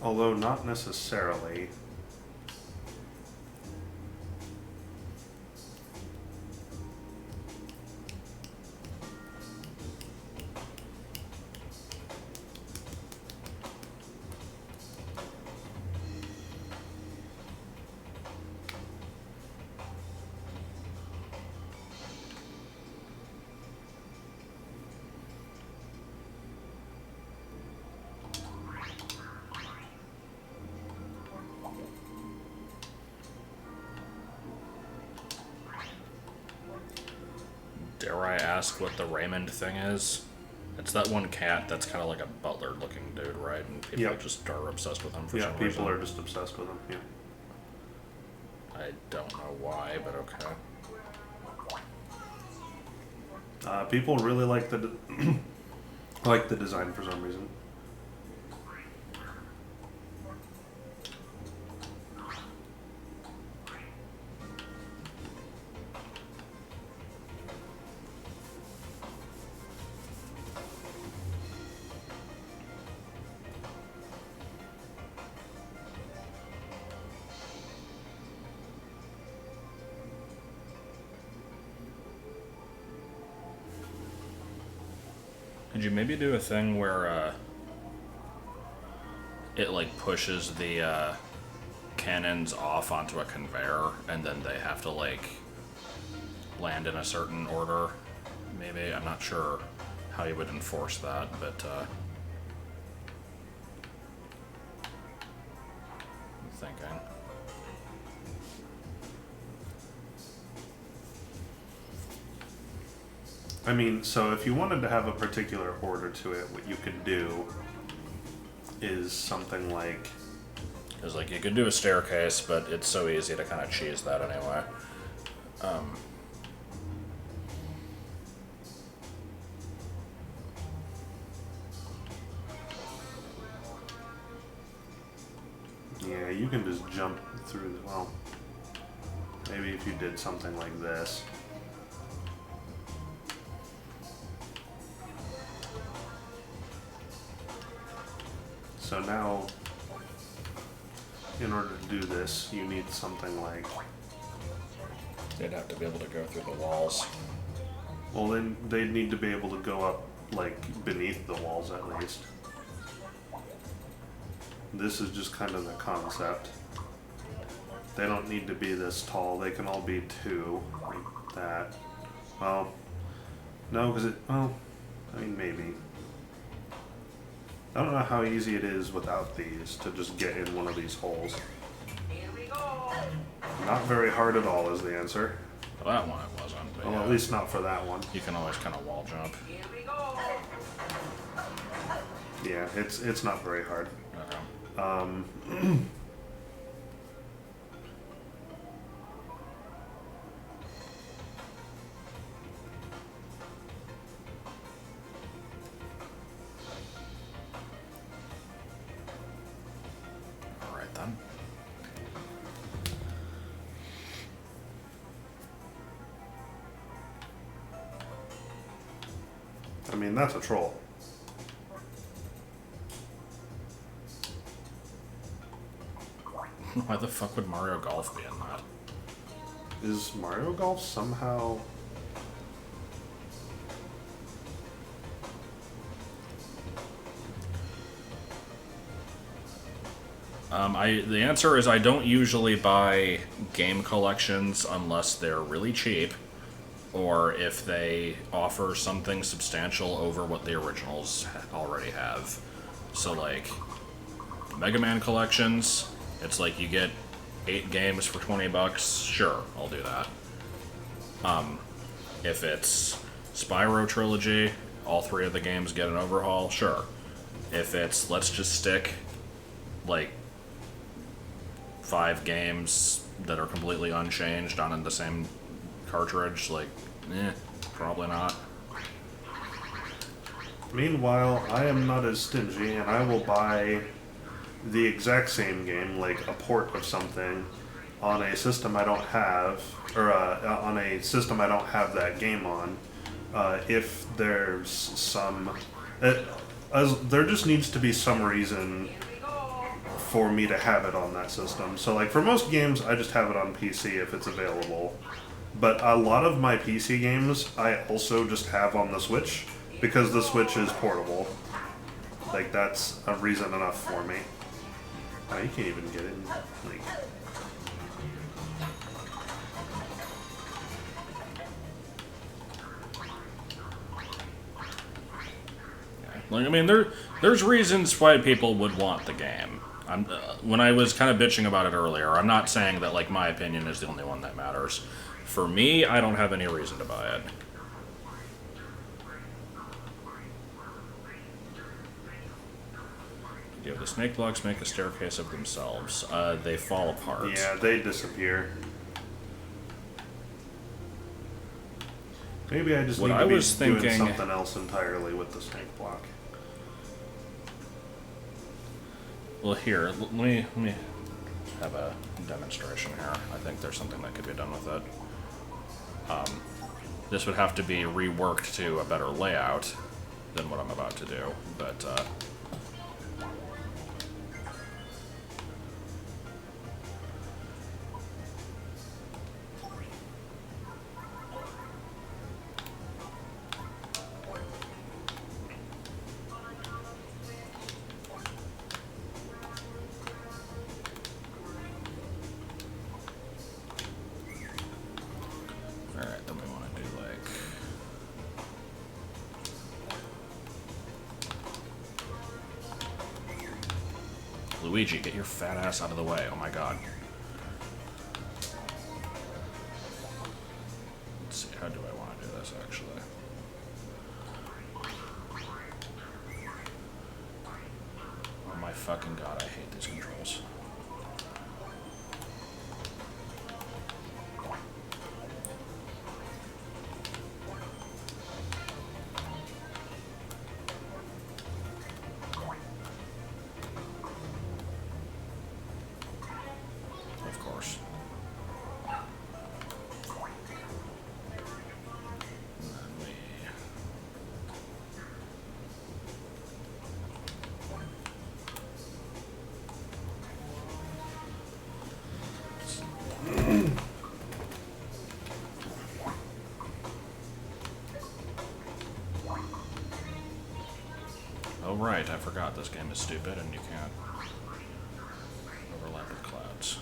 Although not necessarily. Dare I ask what the Raymond thing is? It's that one cat that's kind of like a butler-looking dude, right? And people Yep. just are obsessed with him for Yeah, some people reason. are just obsessed with them, yeah. I don't know why, but okay. People really like the like the design for some reason. Could you maybe do a thing where it like pushes the cannons off onto a conveyor and then they have to like land in a certain order? Maybe. I'm not sure how you would enforce that, but I'm thinking. I mean, so if you wanted to have a particular order to it, what you could do is something like... Because like you could do a staircase, but it's so easy to kind of cheese that anyway. Yeah, you can just jump through the... Well, maybe if you did something like this. So now, in order to do this, you need something like... They'd have to be able to go through the walls. Well, then they'd need to be able to go up, like, beneath the walls at least. This is just kind of the concept. They don't need to be this tall. They can all be 2, like that. Well, no, because it... Well, I mean, maybe. I don't know how easy it is without these to just get in one of these holes. Here we go. Not very hard at all is the answer. For that one it wasn't, but Well, yeah. at least not for that one. You can always kind of wall jump. Here we go. Yeah, it's not very hard. Okay. Alright then. I mean, that's a troll. Why the fuck would Mario Golf be in that? Is Mario Golf somehow... The answer is I don't usually buy game collections unless they're really cheap. or if they offer something substantial over what the originals already have. So like Mega Man collections, it's like you get 8 games for $20. Sure, I'll do that. If it's Spyro Trilogy, all 3 of the games get an overhaul, sure. If it's let's just stick like 5 games that are completely unchanged on the same cartridge, like, probably not. Meanwhile, I am not as stingy, and I will buy the exact same game, like a port of something, on a system I don't have, or on a system I don't have that game on, if there's some... there just needs to be some reason for me to have it on that system. So like for most games, I just have it on PC if it's available. But a lot of my PC games, I also just have on the Switch, because the Switch is portable. Like that's a reason enough for me. Oh, you can't even get it in, like... Like, I mean, there's reasons why people would want the game. When I was kind of bitching about it earlier, I'm not saying that, like, my opinion is the only one that matters. For me, I don't have any reason to buy it. Yeah, the snake blocks make a staircase of themselves. They fall apart. Yeah, they disappear. Maybe I just What need I to be was doing thinking- something else entirely with the snake block. Well, here, let me have a demonstration here. I think there's something that could be done with it. This would have to be reworked to a better layout than what I'm about to do, but alright, then we want to do like... Luigi, get your fat ass out of the way. Oh my god. Let's see, how do I want to do this actually? Oh my fucking god, I hate these controls. Of course. And then we... Oh right, I forgot this game is stupid and you can't overlap with clouds.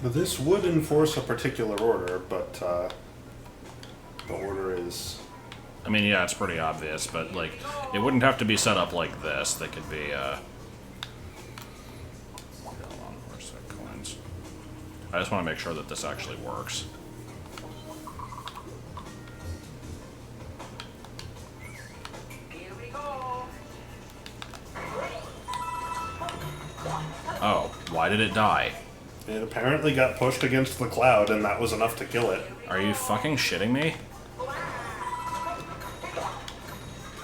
This would enforce a particular order, but the order is... I mean, yeah, it's pretty obvious, but, like, it wouldn't have to be set up like this. They could be, hold on, where's the coins? I just want to make sure that this actually works. Here we go. Oh, why did it die? It apparently got pushed against the cloud, and that was enough to kill it. Are you fucking shitting me?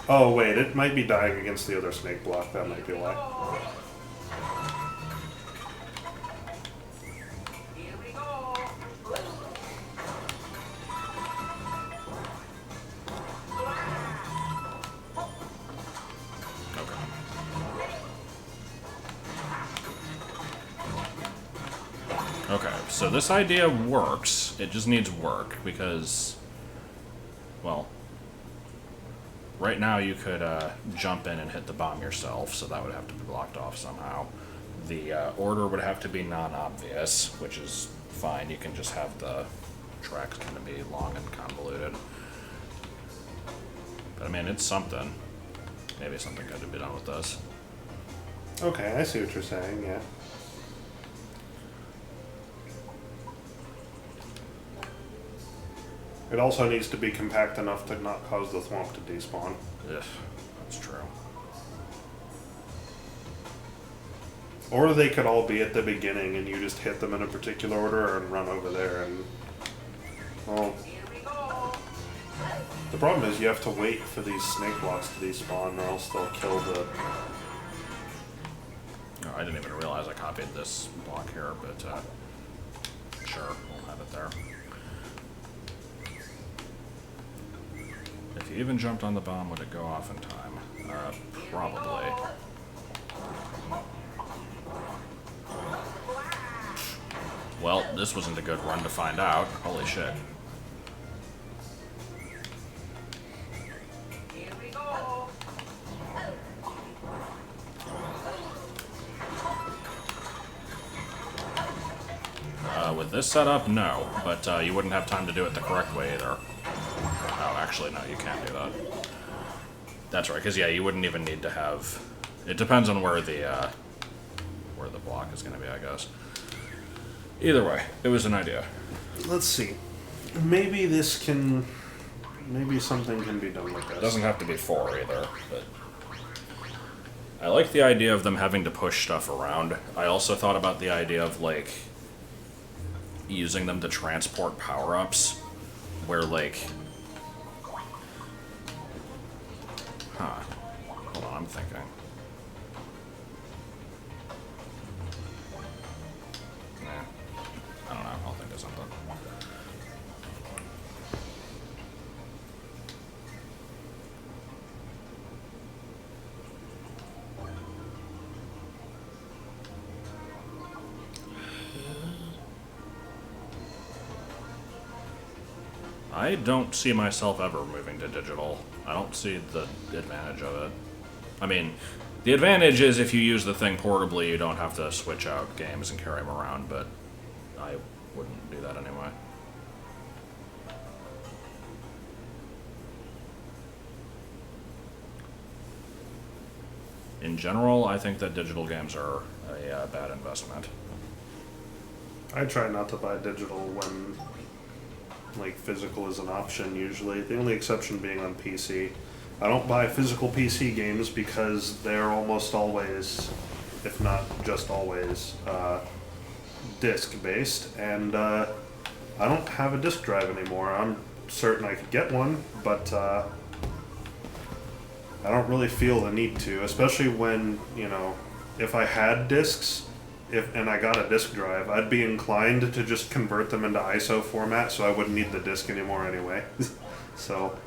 Oh, wait, it might be dying against the other snake block. That might be why. Here we go. Okay. Okay, so this idea works. It just needs work because, well, right now you could jump in and hit the bomb yourself, so that would have to be blocked off somehow. The order would have to be non-obvious, which is fine. You can just have the tracks kind of be long and convoluted. But I mean, it's something. Maybe something good to be done with this. Okay, I see what you're saying, yeah. It also needs to be compact enough to not cause the thwomp to despawn. Ugh, that's true. Or they could all be at the beginning and you just hit them in a particular order and run over there and... Well... Here we go. The problem is you have to wait for these snake blocks to despawn or else they'll kill the... Oh, I didn't even realize I copied this block here, but sure, we'll have it there. If you even jumped on the bomb, would it go off in time? Probably. Well, this wasn't a good run to find out. Holy shit. Here we go. With this setup, no. But you wouldn't have time to do it the correct way either. Oh, actually, no, you can't do that. That's right, because yeah, you wouldn't even need to have... It depends on where the block is going to be, I guess. Either way, it was an idea. Let's see. Maybe this can... Maybe something can be done with this. It doesn't have to be 4 either, but... I like the idea of them having to push stuff around. I also thought about the idea of, like, using them to transport power-ups, where, like... Huh. Hold on, I'm thinking. Nah. I don't know, I'll think of something. I don't see myself ever moving to digital. I don't see the advantage of it. I mean, the advantage is if you use the thing portably, you don't have to switch out games and carry them around, but I wouldn't do that anyway. In general, I think that digital games are a bad investment. I try not to buy digital when, like, physical is an option usually. The only exception being on PC. I don't buy physical PC games because they're almost always, if not just always, disc-based, and I don't have a disc drive anymore. I'm certain I could get one, but I don't really feel the need to, especially when, you know, if I had discs, and I got a disc drive, I'd be inclined to just convert them into ISO format so I wouldn't need the disc anymore anyway. So...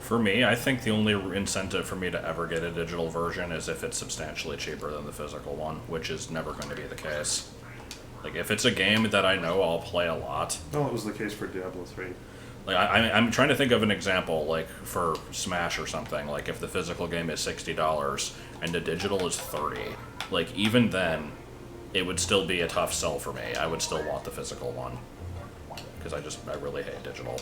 For me, I think the only incentive for me to ever get a digital version is if it's substantially cheaper than the physical one, which is never going to be the case. Like, if it's a game that I know I'll play a lot... Well, it was the case for Diablo 3. Like, I'm trying to think of an example, like, for Smash or something. Like, if the physical game is $60 and the digital is $30, like, even then, it would still be a tough sell for me. I would still want the physical one. Because I really hate digital.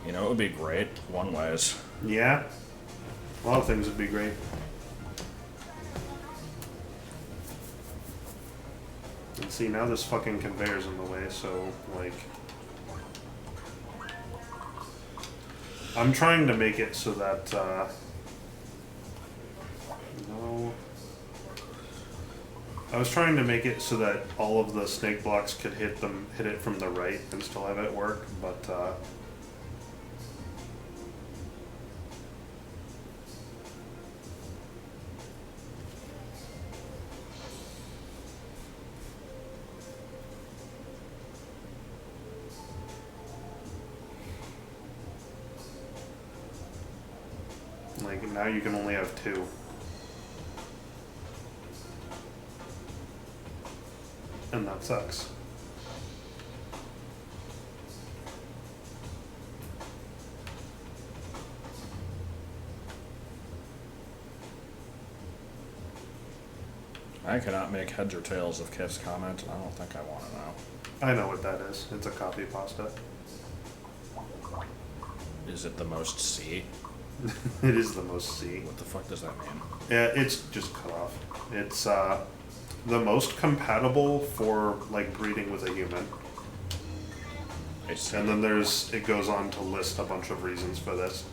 You know, it would be great, one ways. Yeah. A lot of things would be great. And see, now this fucking conveyor's in the way, so, like... I'm trying to make it so that, no... I was trying to make it so that all of the snake blocks could hit it from the right and still have it work, but, Now you can only have 2. And that sucks. I cannot make heads or tails of Kif's comment. I don't think I want to know. I know what that is. It's a copy pasta. Is it the most C? It is the most C. What the fuck does that mean? Yeah, it's just cut off. It's the most compatible for like breeding with a human. I see. And then it goes on to list a bunch of reasons for this.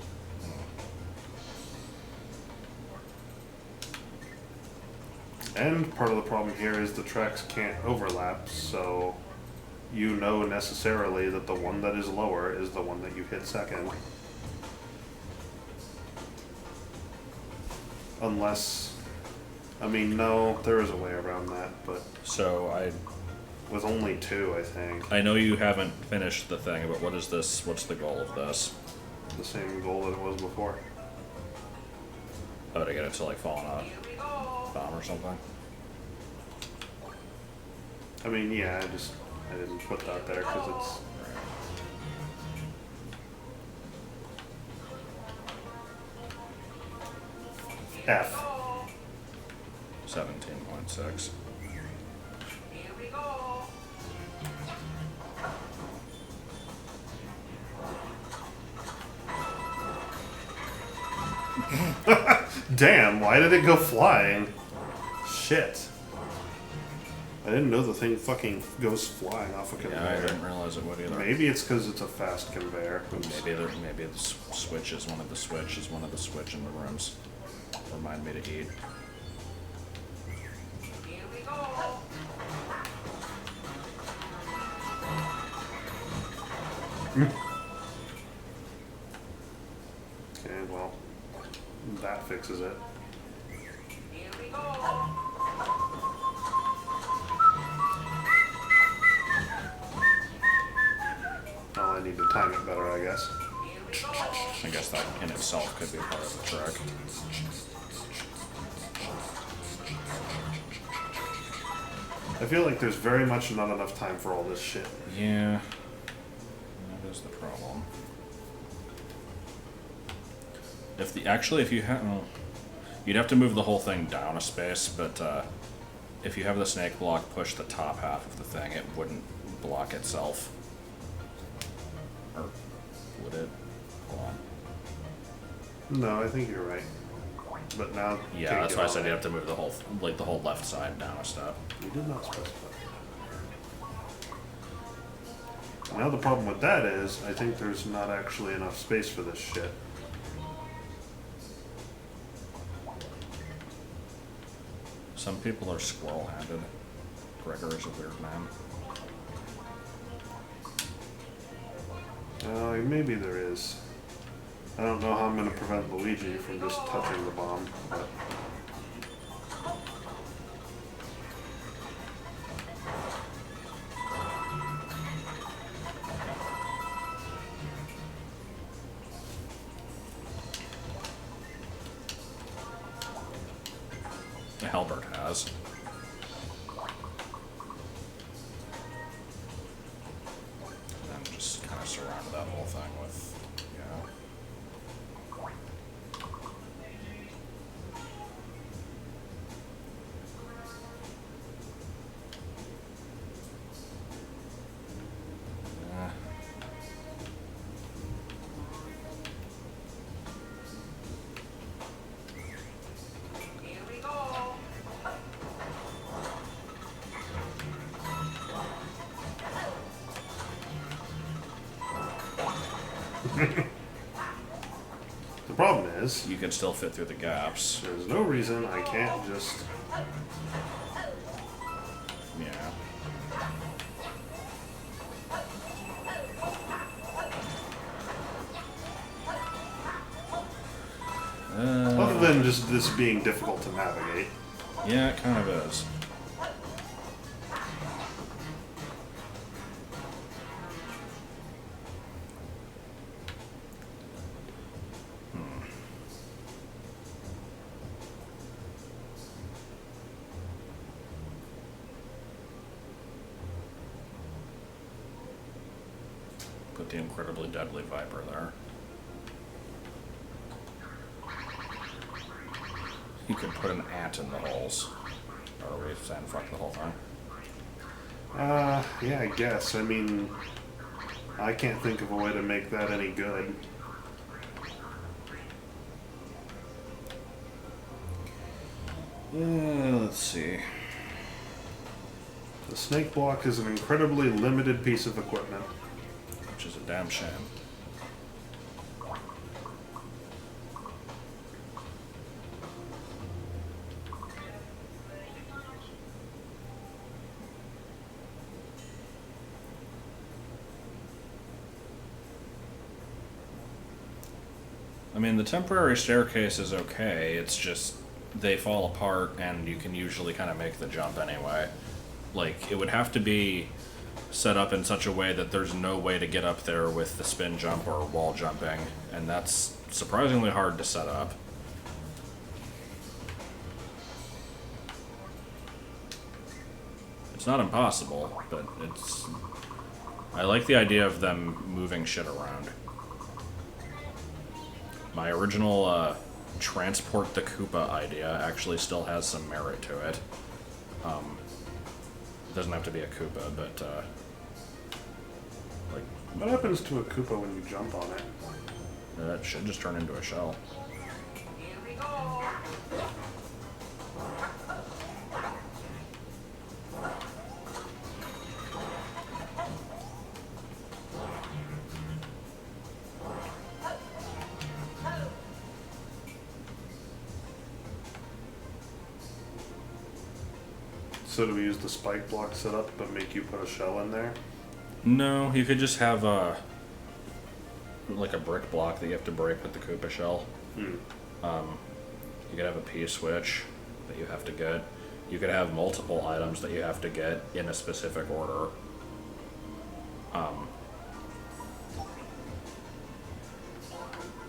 And part of the problem here is the tracks can't overlap, so you know necessarily that the one that is lower is the one that you hit second. Unless, I mean, no, there is a way around that, but So with only 2, I think, I know you haven't finished the thing, but what is this? What's the goal of this? the same goal that it was before. Oh, to get it to like fall on Here we go. a bomb or something? I mean, yeah, I didn't put that there because it's F. 17.6. Here we go. Damn, why did it go flying? Shit. I didn't know the thing fucking goes flying off a Yeah, conveyor. I didn't realize it would either. Maybe it's because it's a fast conveyor. Oops. Maybe the switch is one of the switch in the rooms. Remind me to eat. Here we go. Okay, well, that fixes it. Here we go. Oh, I need to time it better, I guess. Here we go. I guess that in itself could be a part of the trick. I feel like there's very much not enough time for all this shit. Yeah, that is the problem. If you have, well, you'd have to move the whole thing down a space, but if you have the snake block push the top half of the thing, it wouldn't block itself. Or would it? Hold on. No, I think you're right. But now, Yeah, can't that's get why I on said it. you have to move the whole left side down a step. You did not specify. Now the problem with that is, I think there's not actually enough space for this shit. Some people are squirrel-handed. Gregor is a weird man. Maybe there is. I don't know how I'm going to prevent Luigi from just touching the bomb, but... Halbert has. And then just kind of surround that whole thing with, yeah. Here we go. The problem is, You can still fit through the gaps. there's no reason I can't just... Yeah. Other than just this being difficult to navigate. Yeah, it kind of is. put the incredibly deadly Viper there. You could put an ant in the holes. Or are we saying fuck the whole thing? Yeah, I guess. I mean, I can't think of a way to make that any good. Let's see. The snake block is an incredibly limited piece of equipment. Which is a damn shame. I mean, the temporary staircase is okay, it's just they fall apart and you can usually kind of make the jump anyway. Like, it would have to be set up in such a way that there's no way to get up there with the spin jump or wall jumping, and that's surprisingly hard to set up. It's not impossible, but it's... I like the idea of them moving shit around. My original transport the Koopa idea actually still has some merit to it. It doesn't have to be a Koopa, but like, What happens to a Koopa when you jump on it? that should just turn into a shell. Here we go. So do we use the spike block setup but make you put a shell in there? No, you could just have like a brick block that you have to break with the Koopa shell. You could have a P-switch that you have to get. You could have multiple items that you have to get in a specific order.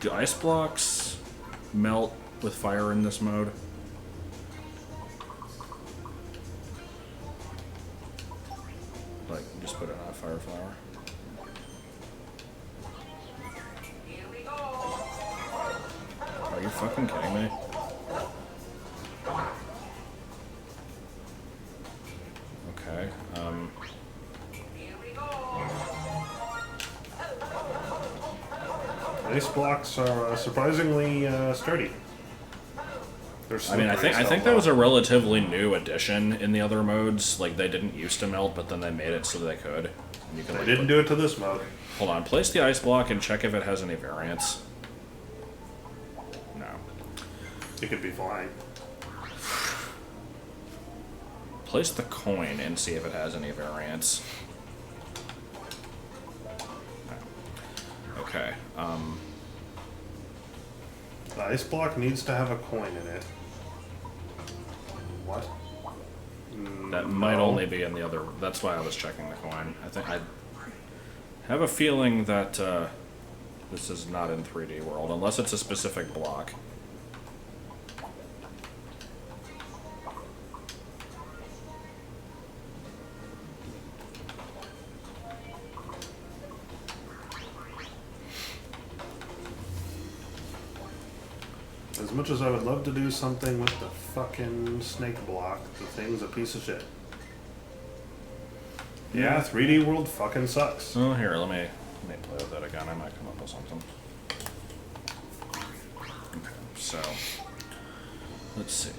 Do ice blocks melt with fire in this mode? Like, just put it on a fire flower. Here we go. Are you fucking kidding me? Okay, Here we go. Ice blocks are surprisingly sturdy. I mean, I think that was a relatively new addition in the other modes. Like, they didn't used to melt, but then they made it so they could. And you can, They like, didn't do it to this mode. Hold on, place the ice block and check if it has any variants. No. It could be flying. Place the coin and see if it has any variants. No. Okay. The ice block needs to have a coin in it. What? That might No. only be in the other. That's why I was checking the coin. I have a feeling that this is not in 3D World, unless it's a specific block. As much as I would love to do something with the fucking snake block, the thing's a piece of shit. Yeah, 3D World fucking sucks. Oh, here, let me play with that again. I might come up with something. Okay, so let's see.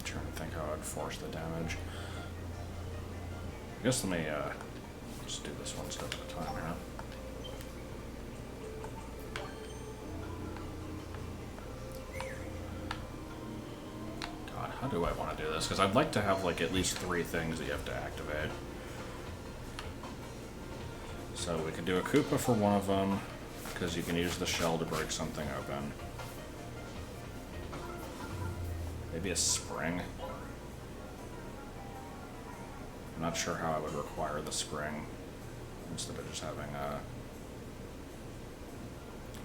Trying to think how I'd force the damage. I guess let me just do this one step at a time here. God, how do do I want to do this? Because I'd like to have like at least 3 things that you have to activate. So we could do a Koopa for one of them, because you can use the shell to break something open. Maybe a spring. I'm not sure how I would require the spring instead of just having a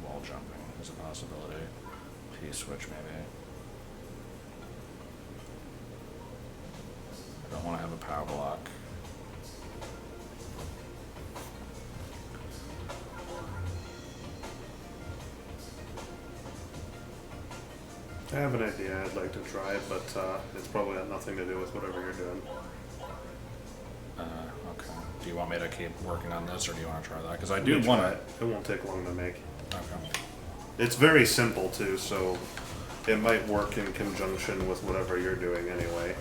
wall jumping is a possibility. P-switch maybe. I don't want to have a power block. I have an idea I'd like to try, but it's probably got nothing to do with whatever you're doing. Okay. Do you want me to keep working on this, or do you want to try that? Because I You do can want try to. it. It won't take long to make. Okay. It's very simple too, so it might work in conjunction with whatever you're doing anyway.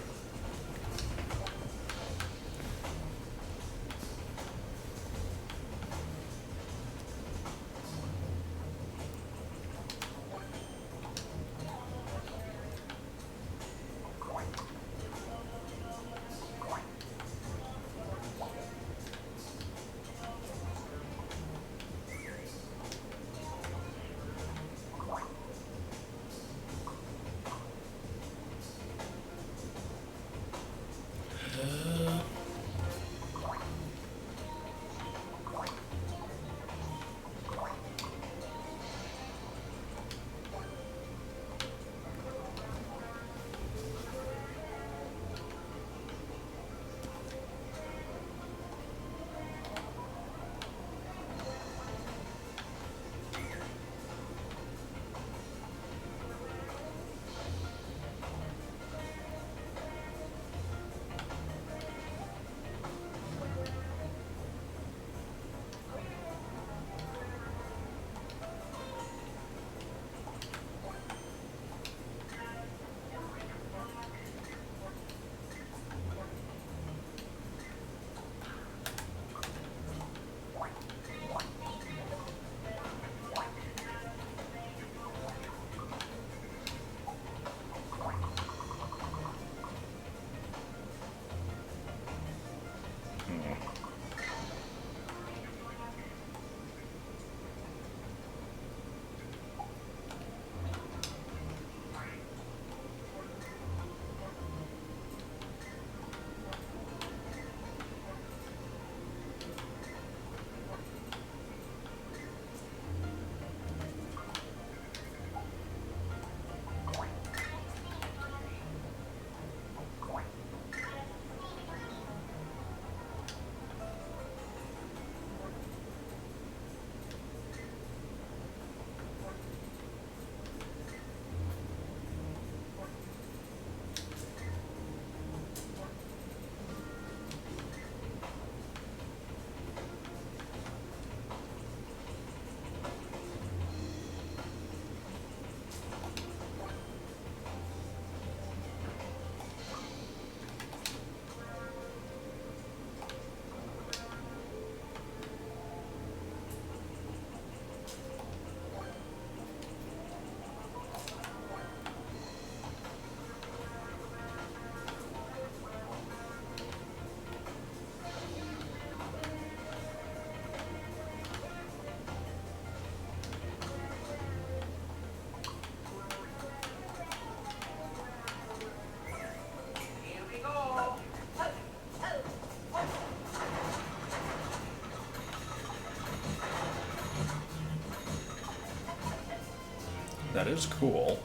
That is cool.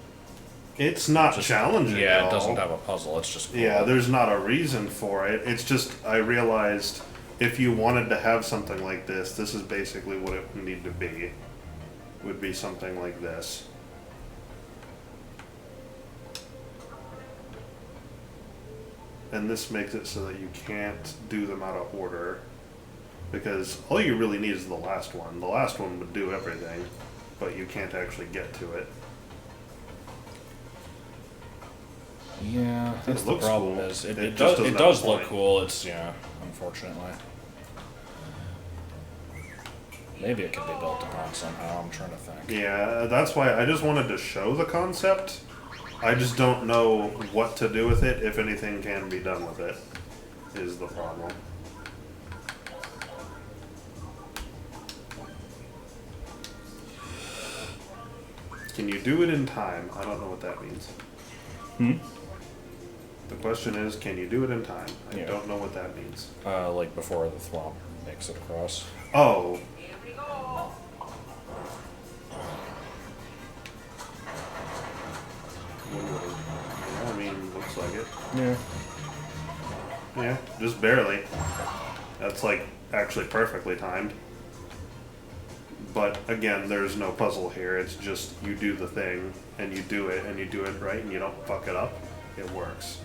It's not challenging Yeah, at it all. doesn't have a puzzle. It's just cool. Yeah, there's not a reason for it. It's just I realized if you wanted to have something like this is basically what it would need to be. Would be something like this. And this makes it so that you can't do them out of order. Because all you really need is the last one. The last one would do everything, but you can't actually get to it. Yeah, that's the looks problem. cool. Is It it just does doesn't does have a look point. cool. It's unfortunately. Maybe it could be built upon somehow. I'm trying to think. Yeah, that's why I just wanted to show the concept I just don't know what to do with it, if anything can be done with it, is the problem. Can you do it in time? I don't know what that means. The question is, can you do it in time? I Yeah. don't know what that means. Like before the thwomp makes it across. Oh, Here we go. yeah, I mean, looks like it. Yeah. Yeah, just barely. That's like actually perfectly timed. But again, there's no puzzle here. It's just you do the thing and you do it right and you don't fuck it up. It works.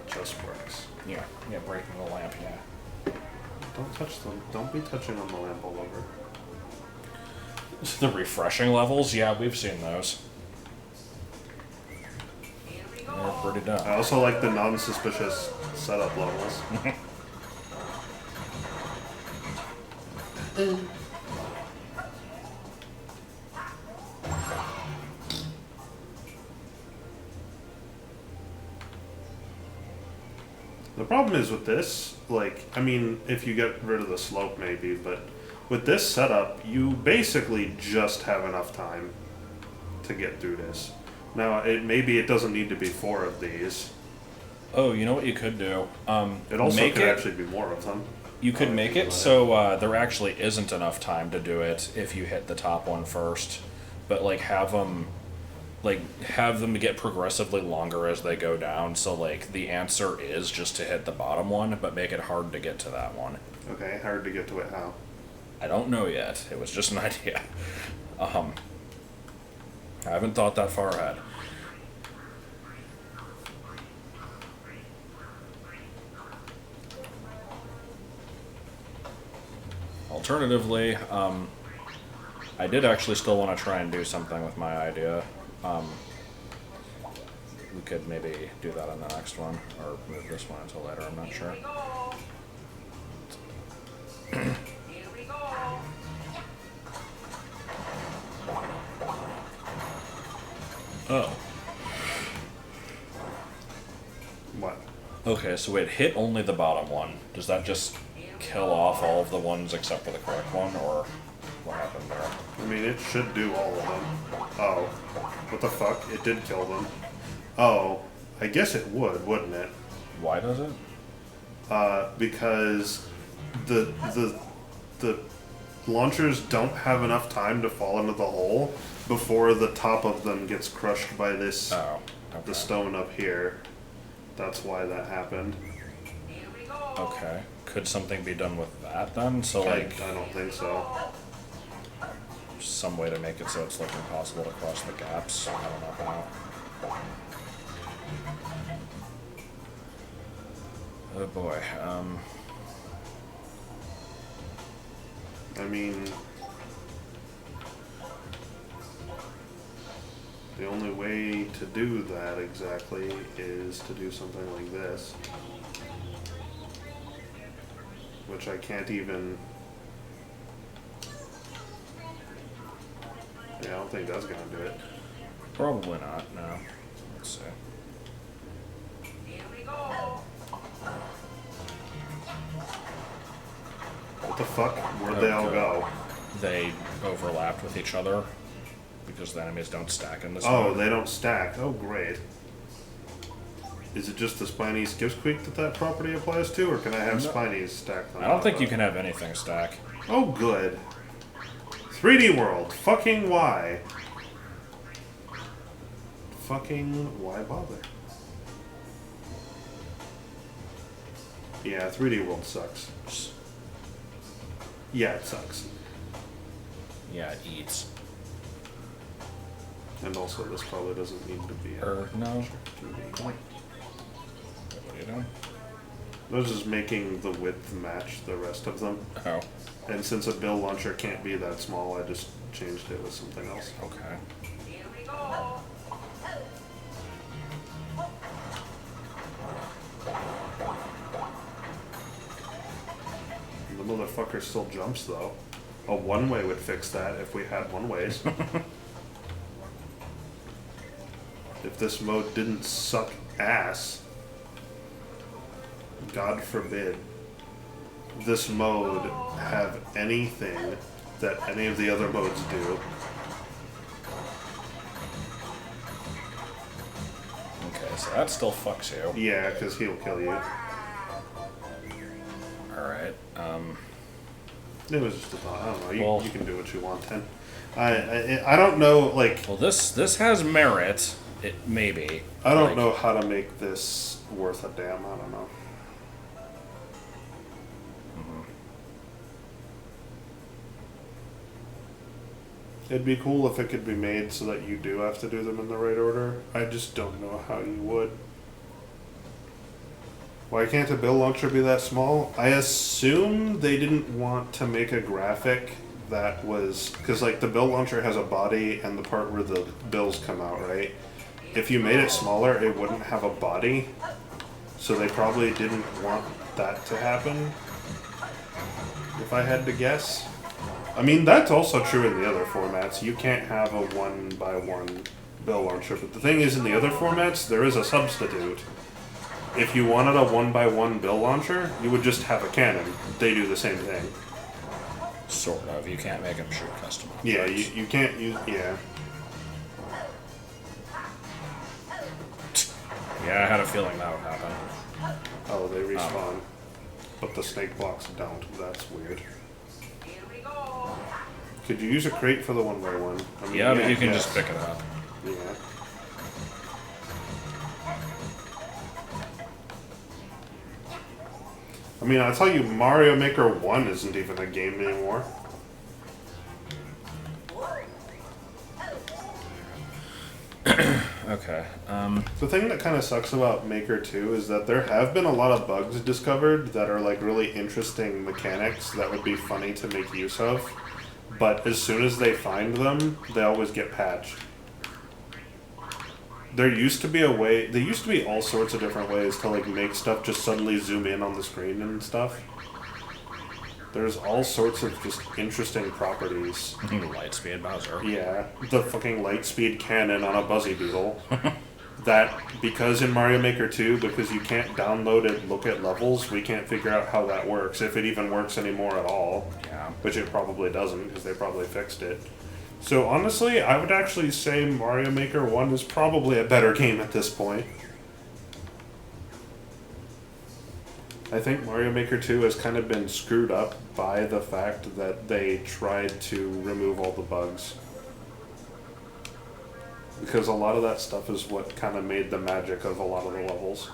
Just works. Yeah. Yeah, breaking the lamp, yeah. Don't touch them. Don't be touching on the lamp all over. The refreshing levels, yeah, we've seen those. Here we They're go. pretty dumb. I also like the non-suspicious setup levels. The problem is with this, like, I mean, if you get rid of the slope maybe, but with this setup, you basically just have enough time to get through this. Now, maybe it doesn't need to be 4 of these. Oh, you know what you could do? It also make could it, actually be more of them. You could now that I make think it about so there actually isn't enough time to do it if you hit the top one first, but like have them get progressively longer as they go down. So like the answer is just to hit the bottom one, but make it hard to get to that one. Okay, hard to get to it how? I don't know yet. It was just an idea. I haven't thought that far ahead. Alternatively, I did actually still want to try and do something with my idea. We could maybe do that on the next one, or move this one until later, I'm not sure. Here we go. Here we go. Oh. What? Okay, so it hit only the bottom one. Does that just kill off all of the ones except for the correct one, or what happened there? I mean, it should do all of them. Oh. What the fuck? It did kill them. Oh. I guess it would, wouldn't it? Why does it? Because the launchers don't have enough time to fall into the hole before the top of them gets crushed by this Oh, okay. the stone up here. That's why that happened. Here we go. Okay. Could something be done with that then? So I like don't think so. some way to make it so it's like impossible to cross the gaps. I don't know how. Oh boy. I mean, the only way to do that exactly is to do something like this. Which I can't even... Yeah, I don't think that's gonna do it. Probably not, no. Let's see. Here we go. What the fuck? Where'd they all Okay. go? They overlapped with each other because the enemies don't stack in this Oh, mode. they don't stack. Oh, great. Is it just the spiny skipsqueak that property applies to, or can I have No. spinies stacked on I don't top think of you it? can have anything stack. Oh, good. 3D World. Fucking why? Fucking why bother? Yeah, 3D World sucks. Yeah, it sucks. Yeah, it eats. And also, this probably doesn't need to be. No. 2D. What are you doing? I was just making the width match the rest of them. Oh, And since a bill launcher can't be that small, I just changed it with something else. okay. Here we go. The motherfucker still jumps though. A one-way would fix that if we had one-ways. if this mode didn't suck ass, God forbid, this mode have anything that any of the other modes do. Okay, so that still fucks you. Yeah, because he'll kill you. Alright, It was just a thought. I don't know. Well- You can do what you want then. I don't know, like, well, this has merit. It maybe. I don't Like, know how to make this worth a damn. I don't know. It'd be cool if it could be made so that you do have to do them in the right order. I just don't know how you would. Why can't a bill launcher be that small? I assume they didn't want to make a graphic that was... Because, like, the bill launcher has a body and the part where the bills come out, right? If you made it smaller, it wouldn't have a body. So they probably didn't want that to happen, if I had to guess. I mean, that's also true in the other formats. You can't have a one-by-one bill launcher. But the thing is, in the other formats, there is a substitute. If you wanted a one-by-one bill launcher, you would just have a cannon. They do the same thing. Sort of. You can't make them shoot custom objects. Yeah, you can't use... Yeah. Yeah, I had a feeling that would happen. Oh, they respawn. But the snake blocks don't. That's weird. Here we go. Could you use a crate for the one-by-one? I mean, Yeah, but you can yes. just pick it up. Yeah. I mean, I'll tell you, Mario Maker 1 isn't even a game anymore. Okay. The thing that kind of sucks about Maker 2 is that there have been a lot of bugs discovered that are like really interesting mechanics that would be funny to make use of. But as soon as they find them, they always get patched. There used to be a way, there used to be all sorts of different ways to like make stuff just suddenly zoom in on the screen and stuff. There's all sorts of just interesting properties. Lightspeed Bowser. Yeah, the fucking Lightspeed cannon on a Buzzy Beetle. That, because in Mario Maker 2, because you can't download and look at levels, we can't figure out how that works, if it even works anymore at all. Yeah. Which it probably doesn't, because they probably fixed it. So honestly, I would actually say Mario Maker 1 is probably a better game at this point. I think Mario Maker 2 has kind of been screwed up by the fact that they tried to remove all the bugs. Because a lot of that stuff is what kind of made the magic of a lot of the levels.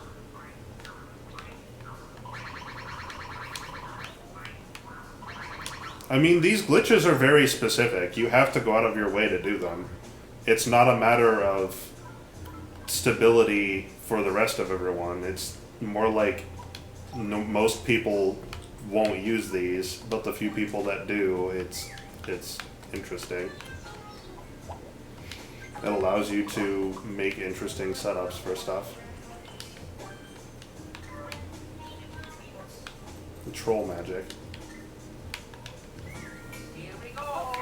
I mean, these glitches are very specific. You have to go out of your way to do them. It's not a matter of stability for the rest of everyone. It's more like most people won't use these, but the few people that do, it's interesting. It allows you to make interesting setups for stuff. The troll magic. Here we go.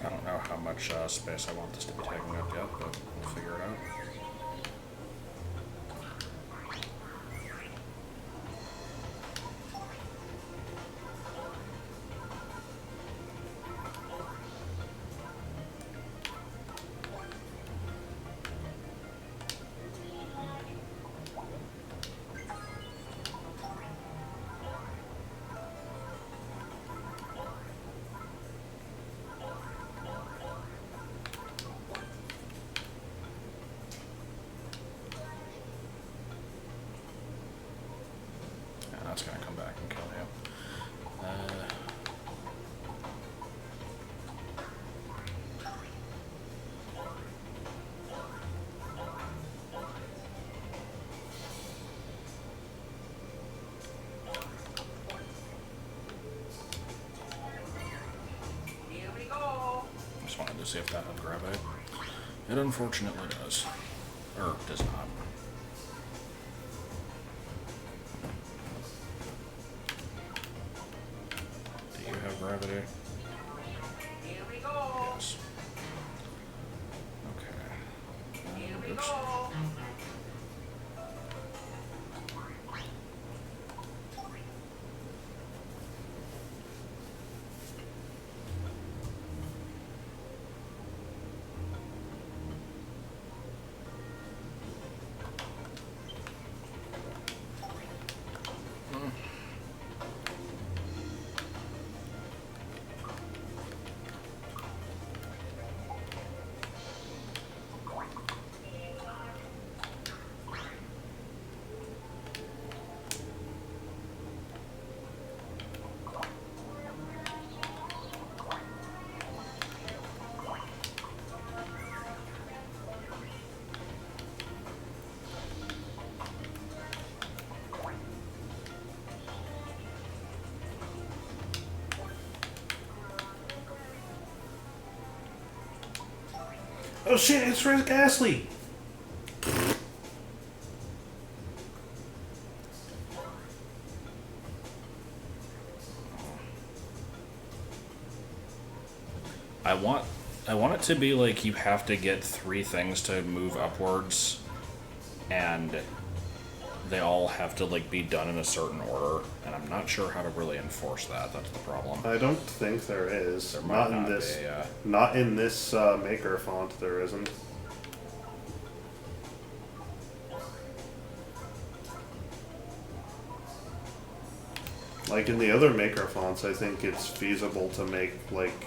I don't know how much space I want this to be taking up yet, but we'll figure it out. Yeah, that's gonna come back and kill you. Here we go. Just wanted to see if that would grab it. It unfortunately does. Or does not. Do you have gravity? Here we go. Yes. Okay. Here we Oops. go. Oh shit, it's Rick Astley! I want it to be like you have to get 3 things to move upwards, and they all have to like be done in a certain order, and I'm not sure how to really enforce that. That's the problem. I don't think there is. There might Not in not this. be, yeah. Not in this maker font. There isn't. Like in the other maker fonts, I think it's feasible to make like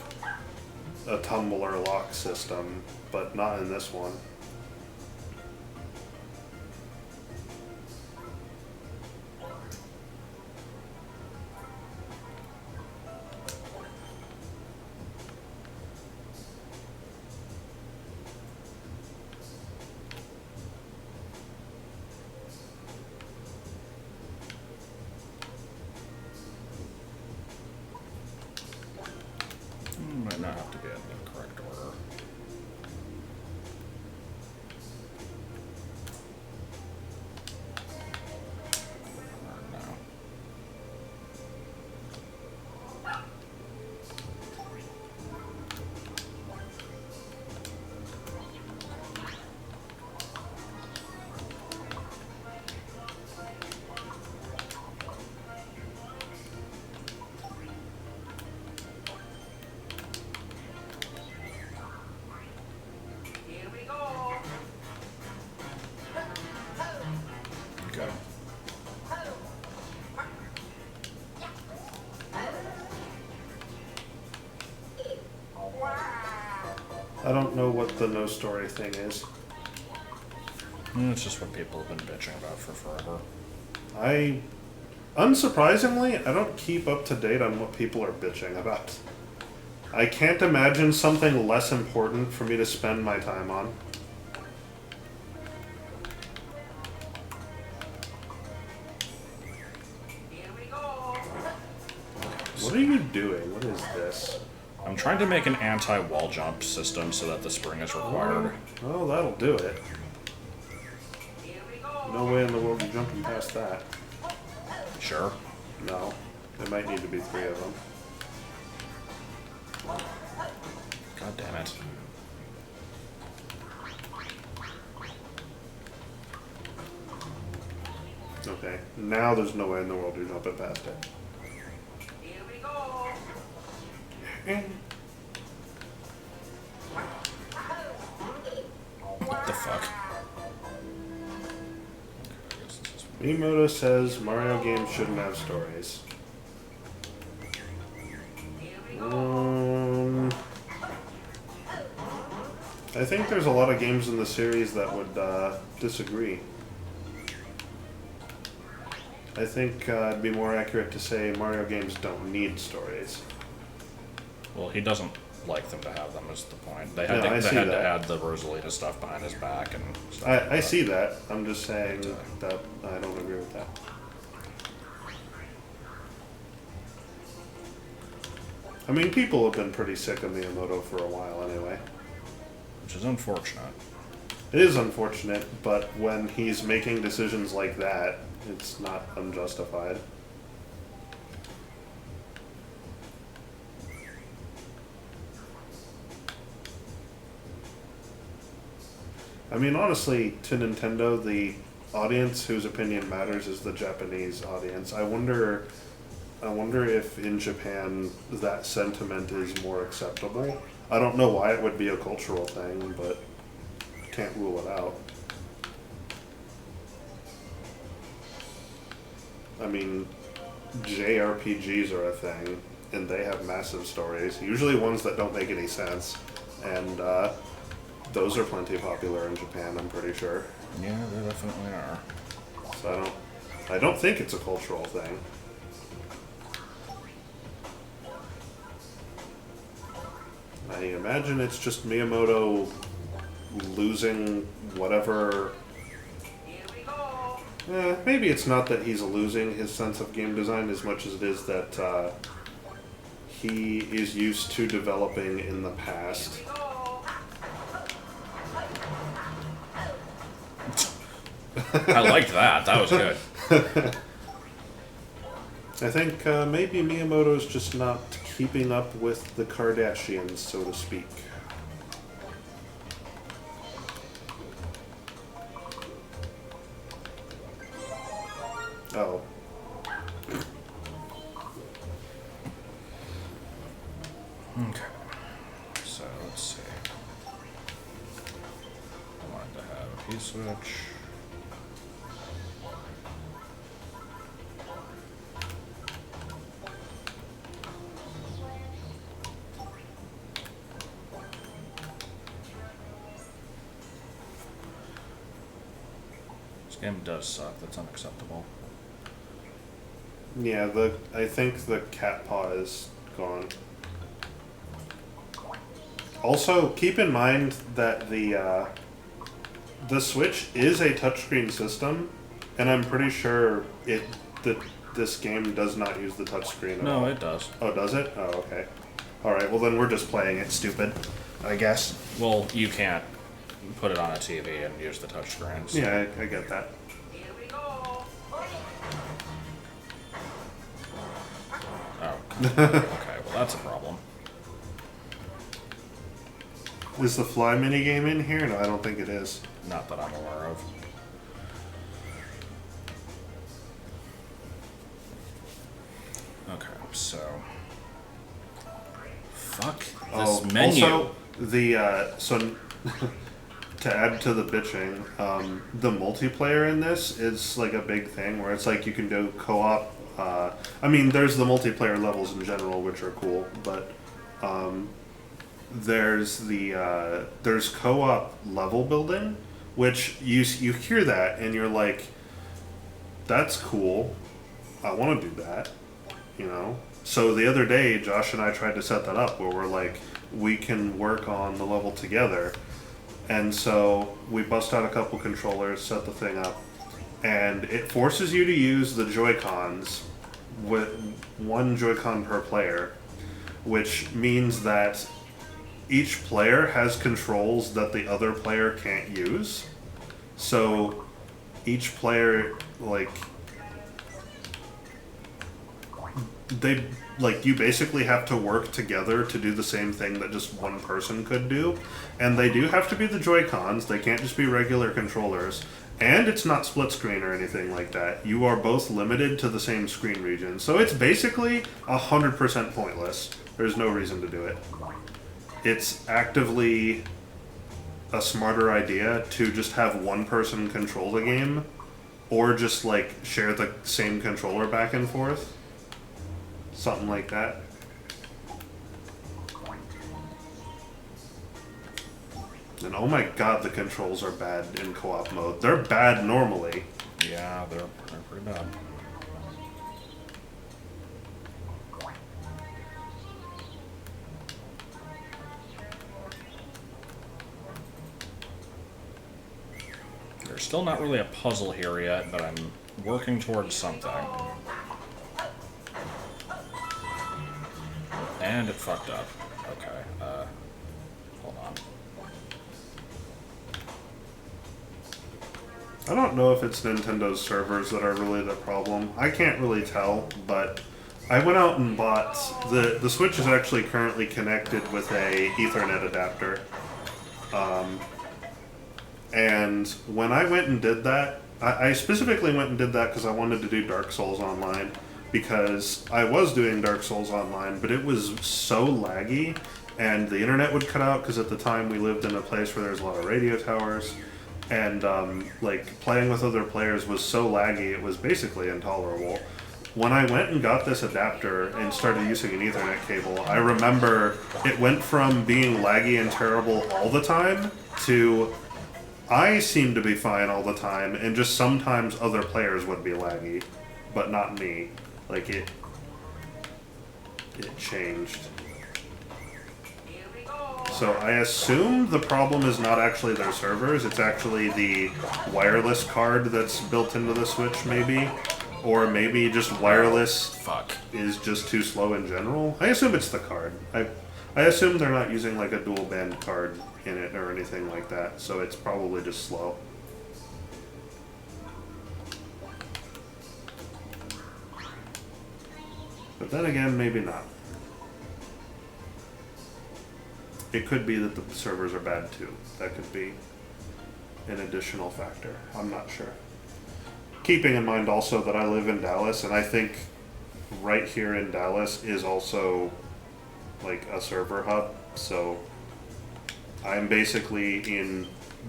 a tumbler lock system, but not in this one. Might not have to be in the correct order. Or no. Here we go. Okay. I don't know what the no story thing is. It's just what people have been bitching about for forever. Unsurprisingly, I don't keep up to date on what people are bitching about. I can't imagine something less important for me to spend my time on. Here we go. What are you doing? What is this? I'm trying to make an anti-wall jump system so that the spring is required. Oh, that'll do it. Here we go. No way in the world you're jumping past that. Sure. No. There might need to be 3 of them. God damn it. Okay. Now there's no way in the world you're jumping past it. Here we go. What the fuck? Miyamoto says Mario games shouldn't have stories. Here we go. I think there's a lot of games in the series that would disagree. I think it'd be more accurate to say Mario games don't need stories. Well, he doesn't like them to have them, is the point. They No, had, I they see had to that. add the Rosalita stuff behind his back and stuff like I that. see that. I'm just saying that I don't agree with that. I mean, people have been pretty sick of Miyamoto for a while anyway. Which is unfortunate. It is unfortunate, but when he's making decisions like that, it's not unjustified. I mean, honestly, to Nintendo, the audience whose opinion matters is the Japanese audience. I wonder if in Japan that sentiment is more acceptable. I don't know why it would be a cultural thing, but can't rule it out. I mean, JRPGs are a thing, and they have massive stories, usually ones that don't make any sense, and those are plenty popular in Japan, I'm pretty sure. Yeah, they definitely are. So I don't think it's a cultural thing. I imagine it's just Miyamoto losing whatever. Here we go. Maybe it's not that he's losing his sense of game design as much as it is that he is used to developing in the past. Here we go. I liked that. That was good. I think maybe Miyamoto's just not keeping up with the Kardashians, so to speak. Oh. Okay. So let's see. I wanted to have a P-switch. This game does suck. That's unacceptable. Yeah, I think the cat paw is gone. Also, keep in mind that the Switch is a touchscreen system, and I'm pretty sure this game does not use the touchscreen at all. No, it does. Oh, does it? Oh, okay. Alright, well then we're just playing it stupid, I guess. Well, you can't put it on a TV and use the touchscreen. So. Yeah, I get that. Here we go. Oh. Okay, well that's a problem. Is the fly minigame in here? No, I don't think it is. Not that I'm aware of. Okay, so. Fuck this menu. Also, so to add to the bitching, the multiplayer in this is like a big thing where it's like you can do co-op. I mean, there's the multiplayer levels in general, which are cool, but there's co-op level building, which you hear that and you're like, that's cool. I want to do that, you know. So the other day, Josh and I tried to set that up where we're like, we can work on the level together. And so we bust out a couple controllers, set the thing up, and it forces you to use the Joy-Cons with one Joy-Con per player, which means that each player has controls that the other player can't use. So each player, like, you basically have to work together to do the same thing that just one person could do. And they do have to be the Joy-Cons, they can't just be regular controllers. And it's not split screen or anything like that. You are both limited to the same screen region. So it's basically 100% pointless. There's no reason to do it. It's actively a smarter idea to just have one person control the game, or just like share the same controller back and forth. Something like that. And oh my god, the controls are bad in co-op mode. They're bad normally. Yeah, they're pretty bad. There's still not really a puzzle here yet, but I'm working towards something. And it fucked up. Okay, hold on. I don't know if it's Nintendo's servers that are really the problem. I can't really tell, but I went out and bought the Switch is actually currently connected with a Ethernet adapter. And when I went and did that, I specifically went and did that because I wanted to do Dark Souls Online, because I was doing Dark Souls Online, but it was so laggy, and the internet would cut out because at the time we lived in a place where there's a lot of radio towers, and like playing with other players was so laggy it was basically intolerable. When I went and got this adapter and started using an Ethernet cable, I remember it went from being laggy and terrible all the time to I seemed to be fine all the time, and just sometimes other players would be laggy, but not me. Like it changed. Here we go. So I assume the problem is not actually their servers, it's actually the wireless card that's built into the Switch, maybe. Or maybe just wireless Fuck. is just too slow in general. I assume it's the card. I assume they're not using like a dual band card in it or anything like that, so it's probably just slow. But then again, maybe not. It could be that the servers are bad too. That could be an additional factor. I'm not sure. Keeping in mind also that I live in Dallas, and I think right here in Dallas is also like a server hub, so I'm basically in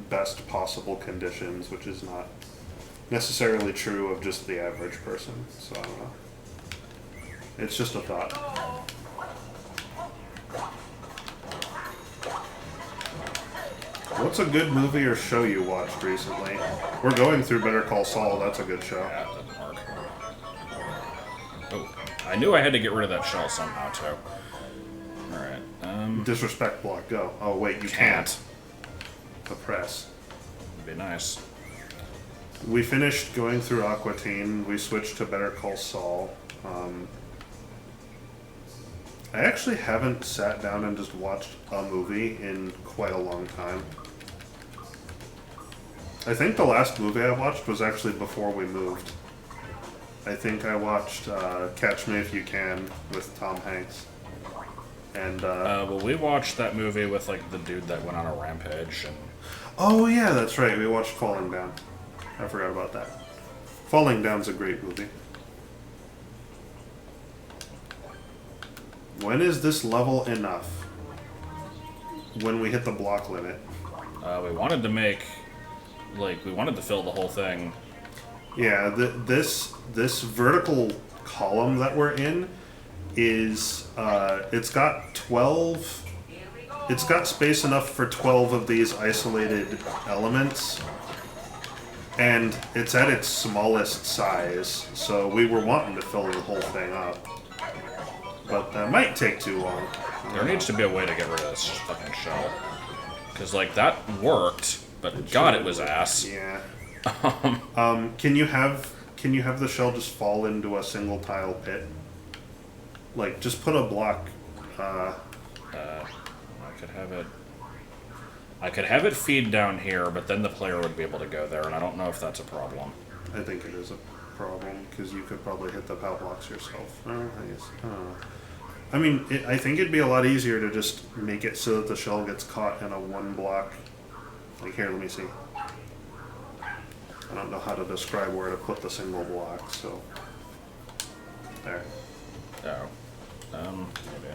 best possible conditions, which is not necessarily true of just the average person, so I don't know. It's just a thought. What's a good movie or show you watched recently? We're going through Better Call Saul, that's a good show. Yeah, that didn't work. Oh, I knew I had to get rid of that shell somehow, too. Alright, Disrespect block, go. Oh wait, you can't. Oppress. Would be nice. We finished going through Aqua Teen, we switched to Better Call Saul. I actually haven't sat down and just watched a movie in quite a long time. I think the last movie I watched was actually before we moved. I think I watched Catch Me If You Can with Tom Hanks. And Well, we watched that movie with, like, the dude that went on a rampage, and... oh yeah, that's right, we watched Falling Down. I forgot about that. Falling Down's a great movie. When is this level enough? When we hit the block limit. we wanted to make... Like, we wanted to fill the whole thing. Yeah, this vertical column that we're in is, it's got 12... It's got space enough for 12 of these isolated elements. And it's at its smallest size, so we were wanting to fill the whole thing up. But that might take too long. There needs to be a way to get rid of this fucking shell. Because, like, that worked, but God, it was ass. Yeah. Can you have the shell just fall into a single tile pit? Like, just put a block. I could have it feed down here, but then the player would be able to go there, and I don't know if that's a problem. I think it is a problem because you could probably hit the pow blocks yourself. I guess. I mean, I think it'd be a lot easier to just make it so that the shell gets caught in a one block. Like here, let me see. I don't know how to describe where to put the single block, so there. Oh. Maybe.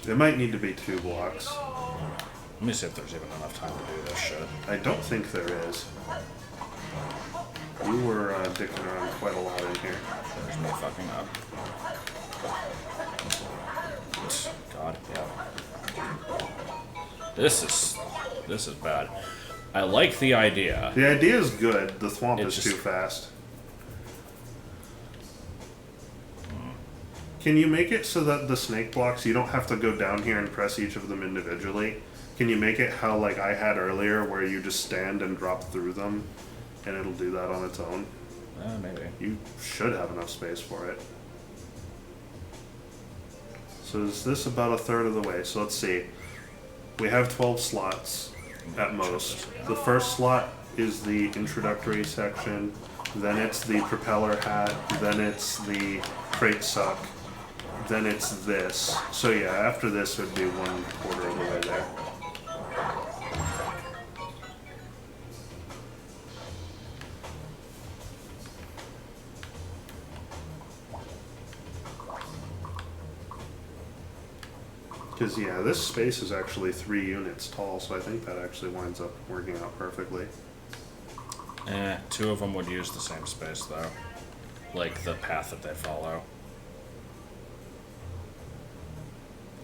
It might need to be 2 blocks. Let me see if there's even enough time to do this shit. I don't think there is. We were dicking around quite a lot in here. There's me fucking up. God, yeah. This is bad. I like the idea. The idea is good. The thwomp It's is just- too fast. Can you make it so that the snake blocks, you don't have to go down here and press each of them individually? Can you make it how like I had earlier where you just stand and drop through them and it'll do that on its own? Maybe. You should have enough space for it. So is this about a third of the way? So let's see. We have 12 slots. can at check most. this. The first slot is the introductory section, then it's the propeller hat, then it's the crate suck, then it's this. So yeah, after this would be 1/4 of the way there. Because yeah, this space is actually 3 units tall, so I think that actually winds up working out perfectly. 2 of them would use the same space though, like the path that they follow.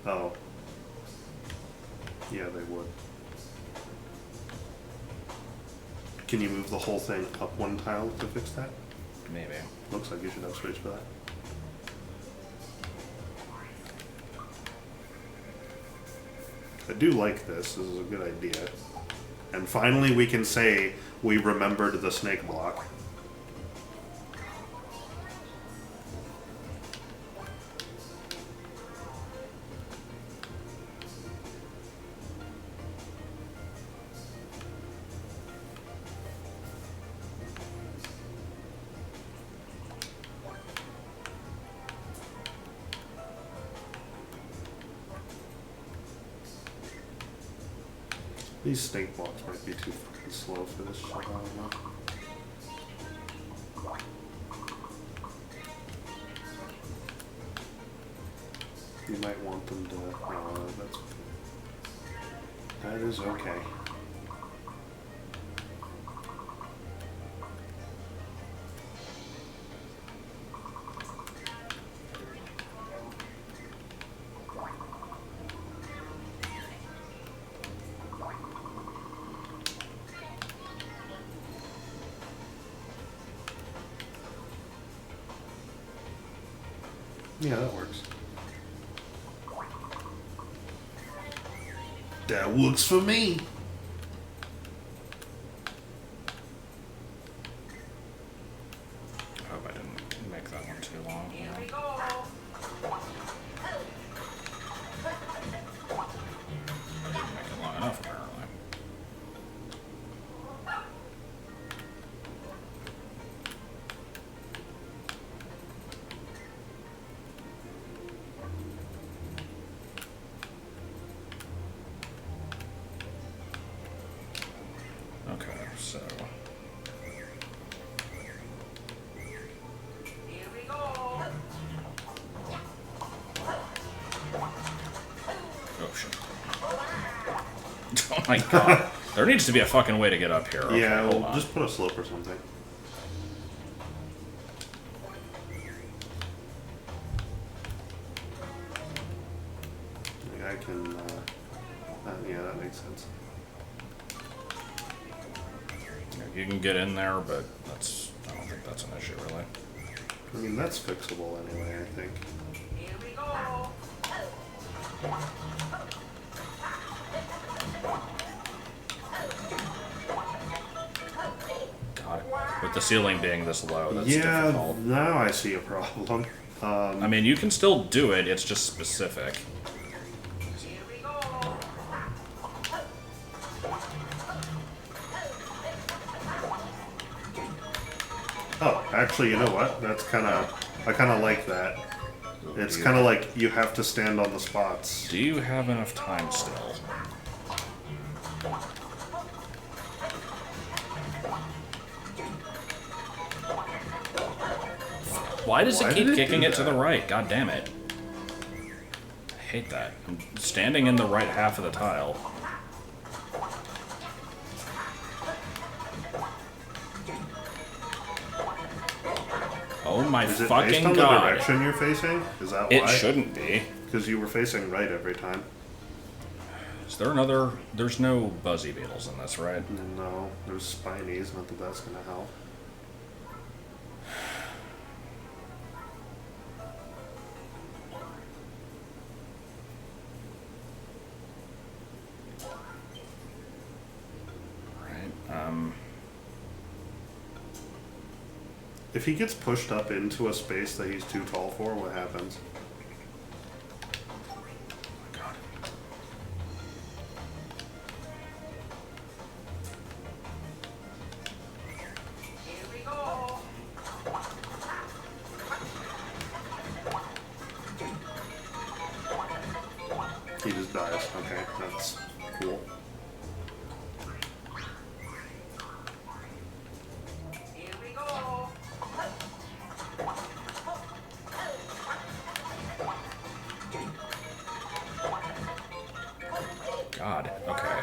Oh. Yeah, they would. Can you move the whole thing up 1 tile to fix that? Maybe. Looks like you should have space for that. I do like this. This is a good idea. And finally we can say we remembered the snake block. These snake blocks might be too fucking slow for this shit, I don't know. You might want them to, that's okay. That is okay. Yeah, that works. That works for me. I hope I didn't make that one too long. Here we go. Make it long enough apparently. Okay, so Here we go. oh shit. Oh my god. There needs to be a fucking way to get up here. Okay, Yeah, hold we'll on. just put a slope or something. Like I can, yeah, that makes sense. You can get in there, but I don't think that's an issue really. I mean, that's fixable anyway, I think. Here we go. God, with the ceiling being this low, that's Yeah, difficult. now I see a problem. I mean, you can still do it, it's just specific. Here we go. Oh, actually, you know what? That's kind of, I kind of like that. It's kind of like you have to stand on the spots. Do you have enough time still? Why does Why it keep did it kicking do it to the that? right? God damn it. I hate that. I'm standing in the right half of the tile. Oh my Is it based fucking on the god. direction you're facing? Is that It why? shouldn't be. Because you were facing right every time. Is there another... There's no buzzy beetles in this, right? No, there's spinies, not that that's gonna help. Right. If he gets pushed up into a space that he's too tall for, what happens? God. dies. Okay, that's cool. Here we go. God, okay.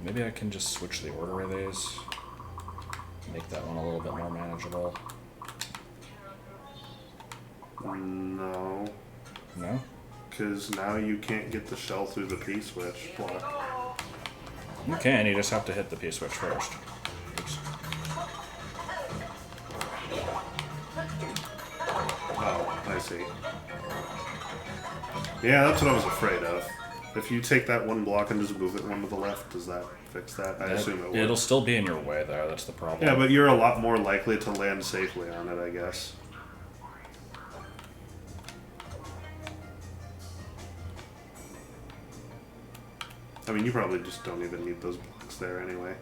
Maybe I can just switch the order of these. Make that one a little bit more manageable. No, No? because now you can't get the shell through the P-switch block. You can, you just have to hit the P-switch first. Oops. Oh, I see. Yeah, that's what I was afraid of. If you take that one block and just move it one to the left, does that fix that? I assume it will. It'll still be in your way, though. That's the problem. Yeah, but you're a lot more likely to land safely on it, I guess. I mean, you probably just don't even need those blocks there anyway.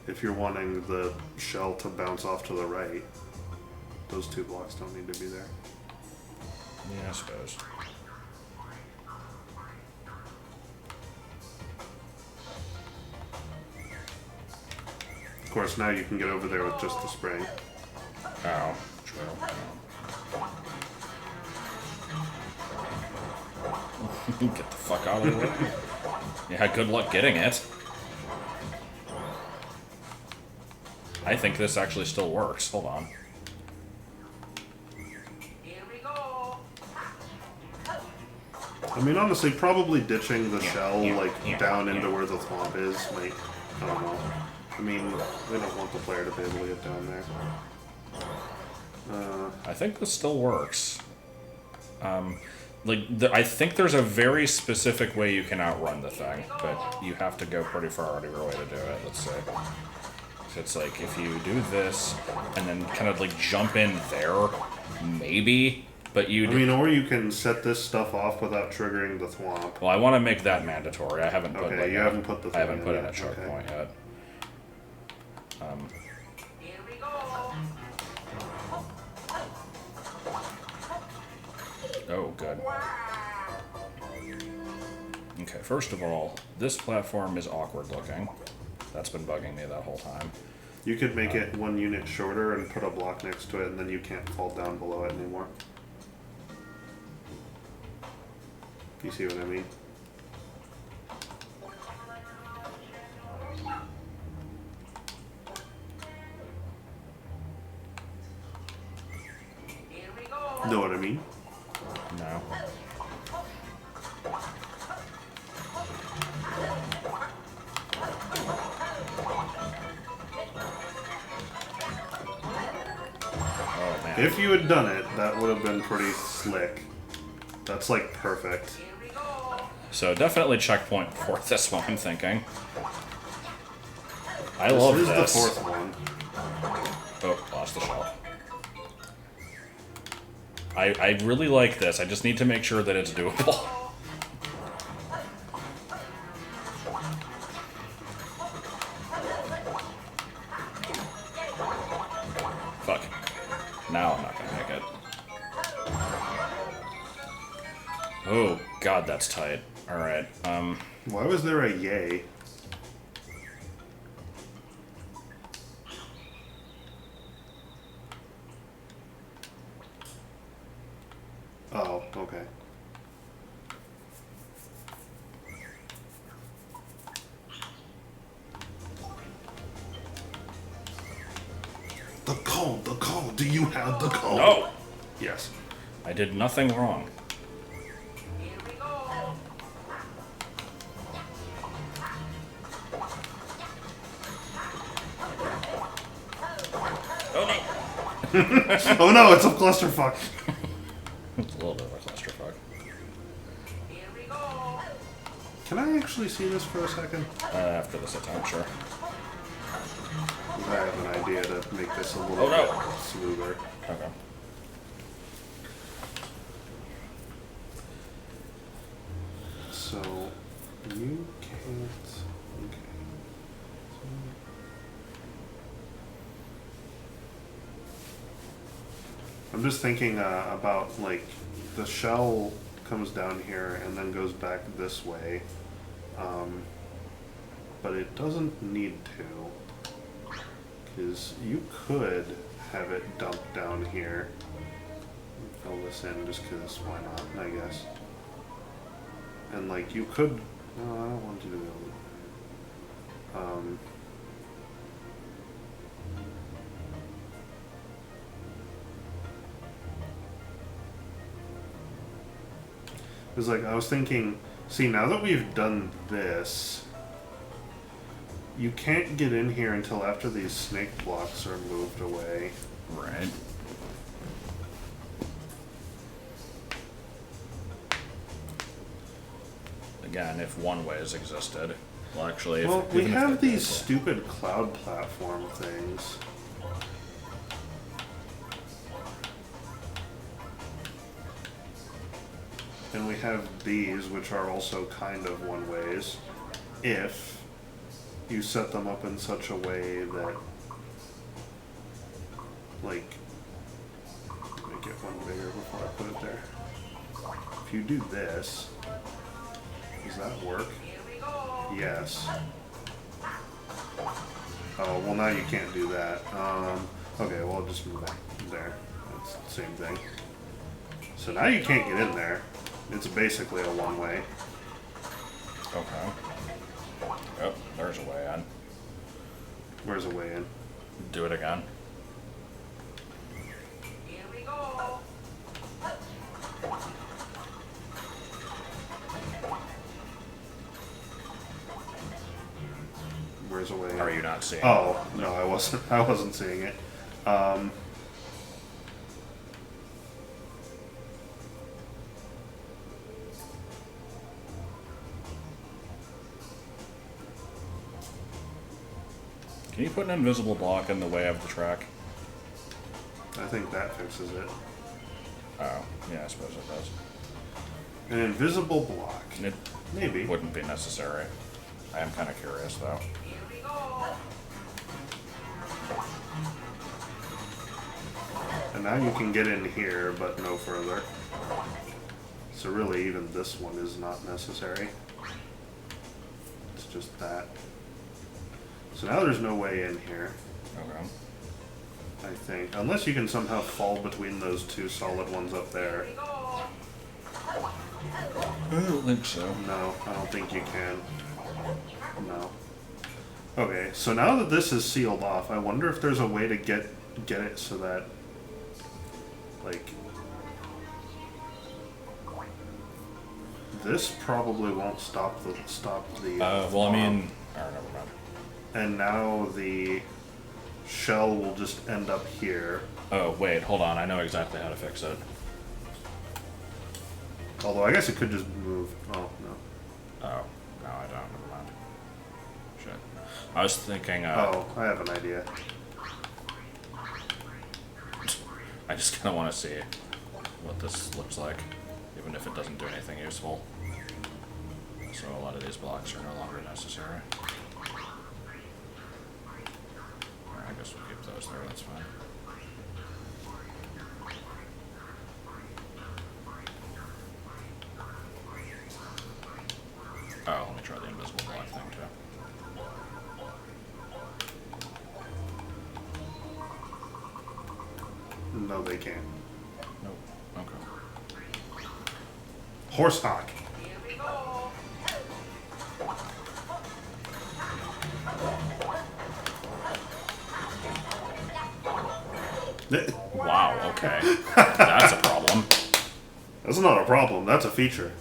If you're wanting the shell to bounce off to the right, those 2 blocks don't need to be there. Yeah, I suppose. Of course, now you can get over there with just the spring. Oh, true. Get the fuck out of the way. Yeah, good luck getting it. I think this actually still works. Hold on. Here we go. I mean, honestly, probably ditching the shell, like, down into where the thwomp is might... I don't know. I mean, we don't want the player to be able to get down there. I think this still works. I think there's a very specific way you can outrun the thing, but you have to go pretty far out of your way to do it, let's say. So it's like, if you do this, and then kind of, like, jump in there, maybe, but you... I mean, or you can set this stuff off without triggering the thwomp. Well, I want to make that mandatory. I haven't put, Okay, like, you haven't put the I haven't thing put in in a yet, checkpoint okay. yet. Here we go. Oh, good. Okay, first of all, this platform is awkward looking. That's been bugging me that whole time. You could make it 1 unit shorter and put a block next to it, and then you can't fall down below it anymore. You see what I mean? Here we go. Know what I mean? No. Oh, man. If you had done it, that would have been pretty slick. That's like perfect. Here we go. So definitely checkpoint before this one, I'm thinking. I This love is this. the 4th one. Oh, lost the shell. I really like this. I just need to make sure that it's doable. Fuck. Now I'm not gonna make it. Oh, God, that's tight. Alright, Why was there a yay? Oh, okay. The call, do you have the call? no! Yes. I did nothing wrong. Here we go. Oh, no! Oh no, it's a clusterfuck. It's a little bit of a clusterfuck. Here we go. Can I actually see this for a second? After this attempt, sure. 'Cause I have an idea to make this a little Oh, no. bit smoother. Okay. So, you can't... Okay. I'm just thinking about, like, the shell comes down here and then goes back this way. But it doesn't need to. Because you could have it dumped down here. Fill this in just because, why not, I guess. And, like, you could... No, I don't want to do that. It was like, I was thinking, see, now that we've done this, you can't get in here until after these snake blocks are moved away. Right. Again, if one ways existed. Well, actually, if, Well, we even if have they these did, stupid cloud platform things. And we have these, which are also kind of one ways, if you set them up in such a way that, like, let me get one bigger before I put it there. If you do this, does that work? Yes. Oh, well now you can't do that. Okay, well I'll just move that there. That's the same thing. So now you can't get in there. It's basically a one-way. Okay. Oh, there's a way in. Where's a way in? Do it again. Here we go. Where's a way in? Are you not seeing? Oh, no, I wasn't. I wasn't seeing it. Can you put an invisible block in the way of the track? I think that fixes it. Oh, yeah, I suppose it does. An invisible block. It Maybe. wouldn't be necessary. I am kind of curious, though. Here we go. And now you can get in here, but no further. So really, even this one is not necessary. It's just that. So now there's no way in here, Okay. I think. Unless you can somehow fall between those two solid ones up there. Here we go. I don't think so. No, I don't think you can. No. Okay, so now that this is sealed off, I wonder if there's a way to get it so that, like, this probably won't stop the Well, I bomb. mean... Oh, never mind. And now the shell will just end up here. Oh, wait, hold on. I know exactly how to fix it. Although I guess it could just move. Oh, no. Oh, no, I don't. Never mind. Shit. I was thinking, Oh, I have an idea. I just kind of want to see what this looks like, even if it doesn't do anything useful. So a lot of these blocks are no longer necessary. Alright, I guess we'll keep those there, that's fine. Oh, let me try the invisible block thing too. No, they can't. Nope. Okay. Horse hawk. Here we go. Wow, okay. That's a problem. That's not a problem. That's a feature.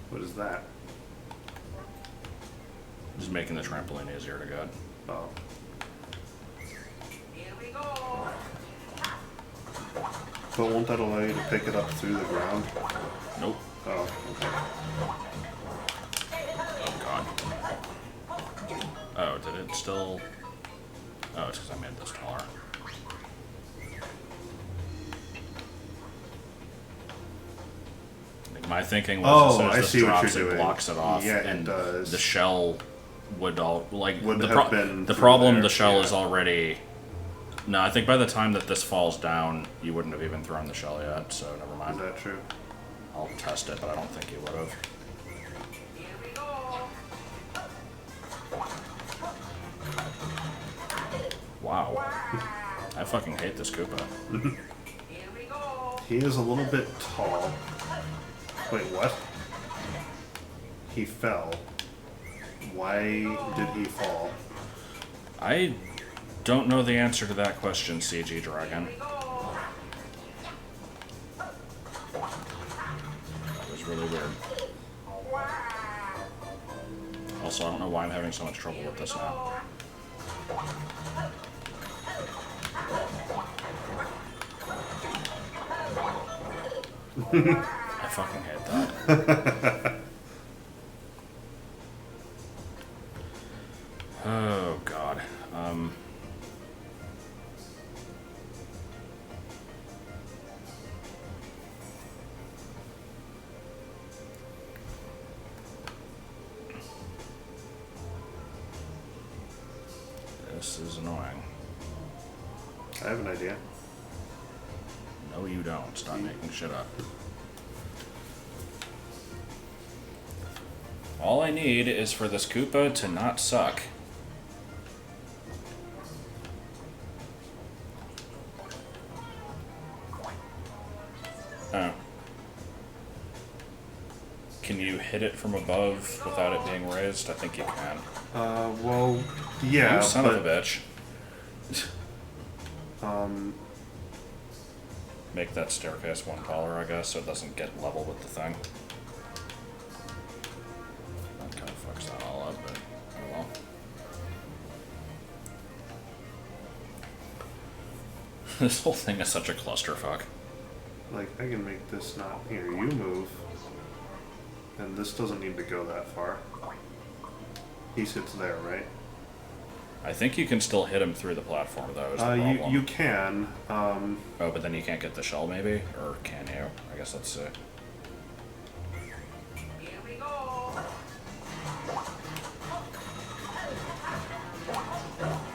What is that? Just making the trampoline easier to get. Oh. Here we go. But won't that allow you to pick it up through the ground? Nope. Oh, okay. Oh god. Oh, did it still... Oh, it's because I made this taller. Like, my thinking was Oh, as soon I as see this what drops, you're it doing. blocks it off, Yeah, it and does. the shell would all... Like, Would the, have been the through problem, there, the shell yeah. is already No, I think by the time that this falls down, you wouldn't have even thrown the shell yet, so never Is mind. that true? I'll test it, but I don't think you would have. Here we go. Wow. I fucking hate this Koopa. Here we go. He is a little bit tall. Wait, what? He fell. Why did he fall? I don't know the answer to that question, CG Dragon. Here we go. That was really weird. Also, I don't know why I'm having so much trouble with this now. I fucking hate that. Oh, God. This is annoying. I have an idea. No, you don't. Stop making shit up. All I need is for this Koopa to not suck. Oh. Can you hit it from above without it being raised? I think you can. Well, yeah, You son but of a bitch. Make that staircase one taller, I guess, so it doesn't get level with the thing. That kind of fucks that all up, but oh well. This whole thing is such a clusterfuck. like I can make this not here. You move, and this doesn't need to go that far. He sits there, right? I think you can still hit him through the platform, though, is the problem. You can. Oh, but then you can't get the shell, maybe? Or can you? I guess let's see. Here we go.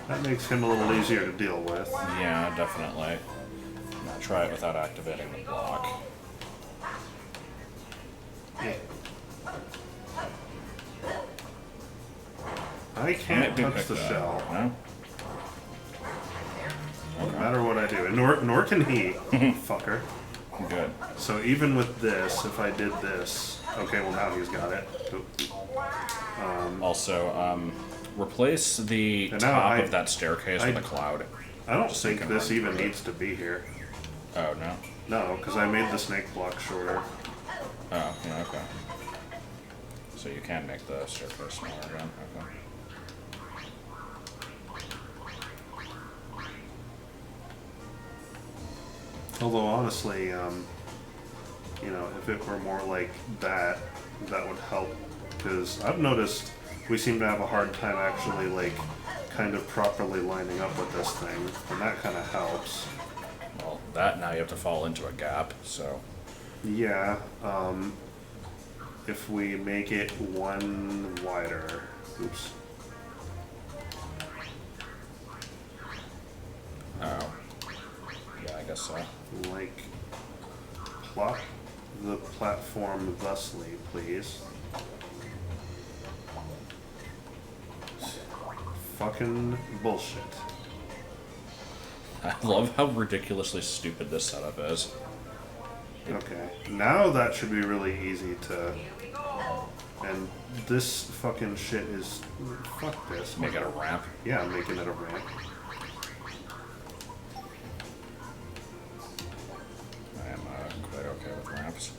That makes him a little easier to deal with. Yeah, definitely. Now try it without activating the block. I can't Maybe touch pick the that. shell, No? no matter what I do, and nor can he, fucker. Good. So even with this, if I did this, okay, well now he's got it. Oop. Also, replace the And now top of that staircase with I- a cloud. I don't So you think can this run even through it. needs to be here. Oh, no? No, because I made the snake block shorter. Oh, yeah, okay. So you can make the staircase smaller again. Okay. Although honestly, if it were more like that, that would help. Because I've noticed we seem to have a hard time actually like kind of properly lining up with this thing, and that kind of helps. Well, that now you have to fall into a gap, so... Yeah, if we make it one wider, oops. Oh. Yeah, I guess so. Like, plot the platform thusly, please. Fucking bullshit. I love how ridiculously stupid this setup is. Okay, now that should be really easy to. Here we go. And this fucking shit is. Fuck this. Make it a ramp. Yeah, I'm making it a ramp. I am quite okay with ramps.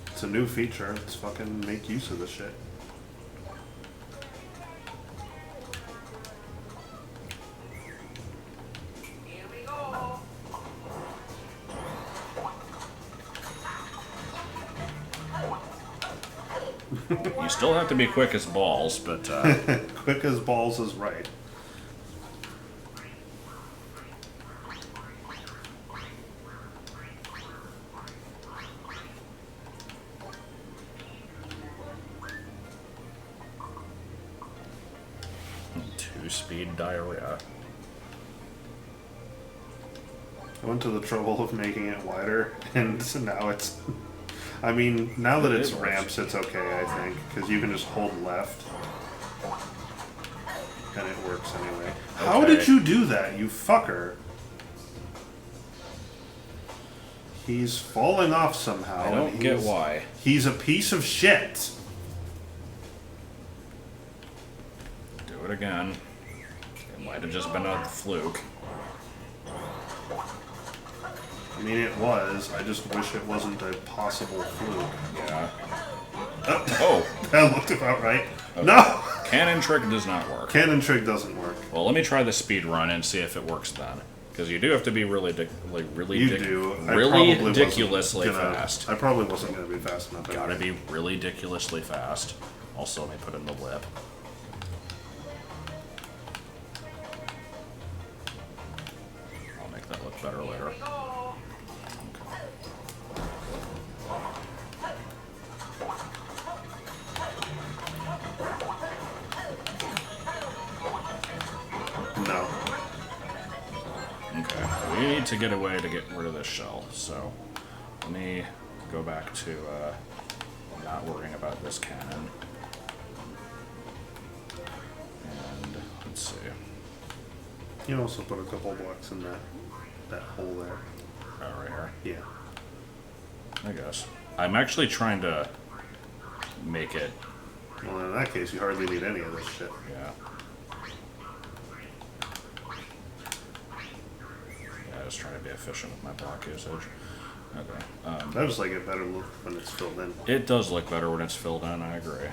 It's a new feature. Let's fucking make use of this shit. Here we go. You still have to be quick as balls, but Quick as balls is right. two-speed diarrhea. I went to the trouble of making it wider, and so now it's... I mean, now that it's ramps, it's okay, I think, because you can just hold left, and it works anyway. How did you do that, you fucker? He's falling off somehow. I don't get why. He's a piece of shit. Do it again. It might have just been a fluke. I mean, it was. I just wish it wasn't a possible fluke. Yeah. Oh! That looked about right. Okay. No! Cannon trick does not work. Cannon trick doesn't work. Well, let me try the speed run and see if it works then. Because you do have to be really ridiculously fast. I probably wasn't going to be fast enough. Gotta be really ridiculously fast. Also, let me put in the lip. I'll make that look better later. Here we go. No. Okay, we need to get a way to get rid of this shell, so let me go back to not worrying about this cannon. And let's see. You also put a couple blocks in that hole there. Oh, right here. Yeah. I guess. I'm actually trying to make it, Well, in that case, you hardly need any of this shit. yeah. Yeah, I was trying to be efficient with my block usage. Okay. I just like it better look when it's filled in. It does look better when it's filled in, I agree.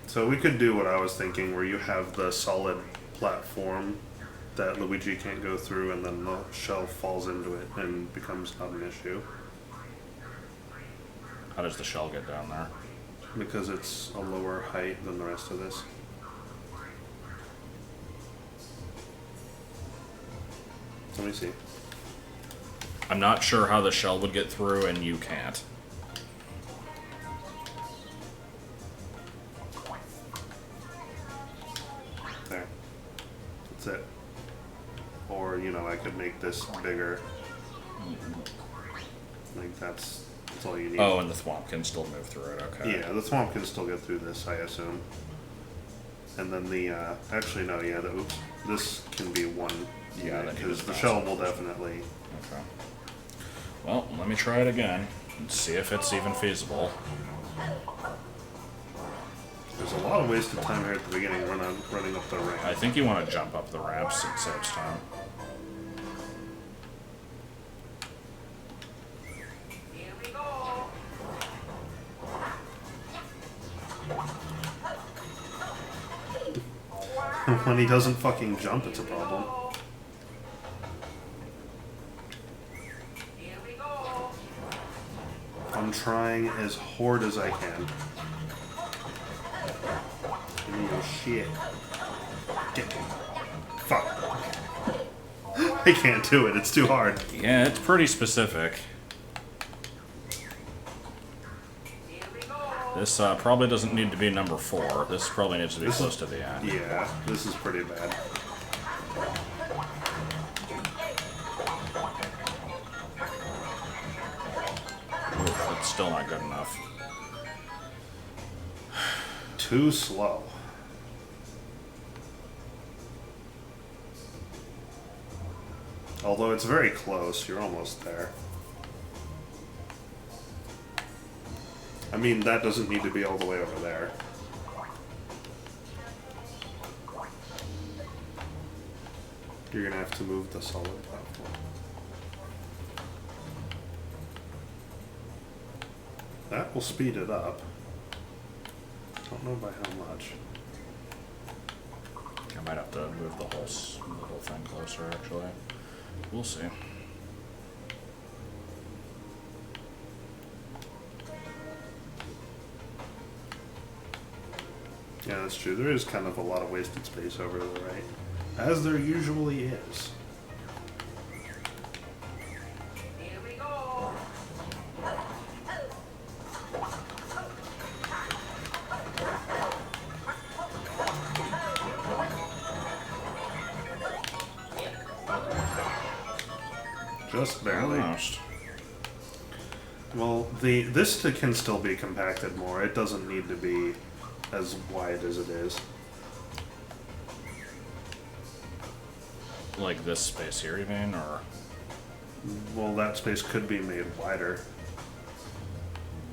So we could do what I was thinking, where you have the solid platform that Luigi can't go through, and then the shell falls into it and becomes not an issue. How does the shell get down there? Because it's a lower height than the rest of this. Let me see. I'm not sure how the shell would get through, and you can't. There. That's it. Or, you know, I could make this bigger. Like, that's all you need. Oh, and the thwomp can still move through it, okay. Yeah, the swamp can still get through this, I assume. And then the, actually, no, yeah, oops. This can be one. Yeah, that because is the fast. shell will definitely. Okay. Well, let me try it again and see if it's even feasible. There's a lot of wasted time here at the beginning running up the ramp. I think you want to jump up the ramps, it saves time. Here we go. When he doesn't fucking jump, it's a problem. Here we go. I'm trying as hard as I can. Give me your shit. Get fuck. I can't do it, it's too hard. Yeah, it's pretty specific. Here we go. This probably doesn't need to be number 4. This probably needs to be close to the end. Yeah, this is pretty bad. Oof, it's still not good enough. Too slow. Although it's very close, you're almost there. I mean, that doesn't need to be all the way over there. You're gonna have to move the solid platform. That will speed it up. Don't know by how much. I might have to move the whole thing closer, actually. We'll see. Yeah, that's true. There is kind of a lot of wasted space over to the right. As there usually is. Here we go. Just barely. Almost. Well, this can still be compacted more. It doesn't need to be as wide as it is. Like this space here, you mean, or? Well, that space could be made wider.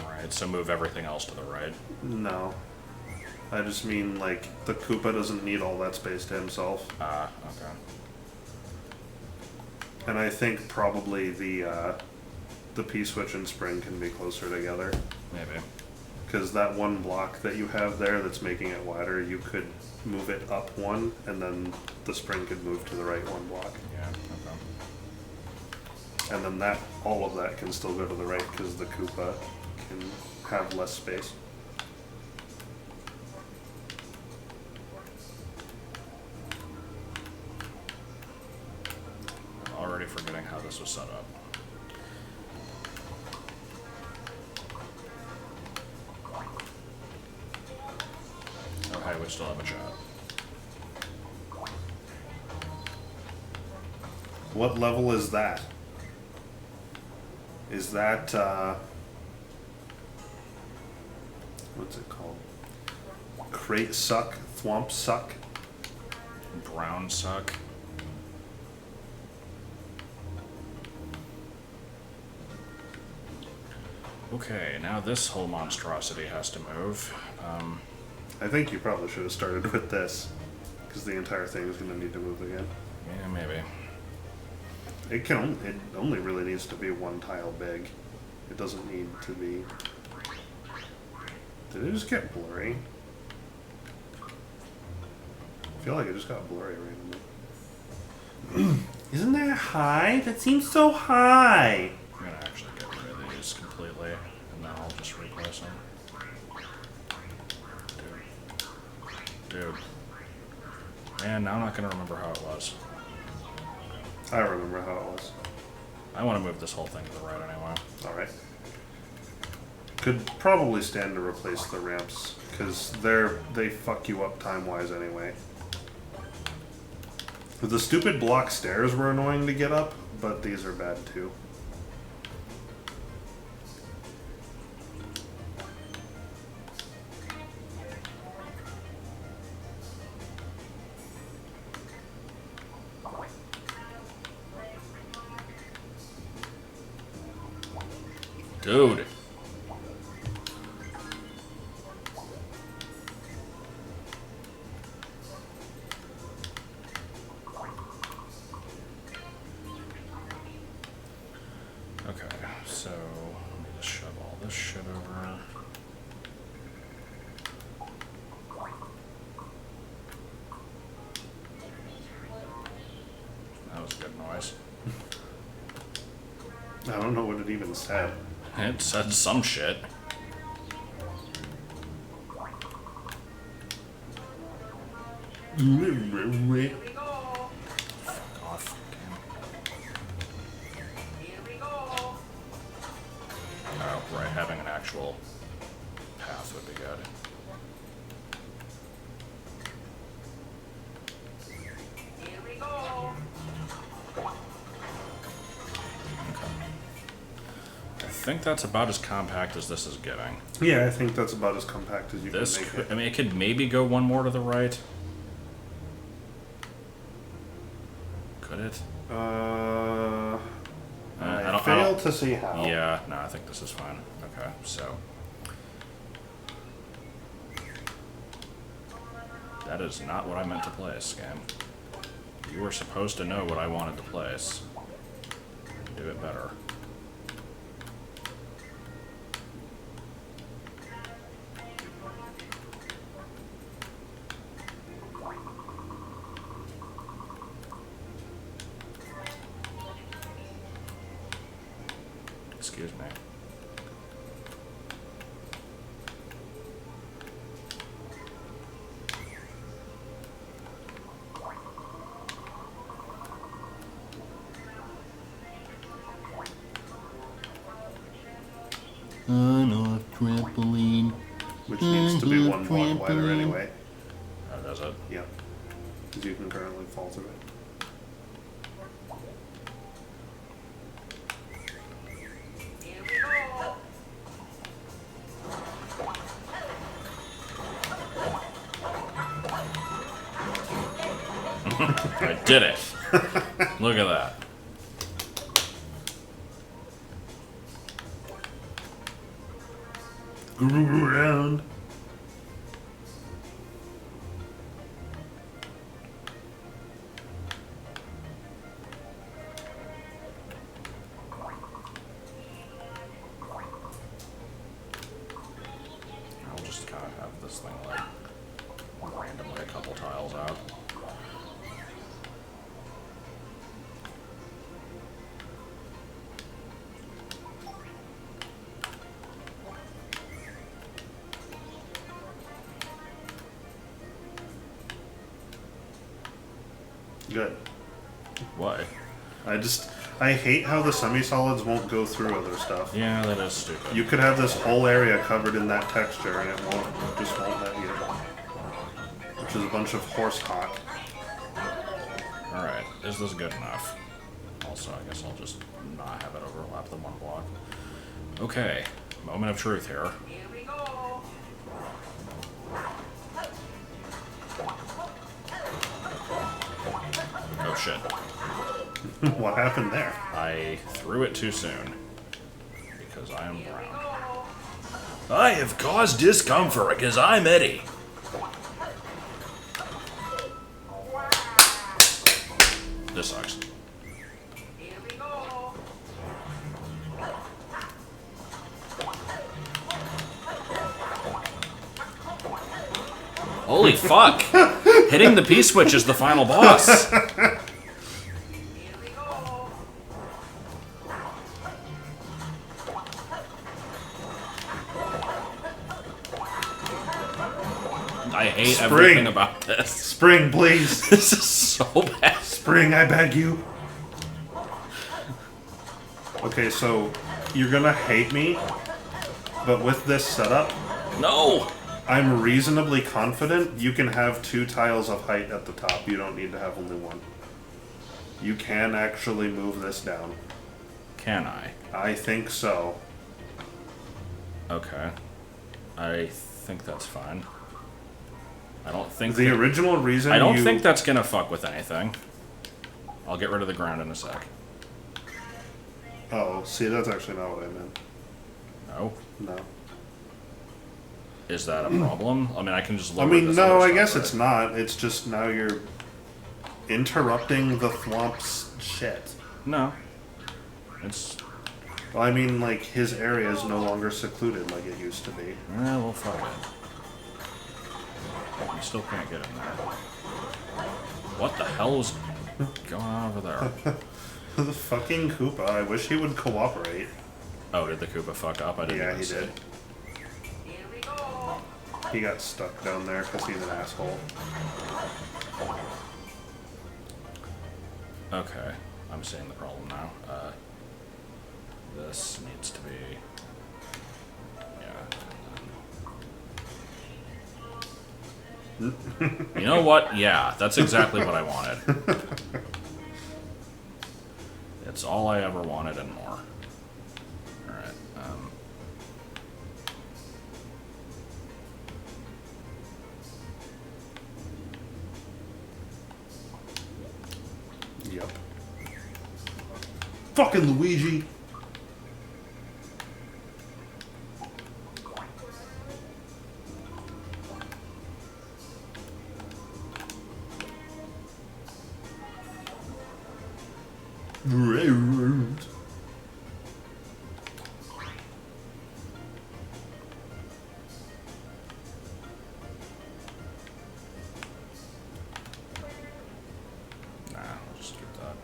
Right, so move everything else to the right. No. I just mean, like, the Koopa doesn't need all that space to himself. Ah, okay. And I think probably the P-switch and spring can be closer together. Maybe. Because that one block that you have there that's making it wider, you could move it up one, and then the spring could move to the right one block. Yeah, okay. And then all of that can still go to the right because the Koopa can have less space. Already forgetting how this was set up. Okay, we still have a shot. What level is that? Is that, what's it called? Crate Suck? Thwomp Suck? Brown suck. Okay, now this whole monstrosity has to move. I think you probably should have started with this, because the entire thing is going to need to move again. Yeah, maybe. It only really needs to be one tile big. It doesn't need to be... Did it just get blurry? I feel like it just got blurry randomly. Isn't that high? That seems so high! I'm gonna actually get rid of these completely, and then I'll just replace them. Dude. Man, now I'm not gonna remember how it was. I remember how it was. I want to move this whole thing to the right anyway. Alright. Could probably stand to replace the ramps, because they fuck you up time-wise anyway. The stupid block stairs were annoying to get up, but these are bad too. Dude. Okay, so let me just shove all this shit over. That was a good noise. I don't know what it even said. It said some shit. Here we go. Fuck off. Here we go. Oh, right, having an actual path would be good. Here we go. I think that's about as compact as this is getting. Yeah, I think that's about as compact as you This, can make could, it. I mean, it could maybe go one more to the right. Could it? I I fail don't- to see how. Yeah, no, I think this is fine. Okay, so. That is not what I meant to place, game. You were supposed to know what I wanted to place. Do it better. Excuse me. On off trampoline. Which needs to be one block wider Trampoline. anyway. Oh, does it? Yeah. Because you can currently fall through it. I did it. Look at that. Around. I'll just kind of have this thing like randomly a couple tiles out. Good. Why? I hate how the semi-solids won't go through other stuff. Yeah, that is stupid. You could have this whole area covered in that texture and it just won't let you. Which is a bunch of horse hawk. Alright, is this good enough? Also, I guess I'll just not have it overlap the one block. Okay, moment of truth here. Here we go. Oh shit. What happened there? I threw it too soon. Because I am Here we brown. go. I have caused discomfort because I'm Eddie. This sucks. Here we go. Holy fuck! Hitting the P-switch is the final boss. Here we go. I hate Spring. everything about this. Spring, please. This is so bad. Spring, I beg you. Okay, so you're gonna hate me, but with this setup, No! I'm reasonably confident you can have 2 tiles of height at the top. You don't need to have only one. You can actually move this down. Can I? I think so. Okay. I think that's fine. I don't think The original reason I don't you... think that's gonna fuck with anything. I'll get rid of the ground in a sec. Oh, see, that's actually not what I meant. No? No. Is that a problem? I mean, I can just I lower mean, this no, other I stuff, guess right? it's not. It's just now you're interrupting the Thwomp's shit. No. It's... Well, I mean, like, his area is no longer secluded like it used to be. well, fuck it. You still can't get in there. What the hell is going on over there? The fucking Koopa, I wish he would cooperate. Oh, did the Koopa fuck up? I didn't Yeah, even he see. did. Here we go. He got stuck down there because he's an asshole. Okay, I'm seeing the problem now. This needs to be... Yeah. You know what? Yeah, that's exactly what I wanted. It's all I ever wanted and more. Alright, Yep. Fucking Luigi! Railroad. nah, I'll just keep that.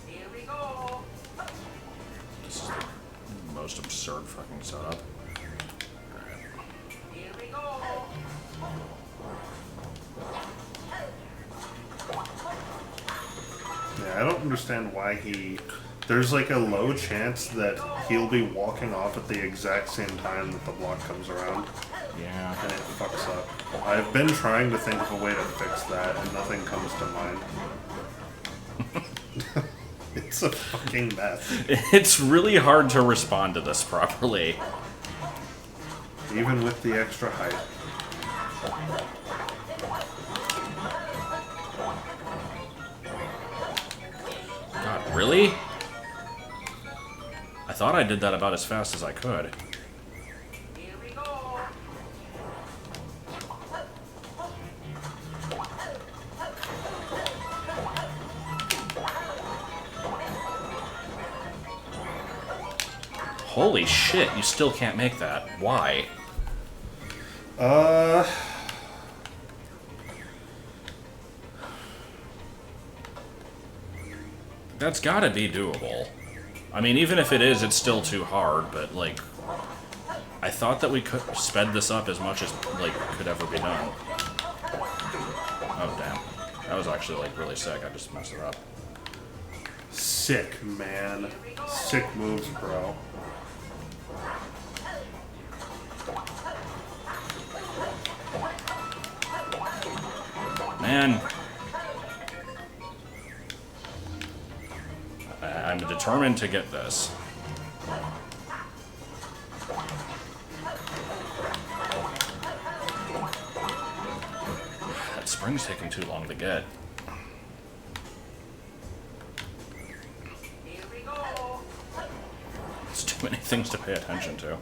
Here we go. This is the most absurd fucking setup. Alright. Here we go. Yeah, I don't understand why he... There's like a low chance that he'll be walking off at the exact same time that the block comes around. Yeah. and it fucks up. I've been trying to think of a way to fix that, and nothing comes to mind. It's a fucking mess. It's really hard to respond to this properly. Even with the extra height. God, really? I thought I did that about as fast as I could. Here we go. Holy shit, you still can't make that. Why? That's gotta be doable. I mean, even if it is, it's still too hard, but, like, I thought that we could sped this up as much as, like, could ever be done. Oh, damn. That was actually, like, really sick. I just messed it up. Sick, man. Sick moves, bro. Man. I'm determined to get this. That spring's taking too long to get. Here we go. It's too many things to pay attention to.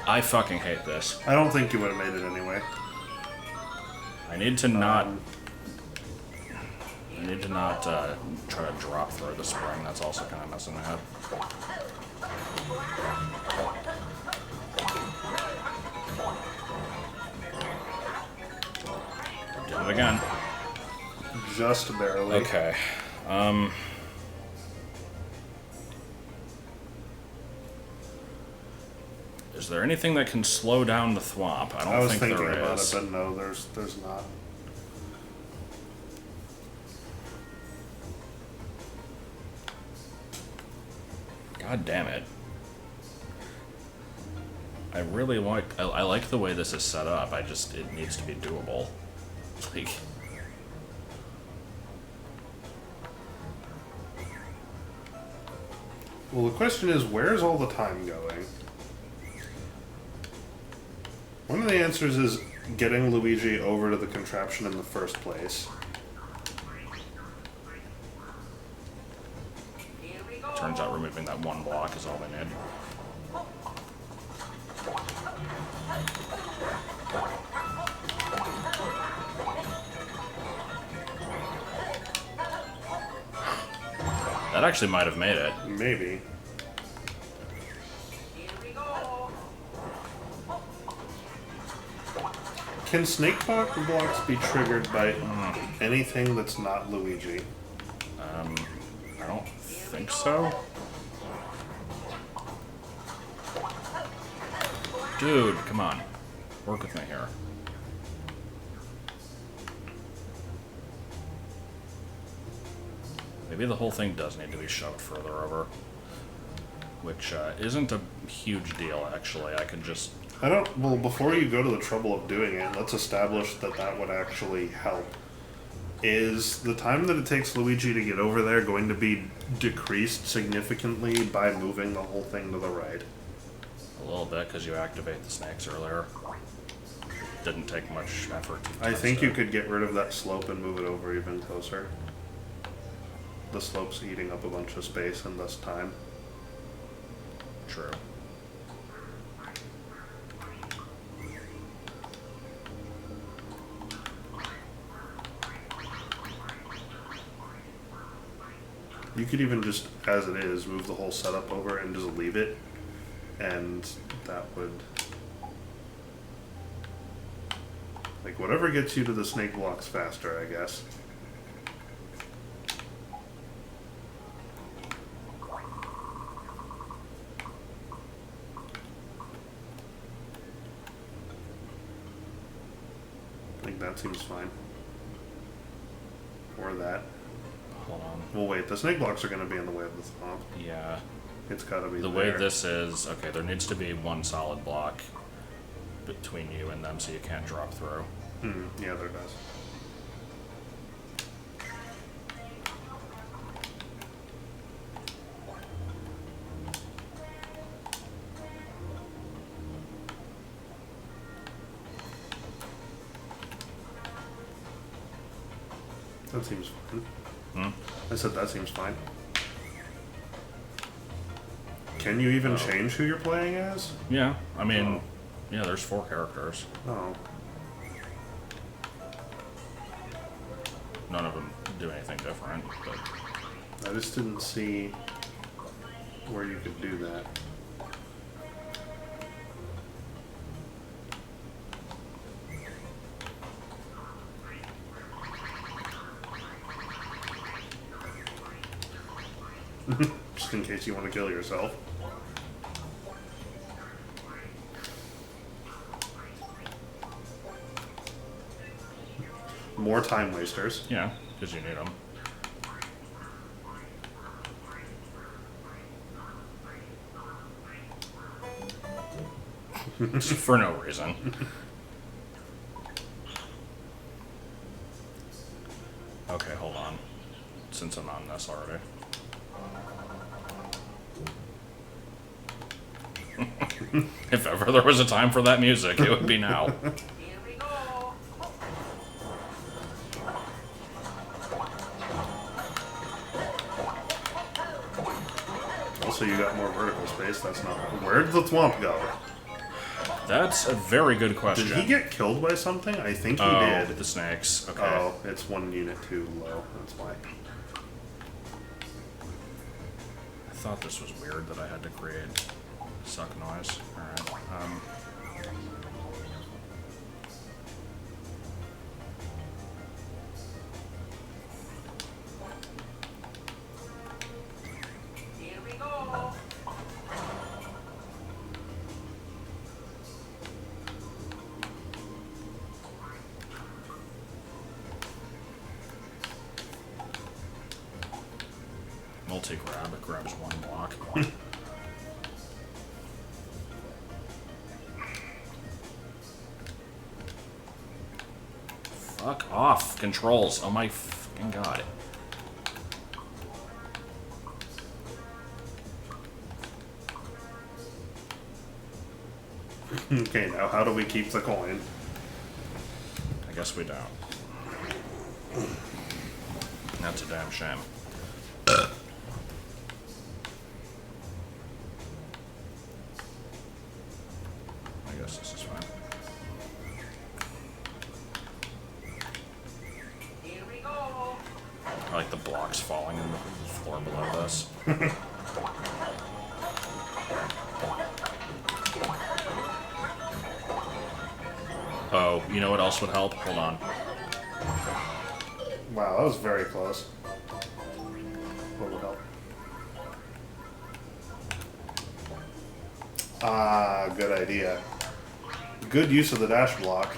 I fucking hate this. I don't think you would have made it anyway. I need to not. I need to not try to drop through the spring. That's also kind of messing me up. Did it again. Just barely. Okay. Is there anything that can slow down the thwomp? I I don't was think thinking there about is. it, but no, there's not. God damn it. I really like. I like the way this is set up. It needs to be doable. Like. Well, the question is, where's all the time going? One of the answers is getting Luigi over to the contraption in the first place. Here we go. Turns out removing that one block is all they need. That actually might have made it. Maybe. Here we go. Can snake blocks be triggered by anything that's not Luigi? I don't think so. Dude, come on. Work with me here. Maybe the whole thing does need to be shoved further over. Which isn't a huge deal, actually. I can just... Well, before you go to the trouble of doing it, let's establish that that would actually help. Is the time that it takes Luigi to get over there going to be decreased significantly by moving the whole thing to the right? A little bit, because you activate the snakes earlier. Didn't take much effort to I test think it. you could get rid of that slope and move it over even closer. The slope's eating up a bunch of space and thus time. True. You could even just, as it is, move the whole setup over and just leave it, and that would... Like, whatever gets you to the snake blocks faster, I guess. I think that seems fine. Or that. Well, wait, the snake blocks are going to be in the way of the swamp. Yeah. It's got to be The there. way this is, okay, there needs to be one solid block between you and them so you can't drop through. Yeah, there does. That seems fine. I said that seems fine. Can you even change who you're playing as? Yeah, I mean, yeah, there's 4 characters. Oh. None of them do anything different, but I just didn't see where you could do that. Just in case you want to kill yourself. More time wasters. yeah, because you need them. For no reason. Okay, hold on. Since I'm on this already. If ever there was a time for that music, it would be now. Here we go. Also, you got more vertical space. That's not. Where'd the swamp go? That's a very good question. Did he get killed by something? I think he Oh, did. the snakes. Okay. Oh, it's 1 unit too low. That's why. I thought this was weird that I had to create suck noise. Alright. Here we go. Multi-grab. It grabs 1 block. Fuck off. Controls. Oh my fucking god. Okay, now how do we keep the coin? I guess we don't. That's a damn shame. I guess this is fine. Here we go. I like the blocks falling in the floor below this. Oh, you know what else would help? Hold on. Wow, that was very close. What would help? Ah, good idea. Good use of the dash block.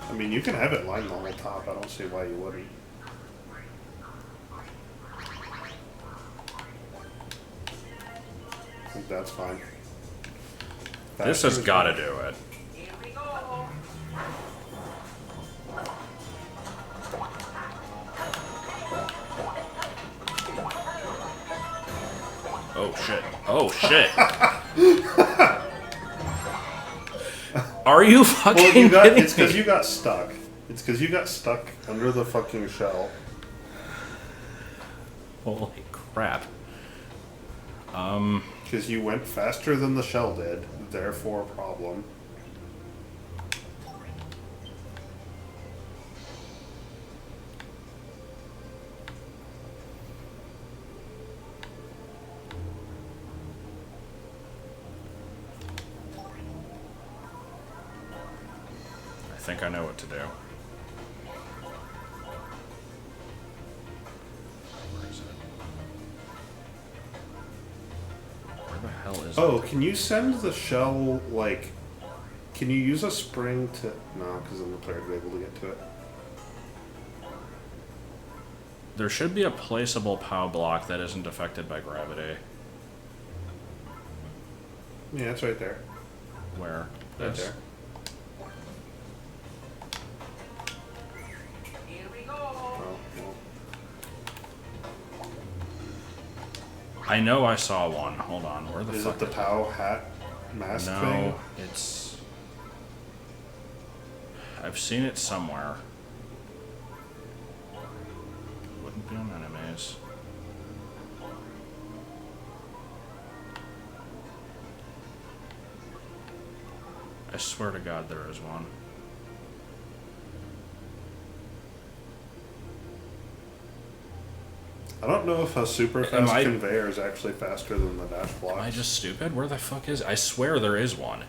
I mean, you can have it line the whole top. I don't see why you wouldn't. I think that's fine. This has got to do it. Here we go. Oh shit. Oh shit. Are you fucking Well, you got, kidding it's because me? you got stuck. It's because you got stuck under the fucking shell. Holy crap. Because you went faster than the shell did, therefore problem. I think I know what to do. Where is it? Where the hell is it? Oh, can you send the shell, like, Can you use a spring to... No, because then the player will be able to get to it. There should be a placeable POW block that isn't affected by gravity. Yeah, it's right there. Where? Right This? there. Here we go. Oh, well. I know I saw one. Hold on. Where the Is fuck it the POW hat mask No, thing? it's... I've seen it somewhere. Wouldn't be on enemies. I swear to God there is one. I don't know if a super Am fast I- conveyor is actually faster than the dash block. Am I just stupid? Where the fuck is... I swear there is one.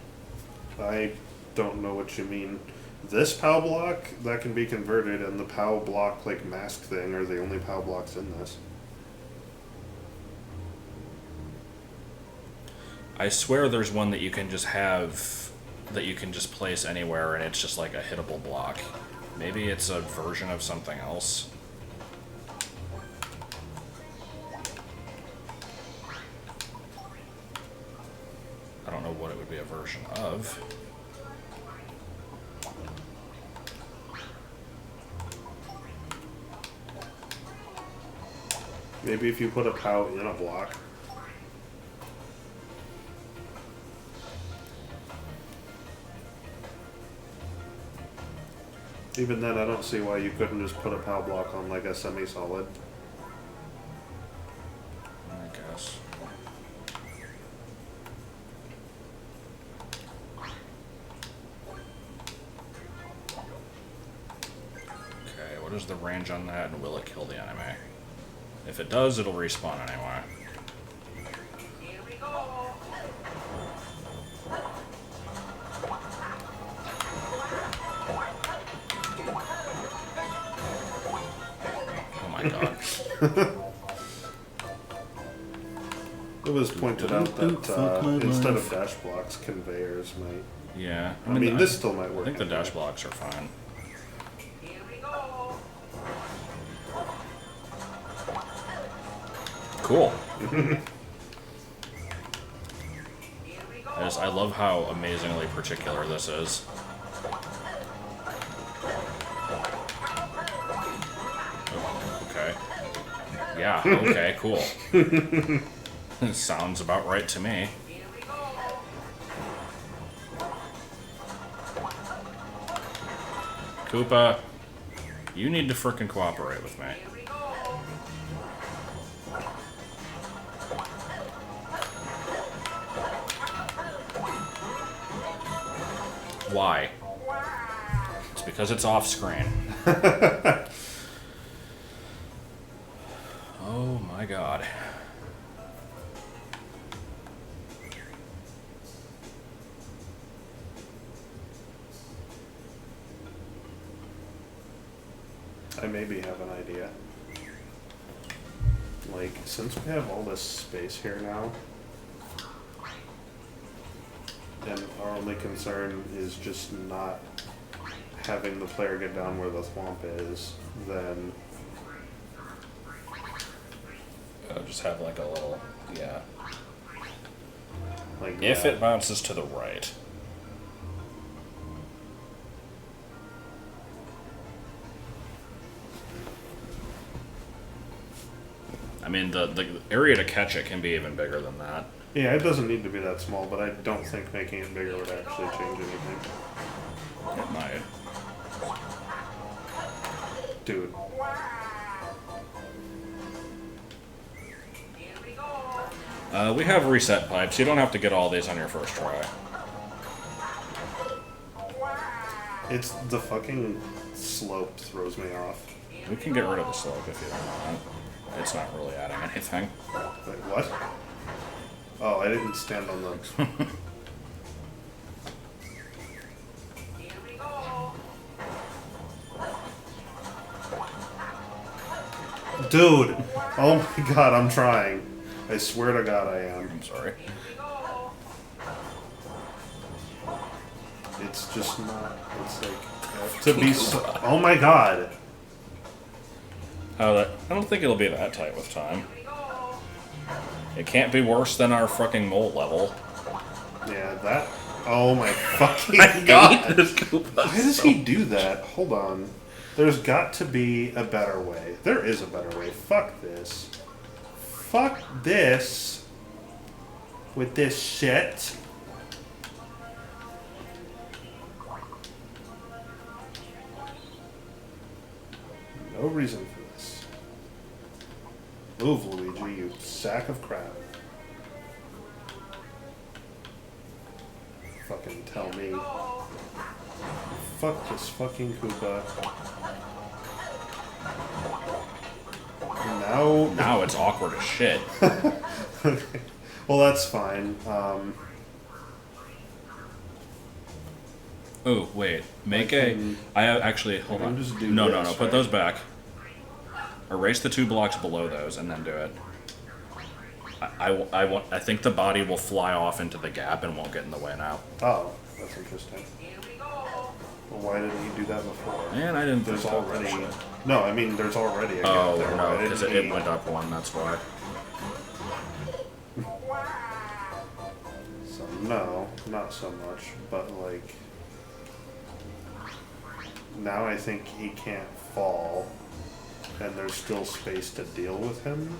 I don't know what you mean. This POW block, that can be converted, and the POW block, like, mask thing are the only POW blocks in this. I swear there's one that you can just have... that you can just place anywhere and it's just like a hittable block. Maybe it's a version of something else. I don't know what it would be a version of. Maybe if you put a POW in a block. Even then, I don't see why you couldn't just put a POW block on, like, a semi-solid. I guess. Okay, what is the range on that and will it kill the enemy? If it does, it'll respawn anyway. Here we go. Oh my god. It was pointed out that instead of dash blocks, conveyors might. Yeah. I mean, this still might I work. think the anyway. dash blocks are fine. Here we go. Cool. Here we go. I love how amazingly particular this is. Oh, okay. Yeah, okay, cool. Sounds about right to me. Here we go. Koopa, you need to frickin' cooperate with me. Here we go. Why? It's because it's off screen. Oh my god. I maybe have an idea. Like, since we have all this space here now, and our only concern is just not having the player get down where the swamp is, then Just have like a little, yeah. like If that. it bounces to the right. I mean, the area to catch it can be even bigger than that. Yeah, it doesn't need to be that small, but I don't think making it bigger would actually change anything. It might. Dude. Here we go. We have reset pipes. You don't have to get all these on your first try. It's the fucking slope throws me off. We can get rid of the slope if you don't want. It's not really adding anything. Like, what? Oh, I didn't stand on the... Here we go. Dude! Oh my god, I'm trying. I swear to god I am. I'm sorry. Here we go. It's just not. It's like to be. So, oh my god! Oh, I don't think it'll be that tight with time. Here we go. It can't be worse than our fucking mole level. Yeah, that. Oh my fucking god! This Koopa Why does so- he do that? Hold on. There's got to be a better way. There is a better way. Fuck this. Fuck this. With this shit. No reason for this. Move, Luigi, you sack of crap. Fucking tell me. Fuck this fucking Koopa. Now. Now it's awkward as shit. Okay. Well, that's fine. Oh, wait. Make I can- actually, hold I can on. just do No, no, this, no. Put right? those back. Erase the 2 blocks below those and then do it. I think the body will fly off into the gap and won't get in the way now. Oh, that's interesting. Here we go. Well, why didn't he do that before? Man, I didn't There's think about that already. shit. No, I mean, there's already a gap Oh, there. no, Why because didn't it he- went up 1, that's why. So, no, not so much. But, like. Now I think he can't fall. And there's still space to deal with him.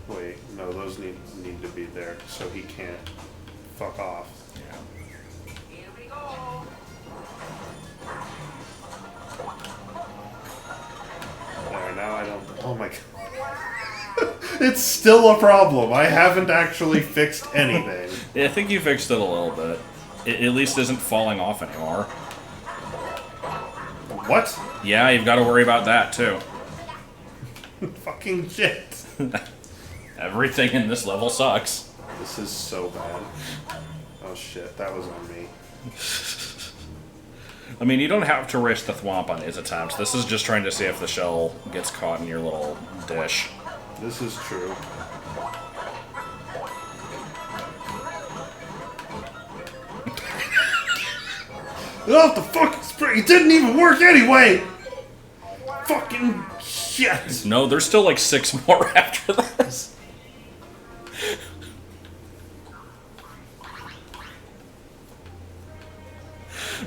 Wait, no, those need to be there. So he can't fuck off. Yeah. Here we go. There, now I don't. Oh my god. It's still a problem. I haven't actually fixed anything. Yeah, I think you fixed it a little bit. It at least isn't falling off anymore. What? Yeah, you've got to worry about that, too. Fucking shit. Everything in this level sucks. This is so bad. Oh shit, that was on me. I mean, you don't have to risk the thwomp on these attempts. This is just trying to see if the shell gets caught in your little dish. This is true. Oh, the fucking spray! It didn't even work anyway! Fucking shit! No, there's still like 6 more after this.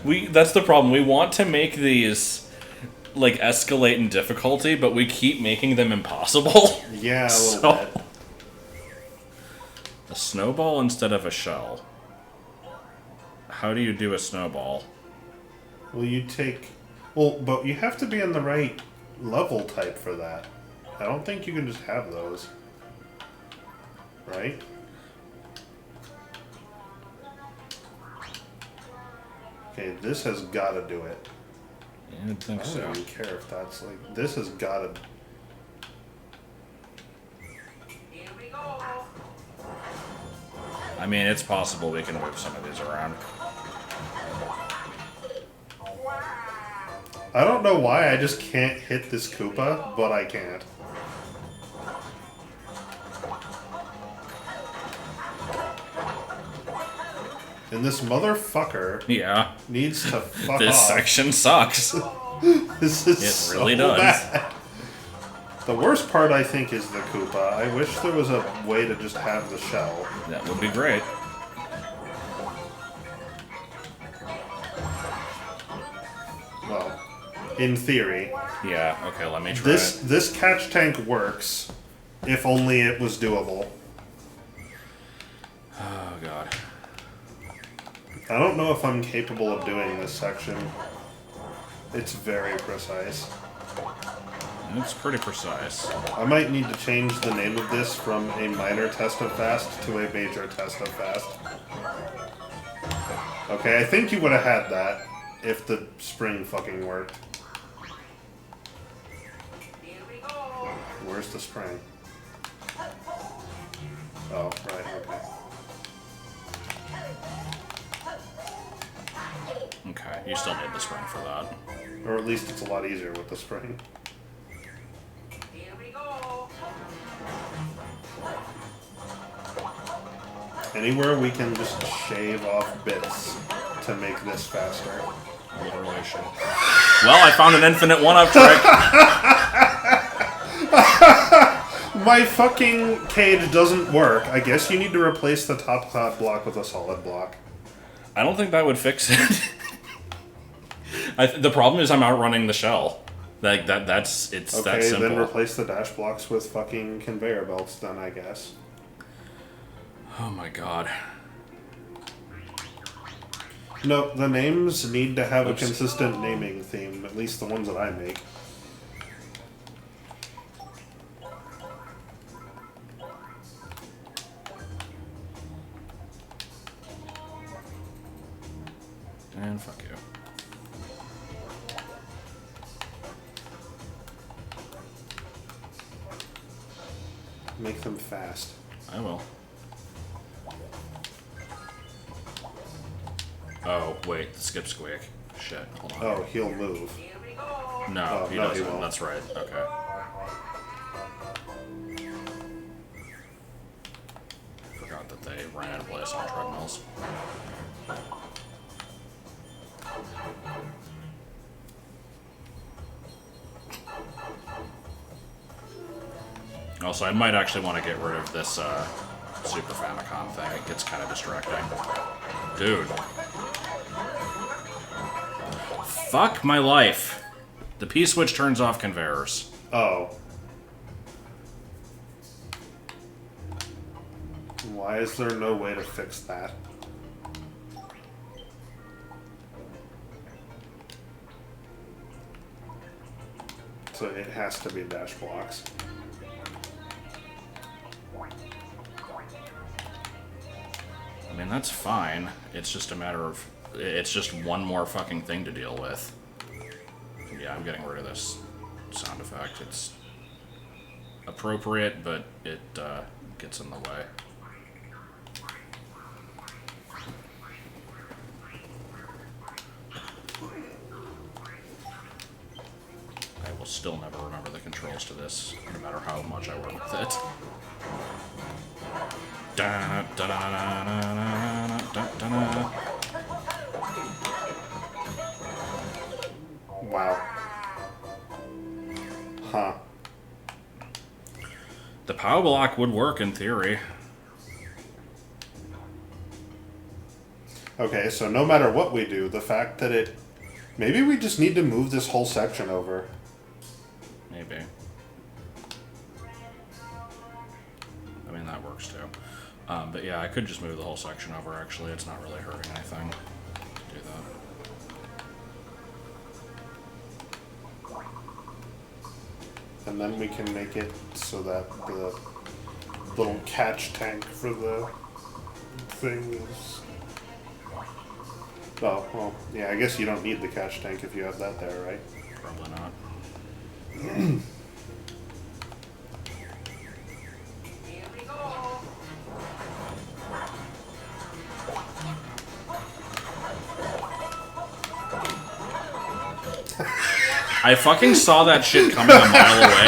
That's the problem. We want to make these like escalate in difficulty, but we keep making them impossible. Yeah, a little So- bit. A snowball instead of a shell. How do you do a snowball? Well, you take... Well, but you have to be in the right level type for that. I don't think you can just have those. Right? Okay, this has gotta do it. I don't think I so. don't even care if that's like... This has gotta... Here we go. I mean, it's possible we can move some of these around. I don't know why I just can't hit this Koopa, but I can't. And this motherfucker Yeah, needs to fuck this off. section sucks. This is It really so does. bad. The worst part, I think, is the Koopa. I wish there was a way to just have the shell. That would be great. Well, in theory. Yeah, okay, let me try This catch tank works, if only it was doable. it. Oh, God. I don't know if I'm capable of doing this section. It's very precise. It's pretty precise. I might need to change the name of this from a minor test of fast to a major test of fast. Okay, I think you would have had that if the spring fucking worked. Here we go. Where's the spring? Oh, right, okay. Okay, you still need the spring for that. Or at least it's a lot easier with the spring. Here we go. Anywhere we can just shave off bits to make this faster. Literally should. Well, I found an infinite one-up trick. My fucking cage doesn't work. I guess you need to replace the top cloud block with a solid block. I don't think that would fix it. The problem is I'm outrunning the shell. Like that's that simple. Then replace the dash blocks with fucking conveyor belts then, I guess. Oh my god. No, the names need to have Oops. a consistent naming theme, at least the ones that I make. And fuck you. Make them fast. I will. Oh, wait, the skip squeak. Shit, hold on. Oh, he'll move. Here we go. No, Oh, he no, he doesn't. won't. That's right. Okay. Forgot that they ran out of place on treadmills. Also, I might actually want to get rid of this Super Famicom thing. It gets kind of distracting. Dude. Fuck my life. The P-switch turns off conveyors. Oh. Why is there no way to fix that? So it has to be dash blocks. I mean, that's fine. It's just a matter of... It's just one more fucking thing to deal with. Yeah, I'm getting rid of this sound effect. It's appropriate, but it gets in the way. I will still never remember the controls to this, no matter how much I work with it. Da-da-da-da-da-da-da-da-da. Wow. Huh. The power block would work in theory. Okay, so no matter what we do, the fact that it... Maybe we just need to move this whole section over. Maybe. I mean, that works too. But yeah, I could just move the whole section over, actually. It's not really hurting anything to do that. And then we can make it so that the little catch tank for the thing is... Oh, well, yeah, I guess you don't need the catch tank if you have that there, right? Probably not. Here we go. I fucking saw that shit coming a mile away,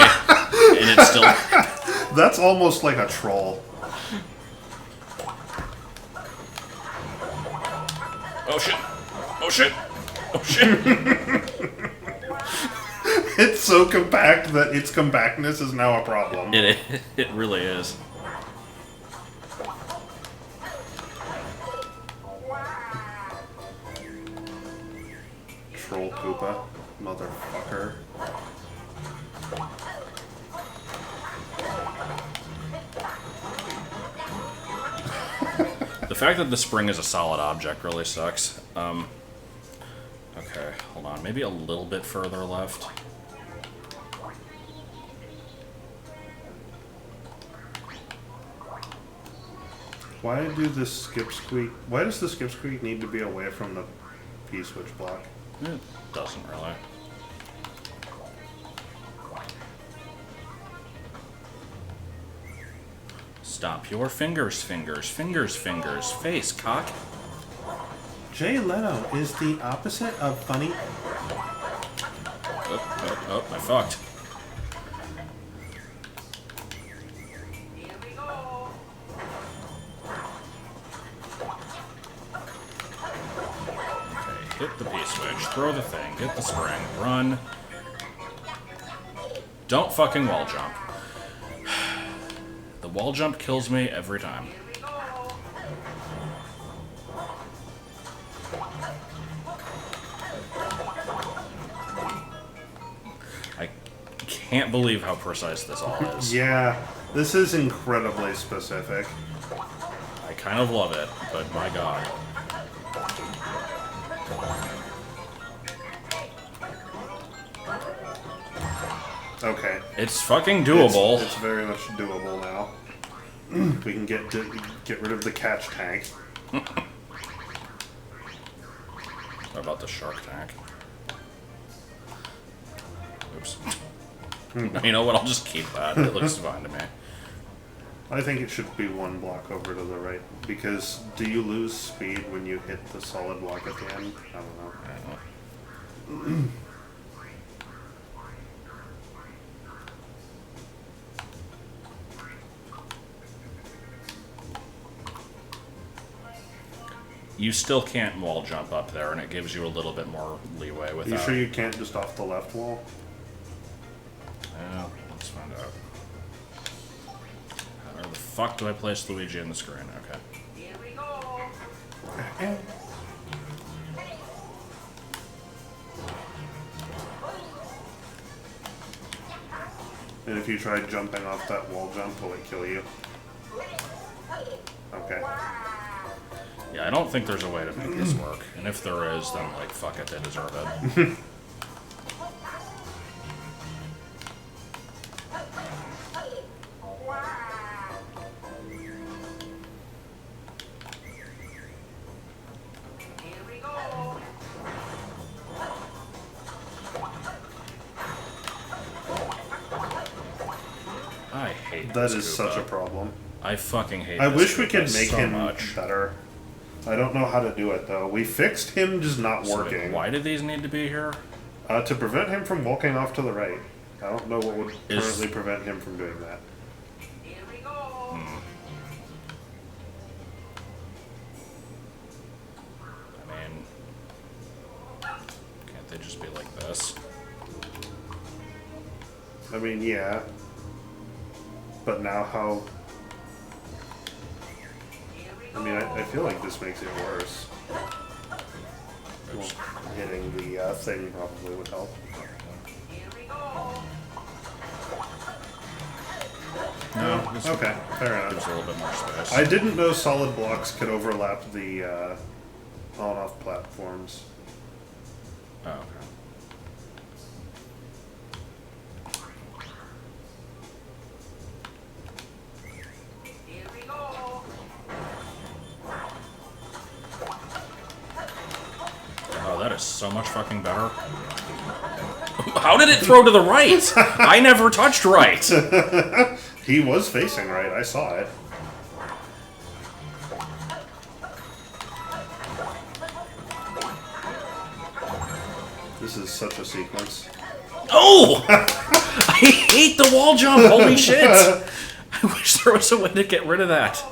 and it's still... That's almost like a troll. Oh shit! Oh shit! Oh shit! It's so compact that its compactness is now a problem. It really is. Troll Koopa. Motherfucker. The fact that the spring is a solid object really sucks. Okay, hold on. Maybe a little bit further left. Why does the skip squeak need to be away from the P-switch block? It doesn't really. Stop your fingers, fingers, fingers, fingers, face, cock. Jay Leno is the opposite of funny. Oh, I fucked. Here we go. hit the P-switch, throw the thing, hit the spring, run. Don't fucking wall jump. The wall jump kills me every time. Here we go. I can't believe how precise this all is. Yeah, this is incredibly specific. I kind of love it, but my god. Okay. It's fucking doable. It's very much doable now. We can get rid of the catch tank. What about the shark tank? Oops. You know what? I'll just keep that. It looks fine to me. I think it should be one block over to the right, because do you lose speed when you hit the solid block at the end? I don't know. I don't know. You still can't wall jump up there, and it gives you a little bit more leeway with Are you that. sure you can't just off the left wall? Let's find out. Where the fuck do I place Luigi in the screen? Okay. Here we go. And if you try jumping off that wall jump, will it kill you? Okay. Yeah, I don't think there's a way to make this work. And if there is, then, like, fuck it, they deserve it. Here we go. I hate That this is such a Koopa. problem. I fucking hate I this wish we Koopa could make so him much. better. I don't know how to do it though. We fixed him just not So, working. why do these need to be here? To prevent him from walking off to the right. I don't know what would Is- currently prevent him from doing that. Here we go. I mean, can't they just be like this? I mean, yeah. But now how... Here we I go. mean, I feel like this makes it worse. Well, Oops. hitting the thing probably would help. Here we go. No, this Okay, fair gives enough. a little bit more space. I didn't know solid blocks could overlap the on-off platforms. Oh, okay. Here we go. Oh, that is so much fucking better. How did it throw to the right? I never touched right. He was facing right, I saw it. This is such a sequence. Oh! I hate the wall jump. Holy shit. I wish there was a way to get rid of that.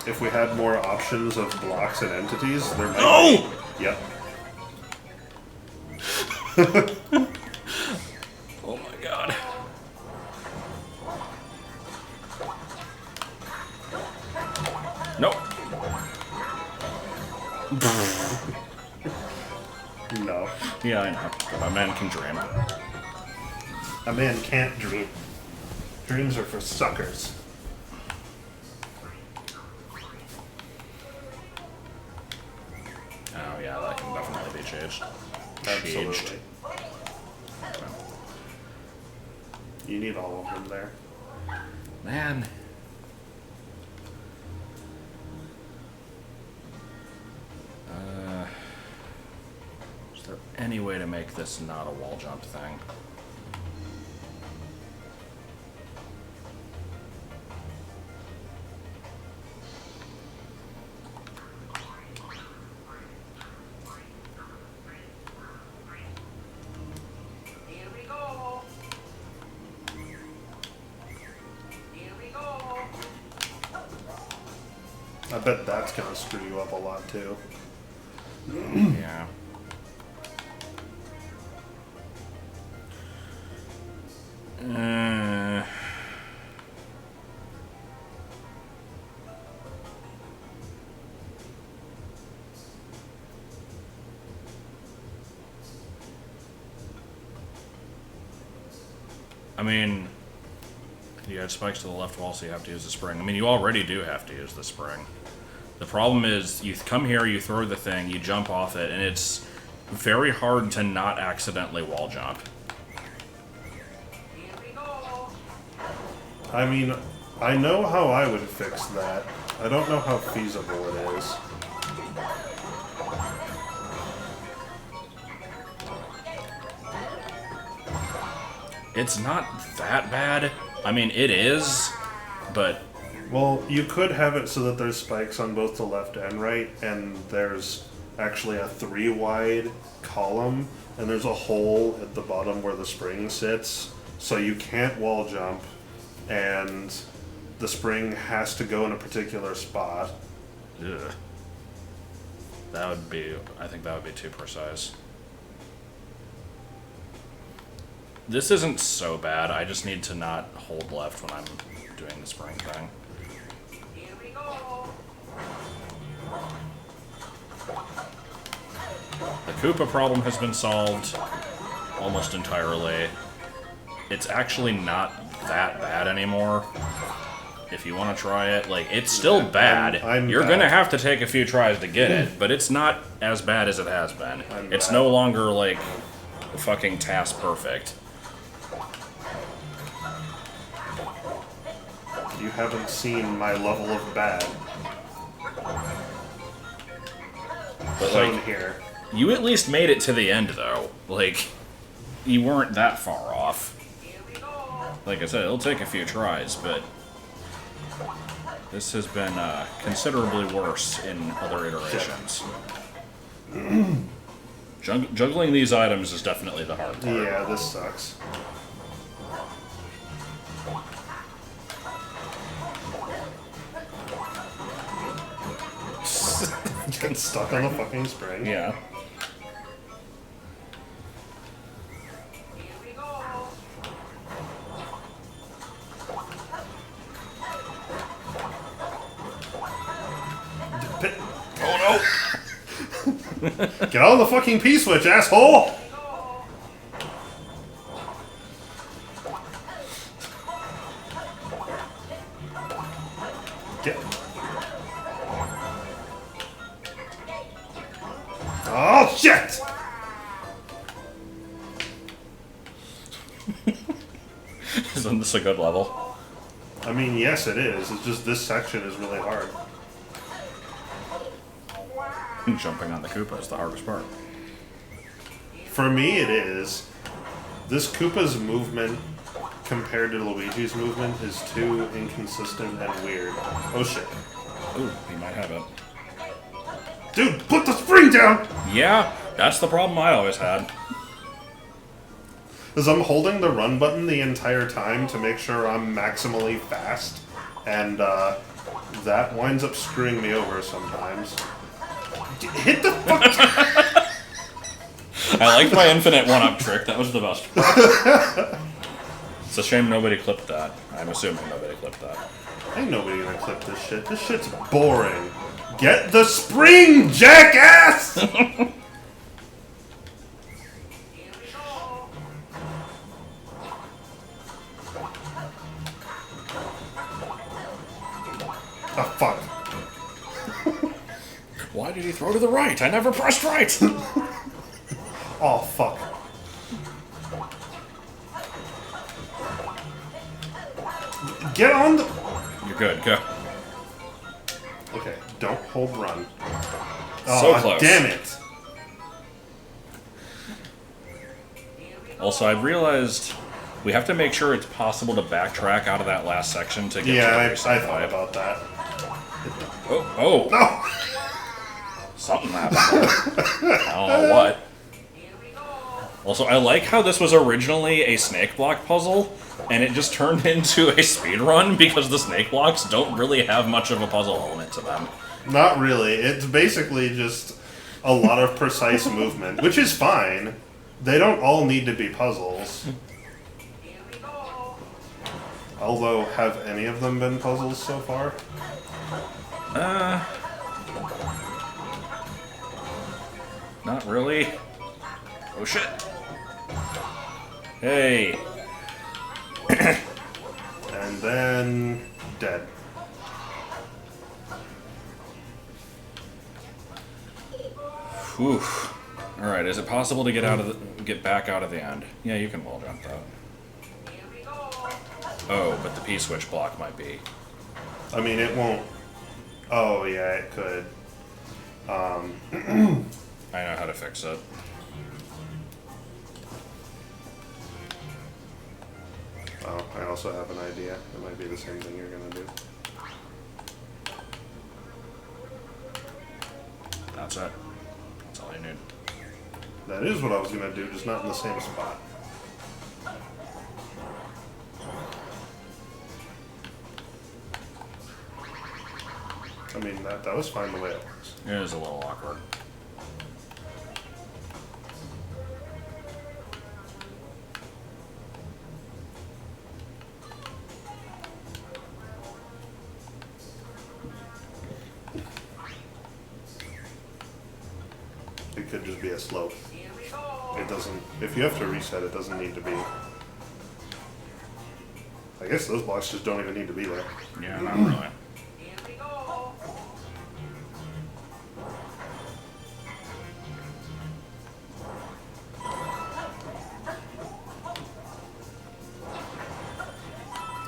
If we had more options of blocks and entities, there might Oh! be. Yep. Oh my god. Nope. No. Yeah, I know. My man can dream. A man can't dream. Dreams are for suckers. Oh yeah, that can definitely be changed. Absolutely. You need all of them there. Man. Is there any way to make this not a wall jump thing? Here we go. Here we go. I bet that's gonna screw you up a lot too. Yeah. I mean, you had spikes to the left wall, so you have to use the spring. I mean, you already do have to use the spring. The problem is, you come here, you throw the thing, you jump off it, and it's very hard to not accidentally wall jump. Here we go. I mean, I know how I would fix that. I don't know how feasible it is. It's not that bad. I mean, it is, but Well, you could have it so that there's spikes on both the left and right, and there's actually a 3-wide column, and there's a hole at the bottom where the spring sits, so you can't wall jump, and the spring has to go in a particular spot. ugh. That would be, I think that would be too precise. This isn't so bad, I just need to not hold left when I'm doing the spring thing. Here we go. The Koopa problem has been solved almost entirely. It's actually not that bad anymore. If you want to try it, like, it's still bad. I'm You're bad. gonna have to take a few tries to get it, but it's not as bad as it has been. It's bad. no longer, like, fucking task perfect. You haven't seen my level of bad But, shown like, here. you at least made it to the end, though. Like, you weren't that far off. Here we go. Like I said, it'll take a few tries, but this has been considerably worse in other iterations. Juggling these items is definitely the hard part. Yeah, this sucks. Getting stuck on the fucking spring. Yeah. Here we go. Oh no! Get on the fucking P-switch, asshole! Get. Oh shit! Isn't this a good level? I mean, yes, it is. It's just this section is really hard. Jumping on the Koopa is the hardest part. For me, it is. This Koopa's movement compared to Luigi's movement is too inconsistent and weird. Oh shit. Ooh, he might have it. Dude, put the spring down! Yeah, that's the problem I always had. Because I'm holding the run button the entire time to make sure I'm maximally fast, and that winds up screwing me over sometimes. Hit the fuck! I liked my infinite one-up trick. That was the best part. It's a shame nobody clipped that. I'm assuming nobody clipped that. Ain't nobody gonna clip this shit. This shit's boring. Get the spring, jackass! Here we go. Oh, fuck. Why did he throw to the right? I never pressed right! Oh, fuck. Get on the... You're good, go. Okay, don't hold run. So Oh, close. damn it. Also, I've realized we have to make sure it's possible to backtrack out of that last section to get Yeah, to I every save thought fight. about that. Oh, No! something happened there. I don't know what. Here we go. Also, I like how this was originally a snake block puzzle, and it just turned into a speedrun because the snake blocks don't really have much of a puzzle element to them. Not really. It's basically just a lot of precise movement, which is fine. They don't all need to be puzzles. Here we go. Although, have any of them been puzzles so far? Not really. Oh shit. Hey. And then dead. Whew. Alright, is it possible to get back out of the end? Yeah, you can wall jump that. Here we go. Oh, but the P-switch block might be. I mean, it won't. Oh, yeah, it could. I know how to fix it. Oh, I also have an idea. It might be the same thing you're gonna do. That's it. That's all you need. That is what I was gonna do, just not in the same spot. I mean, that was fine the way it was. It is a little awkward. It could just be a slope. Here we go. It doesn't. If you have to reset, it doesn't need to be. I guess those blocks just don't even need to be there. Yeah, not really. Here we go.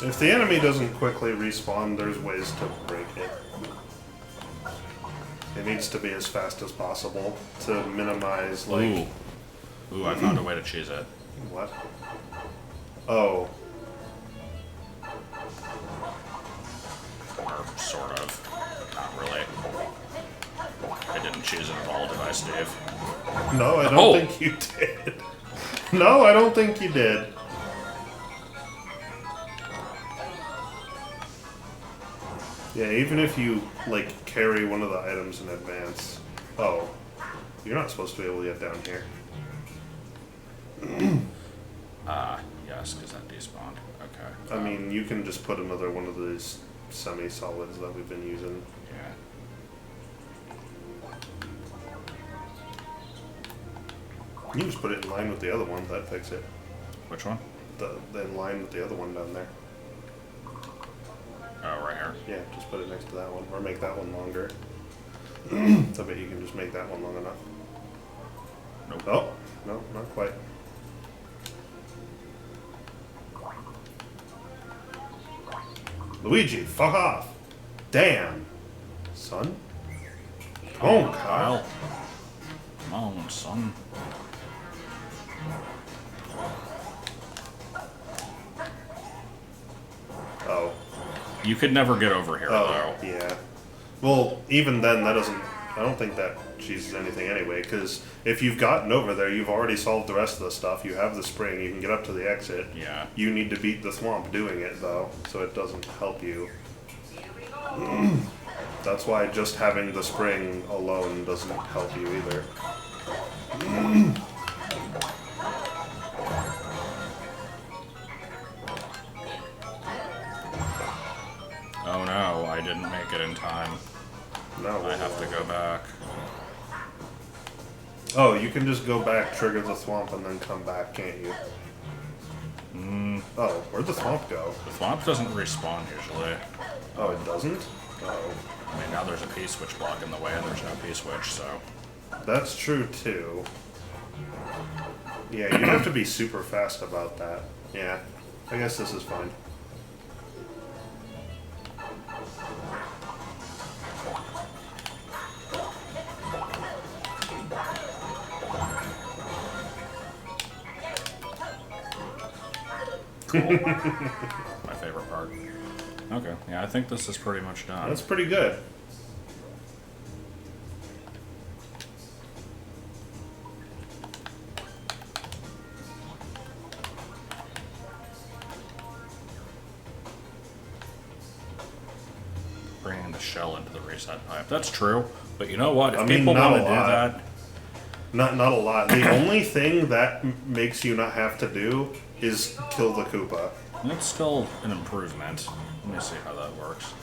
If the enemy doesn't quickly respawn, there's ways to break it. It needs to be as fast as possible to minimize, like... Ooh. Ooh, I found a way to cheese it. What? Oh. Or sort of. Not really. I didn't cheese it at all, did I, Steve? No, I don't Oh. think you did. No, I don't think you did. Yeah, even if you, like, carry one of the items in advance. Oh. You're not supposed to be able to get down here. Yes, because that despawned. Okay. I mean, you can just put another one of these semi-solids that we've been using. Yeah. You can just put it in line with the other one, that'd fix it. Which one? The in line with the other one down there. Oh, right here. Yeah, just put it next to that one, or make that one longer. I bet you can just make that one long enough. Nope. Oh, no, not quite. Luigi, fuck off! Damn! Son? Come on, Kyle. Kyle. Come on, son. Oh. You could never get over here, Oh, though. yeah. Well, even then, that doesn't... I don't think that cheeses anything anyway, because if you've gotten over there, you've already solved the rest of the stuff. You have the spring, you can get up to the exit. Yeah. You need to beat the swamp doing it, though, so it doesn't help you. Here we go. That's why just having the spring alone doesn't help you either. Oh no, I didn't make it in time. No. I have to go back. Oh, you can just go back, trigger the swamp, and then come back, can't you? Oh, where'd the swamp go? The swamp doesn't respawn usually. Oh, it doesn't? Oh. I mean, now there's a P-switch block in the way and there's no P-switch, so... That's true, too. Yeah, you'd have to be super fast about that. Yeah, I guess this is fine. Cool. My favorite part. Okay, yeah, I think this is pretty much done. That's pretty good. Bringing the shell into the reset pipe. That's true, but you know what? If I mean, people not want to a do lot. that, Not a lot. The only thing that makes you not have to do is kill the Koopa. it's still an improvement. Let me see how that works.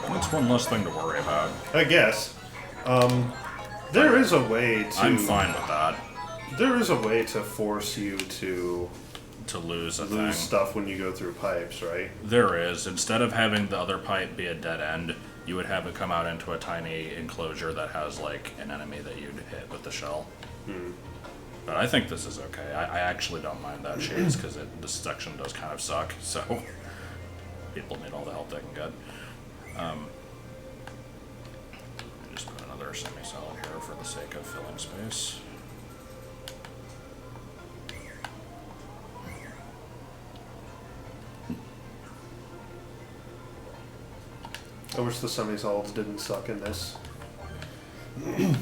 That's one less thing to worry about. I guess. There is a way to. I'm fine with that. There is a way to force you to To lose a lose thing. stuff when you go through pipes, right? There is. Instead of having the other pipe be a dead end, you would have it come out into a tiny enclosure that has like an enemy that you'd hit with the shell. But I think this is okay. I actually don't mind that shades because this section does kind of suck. So people need all the help they can get. Let me just put another semi-solid here for the sake of filling space. I wish the semi-solids didn't suck in this. I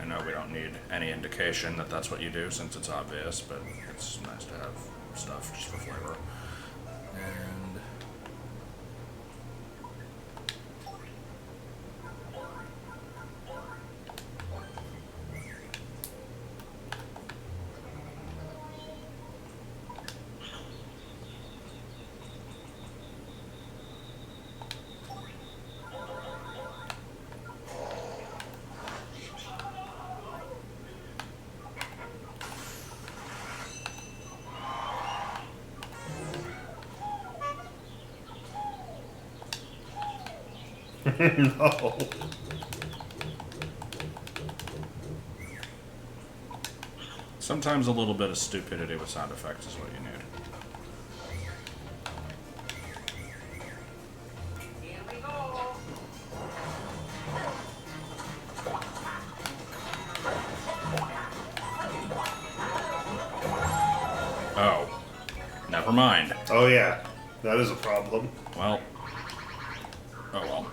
know we don't need any indication that that's what you do since it's obvious, but it's nice to have stuff just for flavor. And No. sometimes a little bit of stupidity with sound effects is what you need. Here we go. Oh, never mind. Oh yeah, that is a problem. Well, oh well.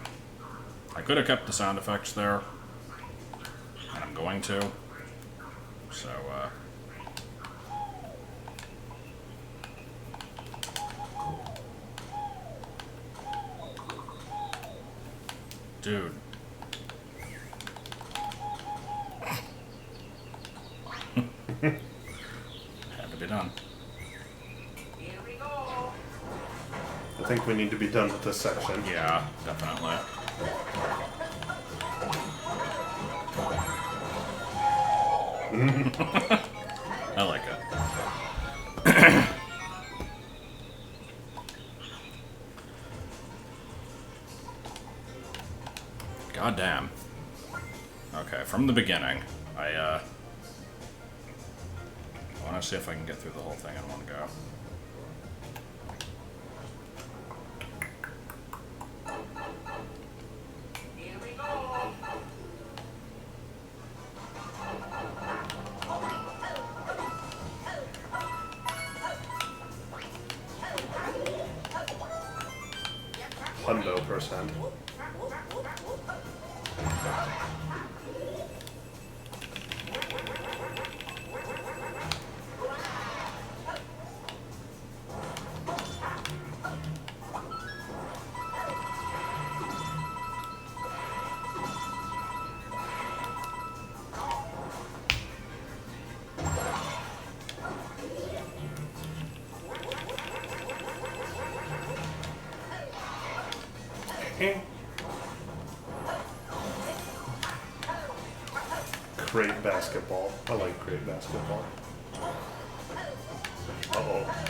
I could have kept the sound effects there, and I'm going to. So, dude. Had to be done. Here we go. I think we need to be done with this section. Yeah, definitely. I like it. God damn. Okay, from the beginning, I want to see if I can get through the whole thing in one go. Here we go. %. Great basketball. I like great basketball. Uh-oh.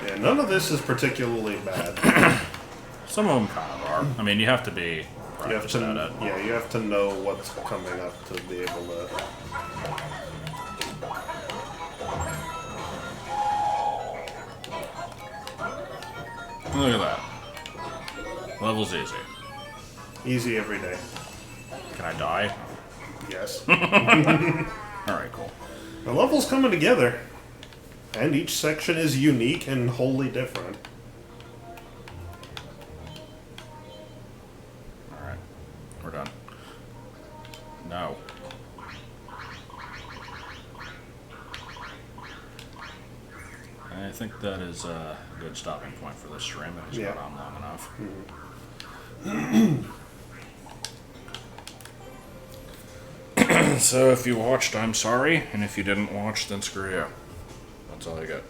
Yeah, none of this is particularly bad. Some of them kind of are. I mean, you have to be You have practiced at to, it. yeah, you have to know what's coming up to be able to. Look at that. Level's easy. Easy every day. Can I die? Yes. Alright, cool. The level's coming together. And each section is unique and wholly different. Alright. We're done. No. I think that is a good stopping point for this stream. It has Yeah. gone on long enough. So if you watched, I'm sorry, and if you didn't watch, then screw you. That's all I got.